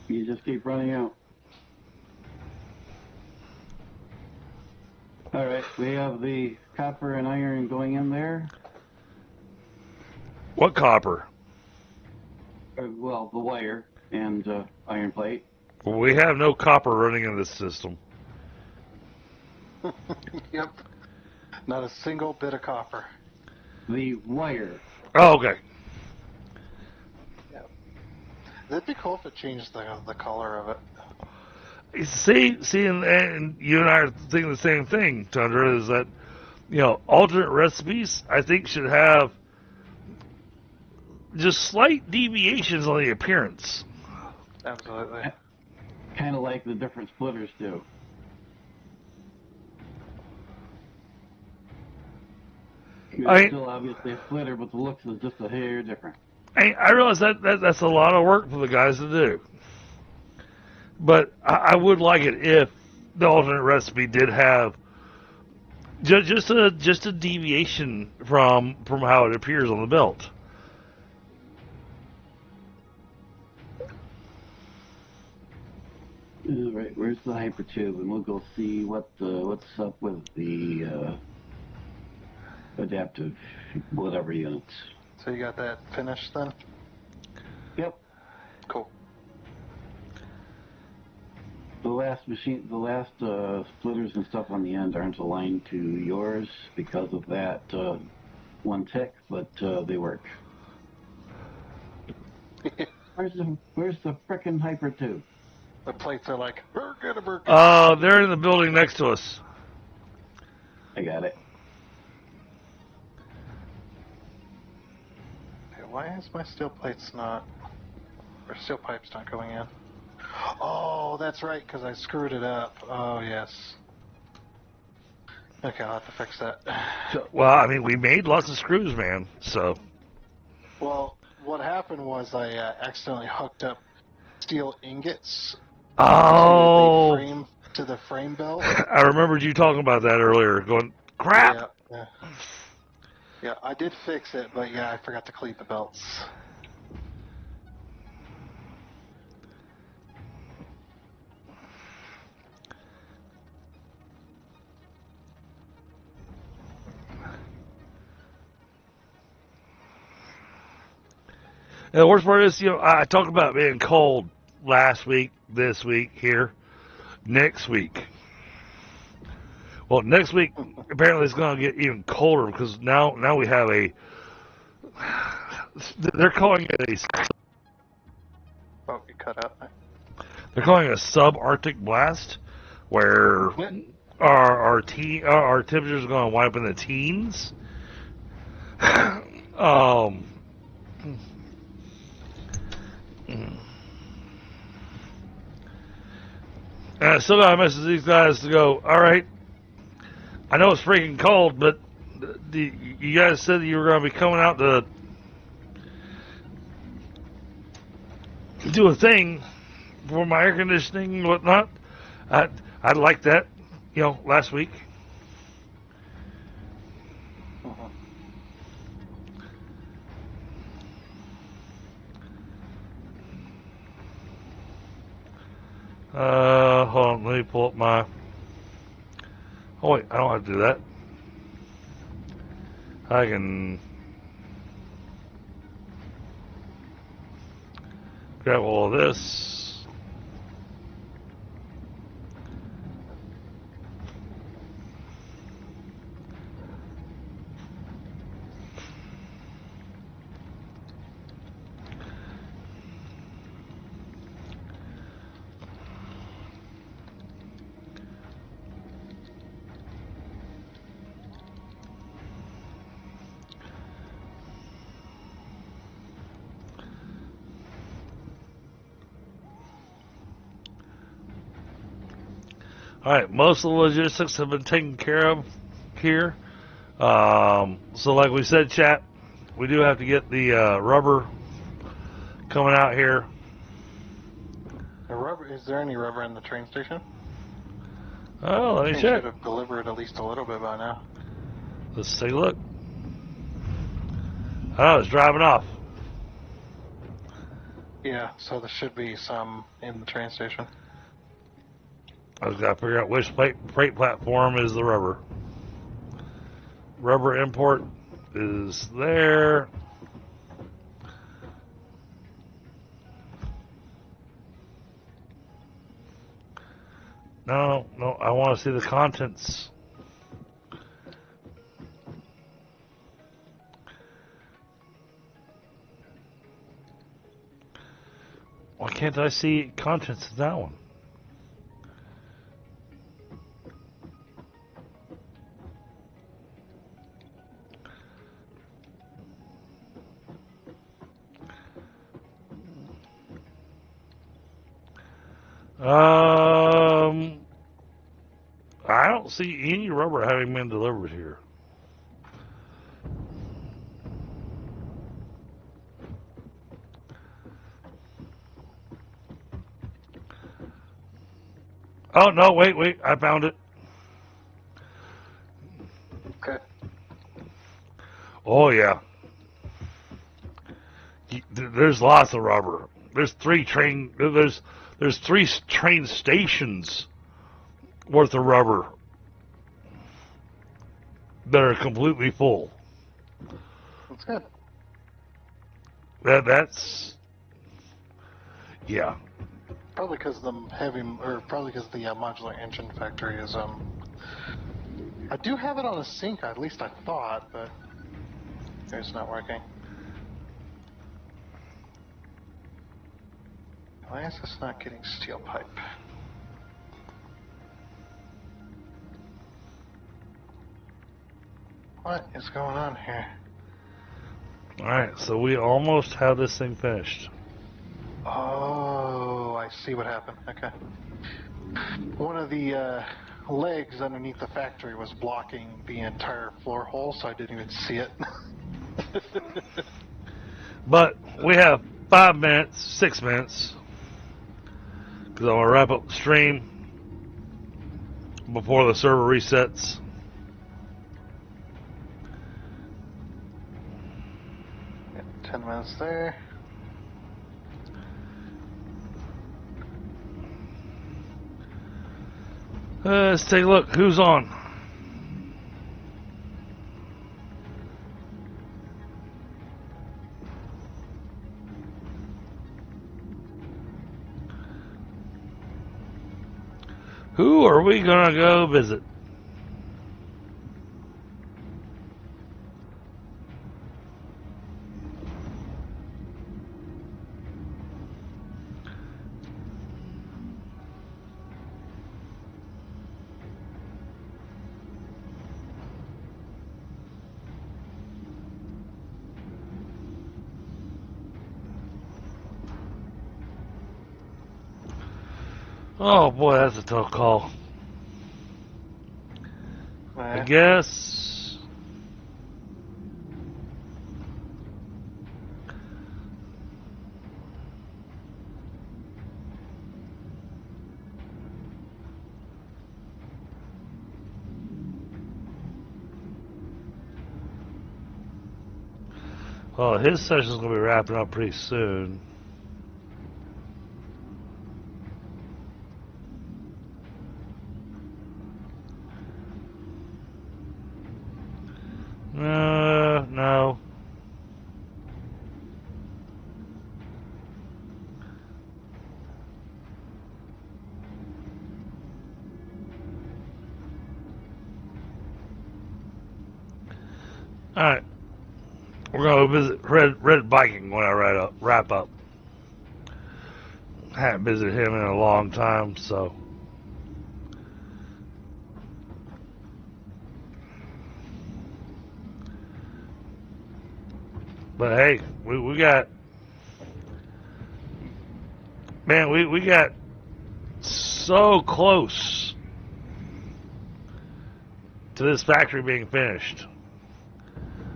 E: You just keep running out. Alright, we have the copper and iron going in there.
A: What copper?
E: well, the wire and iron plate.
A: We have no copper running in this system.
B: Yep. Not a single bit of copper.
E: The wire.
A: Oh, okay.
B: It'd be cool if it changed the color of it.
A: See, and you and I are thinking the same thing, Tundra, is that, alternate recipes, I think, should have just slight deviations on the appearance.
B: Absolutely.
E: Kind of like the different splitters do. It's still obviously a splitter, but the looks is just a hair different.
A: I realize that's a lot of work for the guys to do. But I would like it if the alternate recipe did have just a deviation from how it appears on the belt.
E: All right, where's the hypertube? And we'll go see what's up with the adaptive whatever units.
B: So you got that finished then?
E: Yep.
B: Cool.
E: The last splitters and stuff on the end aren't aligned to yours because of that one tick, but they work. Where's the frickin' hypertube?
B: The plates are like, burger.
A: They're in the building next to us.
E: I got it.
B: Okay, why is my steel plates not, or steel pipes not going in? Oh, that's right, because I screwed it up. Oh, yes. Okay, I'll have to fix that.
A: Well, I mean, we made lots of screws, man. So.
B: Well, what happened was I accidentally hooked up steel ingots
A: Oh.
B: to the frame belt.
A: I remembered you talking about that earlier. Going, crap.
B: Yeah, I did fix it, but yeah, I forgot to cleat the belts.
A: And the worst part is, I talked about being cold last week, this week, here, next week. Well, next week, apparently it's going to get even colder because now we have they're calling it
B: Oh, you cut out.
A: they're calling it a subarctic blast, where our temperatures are going to wind up in the teens. And I still got to message these guys to go, all right, I know it's freaking cold, but you guys said that you were going to be coming out to do a thing for my air conditioning and whatnot. I'd like that, last week. Hold on, let me pull up my... Oh wait, I don't have to do that. I can grab all of this. Alright, most of the logistics have been taken care of here. So like we said, chat, we do have to get the rubber coming out here.
B: The rubber? Is there any rubber in the train station?
A: Oh, let me
B: They
A: check.
B: should have delivered at least a little bit by now.
A: Let's take a look. Oh, it's driving off.
B: Yeah, so there should be some in the train station.
A: I just got to figure out which freight platform is the rubber. Rubber import is there. No, I want to see the contents. Why can't I see contents in that one? I don't see any rubber having been delivered here. Oh, no, wait, I found it.
B: Okay.
A: Oh, yeah. There's lots of rubber. There's three train stations worth of rubber that are completely full.
B: That's good.
A: That's yeah.
B: Probably because the modular engine factory is I do have it on a sync, at least I thought, but it's not working. Why is this not getting steel pipe? What is going on here?
A: Alright, so we almost have this thing finished.
B: Oh, I see what happened. Okay. One of the legs underneath the factory was blocking the entire floor hole, so I didn't even see it.
A: But we have 5 minutes, 6 minutes, because I'm going to wrap up the stream before the server resets.
B: Yeah, 10 minutes there.
A: Let's take a look. Who's on? Who are we going to go visit? Oh boy, that's a tough call. I guess. Well, his session's going to be wrapping up pretty soon. No. Alright. We're going to visit Red Viking when I wrap up. Haven't visited him in a long time, so. But hey, we got. Man, we got so close to this factory being finished.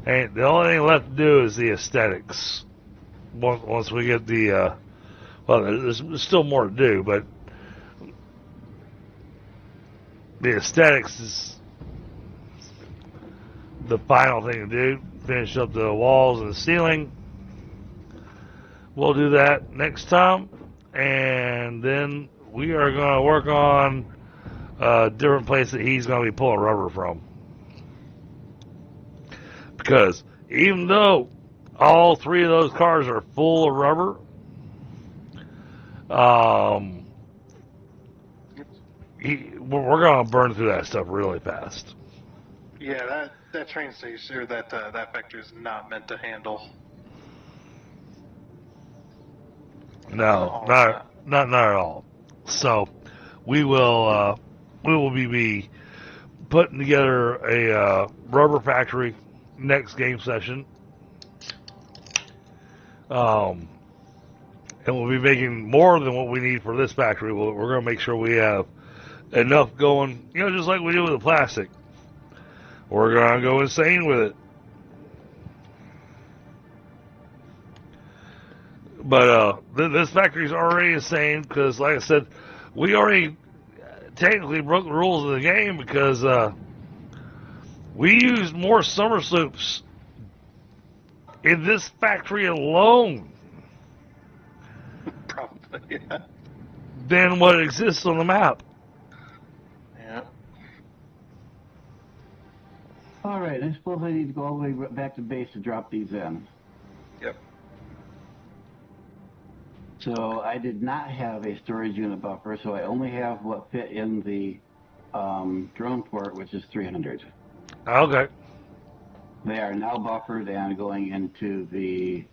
A: And the only thing left to do is the aesthetics. Once we get the, well, there's still more to do, but the aesthetics is the final thing to do. Finish up the walls and the ceiling. We'll do that next time, and then we are going to work on a different place that he's going to be pulling rubber from. Because even though all 3 of those cars are full of rubber, we're going to burn through that stuff really fast.
B: Yeah, that train station or that factory is not meant to handle.
A: No,
B: all that.
A: not at all. So we will be putting together a rubber factory next game session. And we'll be making more than what we need for this factory. We're going to make sure we have enough going, just like we do with the plastic. We're going to go insane with it. But this factory's already insane because, like I said, we already technically broke the rules of the game because we used more somersaults in this factory alone
B: Probably, yeah.
A: than what exists on the map.
B: Yeah.
E: All right, I suppose I need to go all the way back to base to drop these in.
B: Yep.
E: So I did not have a storage unit buffer, so I only have what fit in the drone port, which is 300.
A: Okay.
E: They are now buffered and going into the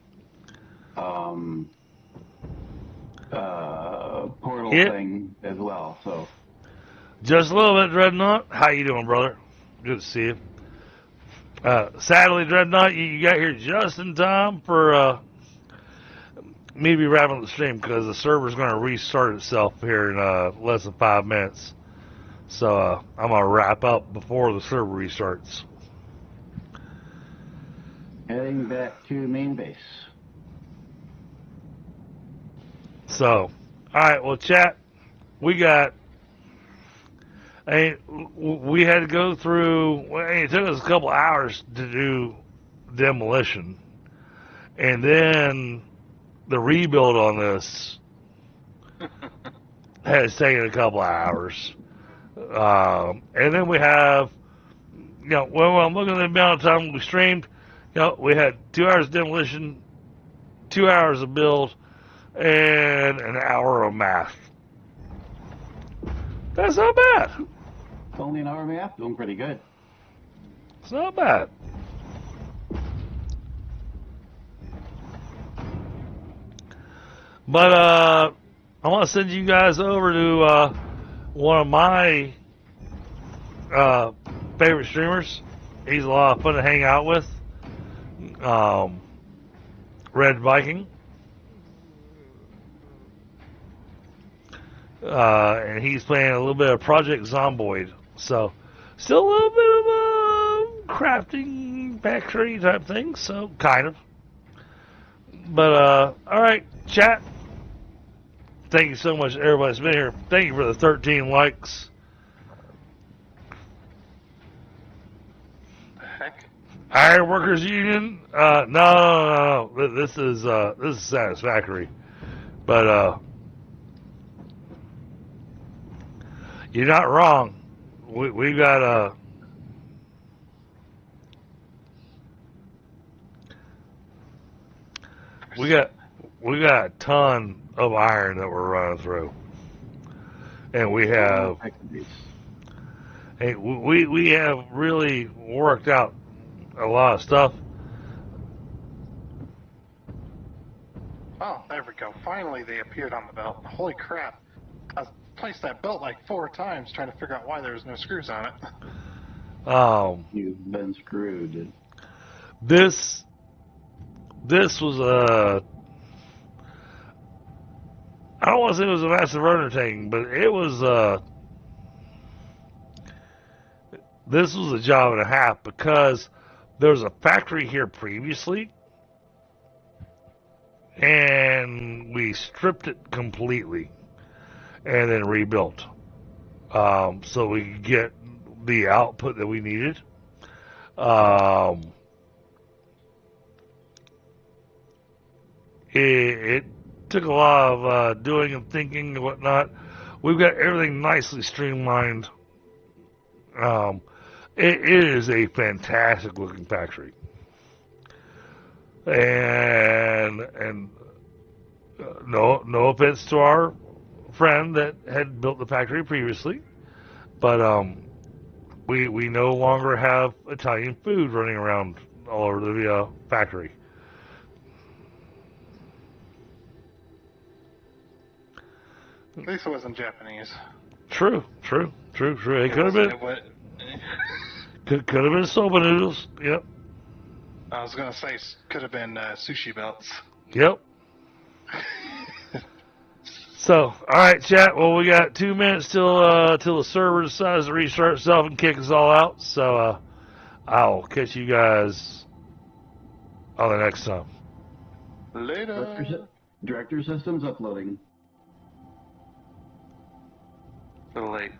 E: portal thing as well. So
A: Just a little bit, Dreadnought. How you doing, brother? Good to see you. Sadly, Dreadnought, you got here just in time for me to be wrapping up the stream because the server's going to restart itself here in less than 5 minutes. So I'm going to wrap up before the server restarts.
E: heading back to main base.
A: So, all right, well, chat, we had to go through, it took us a couple hours to do demolition. And then the rebuild on this has taken a couple hours. And then we have, when I'm looking at the amount of time we streamed, we had 2 hours of demolition, 2 hours of build, and an hour of math. That's not bad.
E: It's only an hour and a half, doing pretty good.
A: It's not bad. But I want to send you guys over to one of my favorite streamers. He's a lot of fun to hang out with. Red Viking. And he's playing a little bit of Project Zomboid. So, still a little bit of a crafting factory type thing. So, kind of. But, alright, chat. Thank you so much, everybody that's been here. Thank you for the 13 likes.
B: Heck.
A: Iron Workers Union? No. This is Satisfactory. But, you're not wrong. We got we got a ton of iron that we're running through, and we have we have really worked out a lot of stuff.
B: Oh, there we go. Finally, they appeared on the belt. Holy crap! I placed that belt like 4 times trying to figure out why there was no screws on it.
E: You've been screwed.
A: This was a, I don't want to say it was a massive undertaking, but it was this was a job and a half because there was a factory here previously and we stripped it completely and then rebuilt so we could get the output that we needed. It took a lot of doing and thinking and whatnot. We've got everything nicely streamlined. It is a fantastic looking factory, and no offense to our friend that had built the factory previously, But we no longer have Italian food running around all over the factory.
B: At least it wasn't Japanese.
A: True. It could have
B: wasn't-
A: been.
B: it wa-
A: Could have been soba noodles. Yep.
B: I was gonna say could have been sushi belts.
A: Yep. So, all right, chat. Well, we got 2 minutes till the server decides to restart itself and kick us all out. So, I'll catch you guys on the next time.
B: Later.
E: Director systems uploading.
B: So late.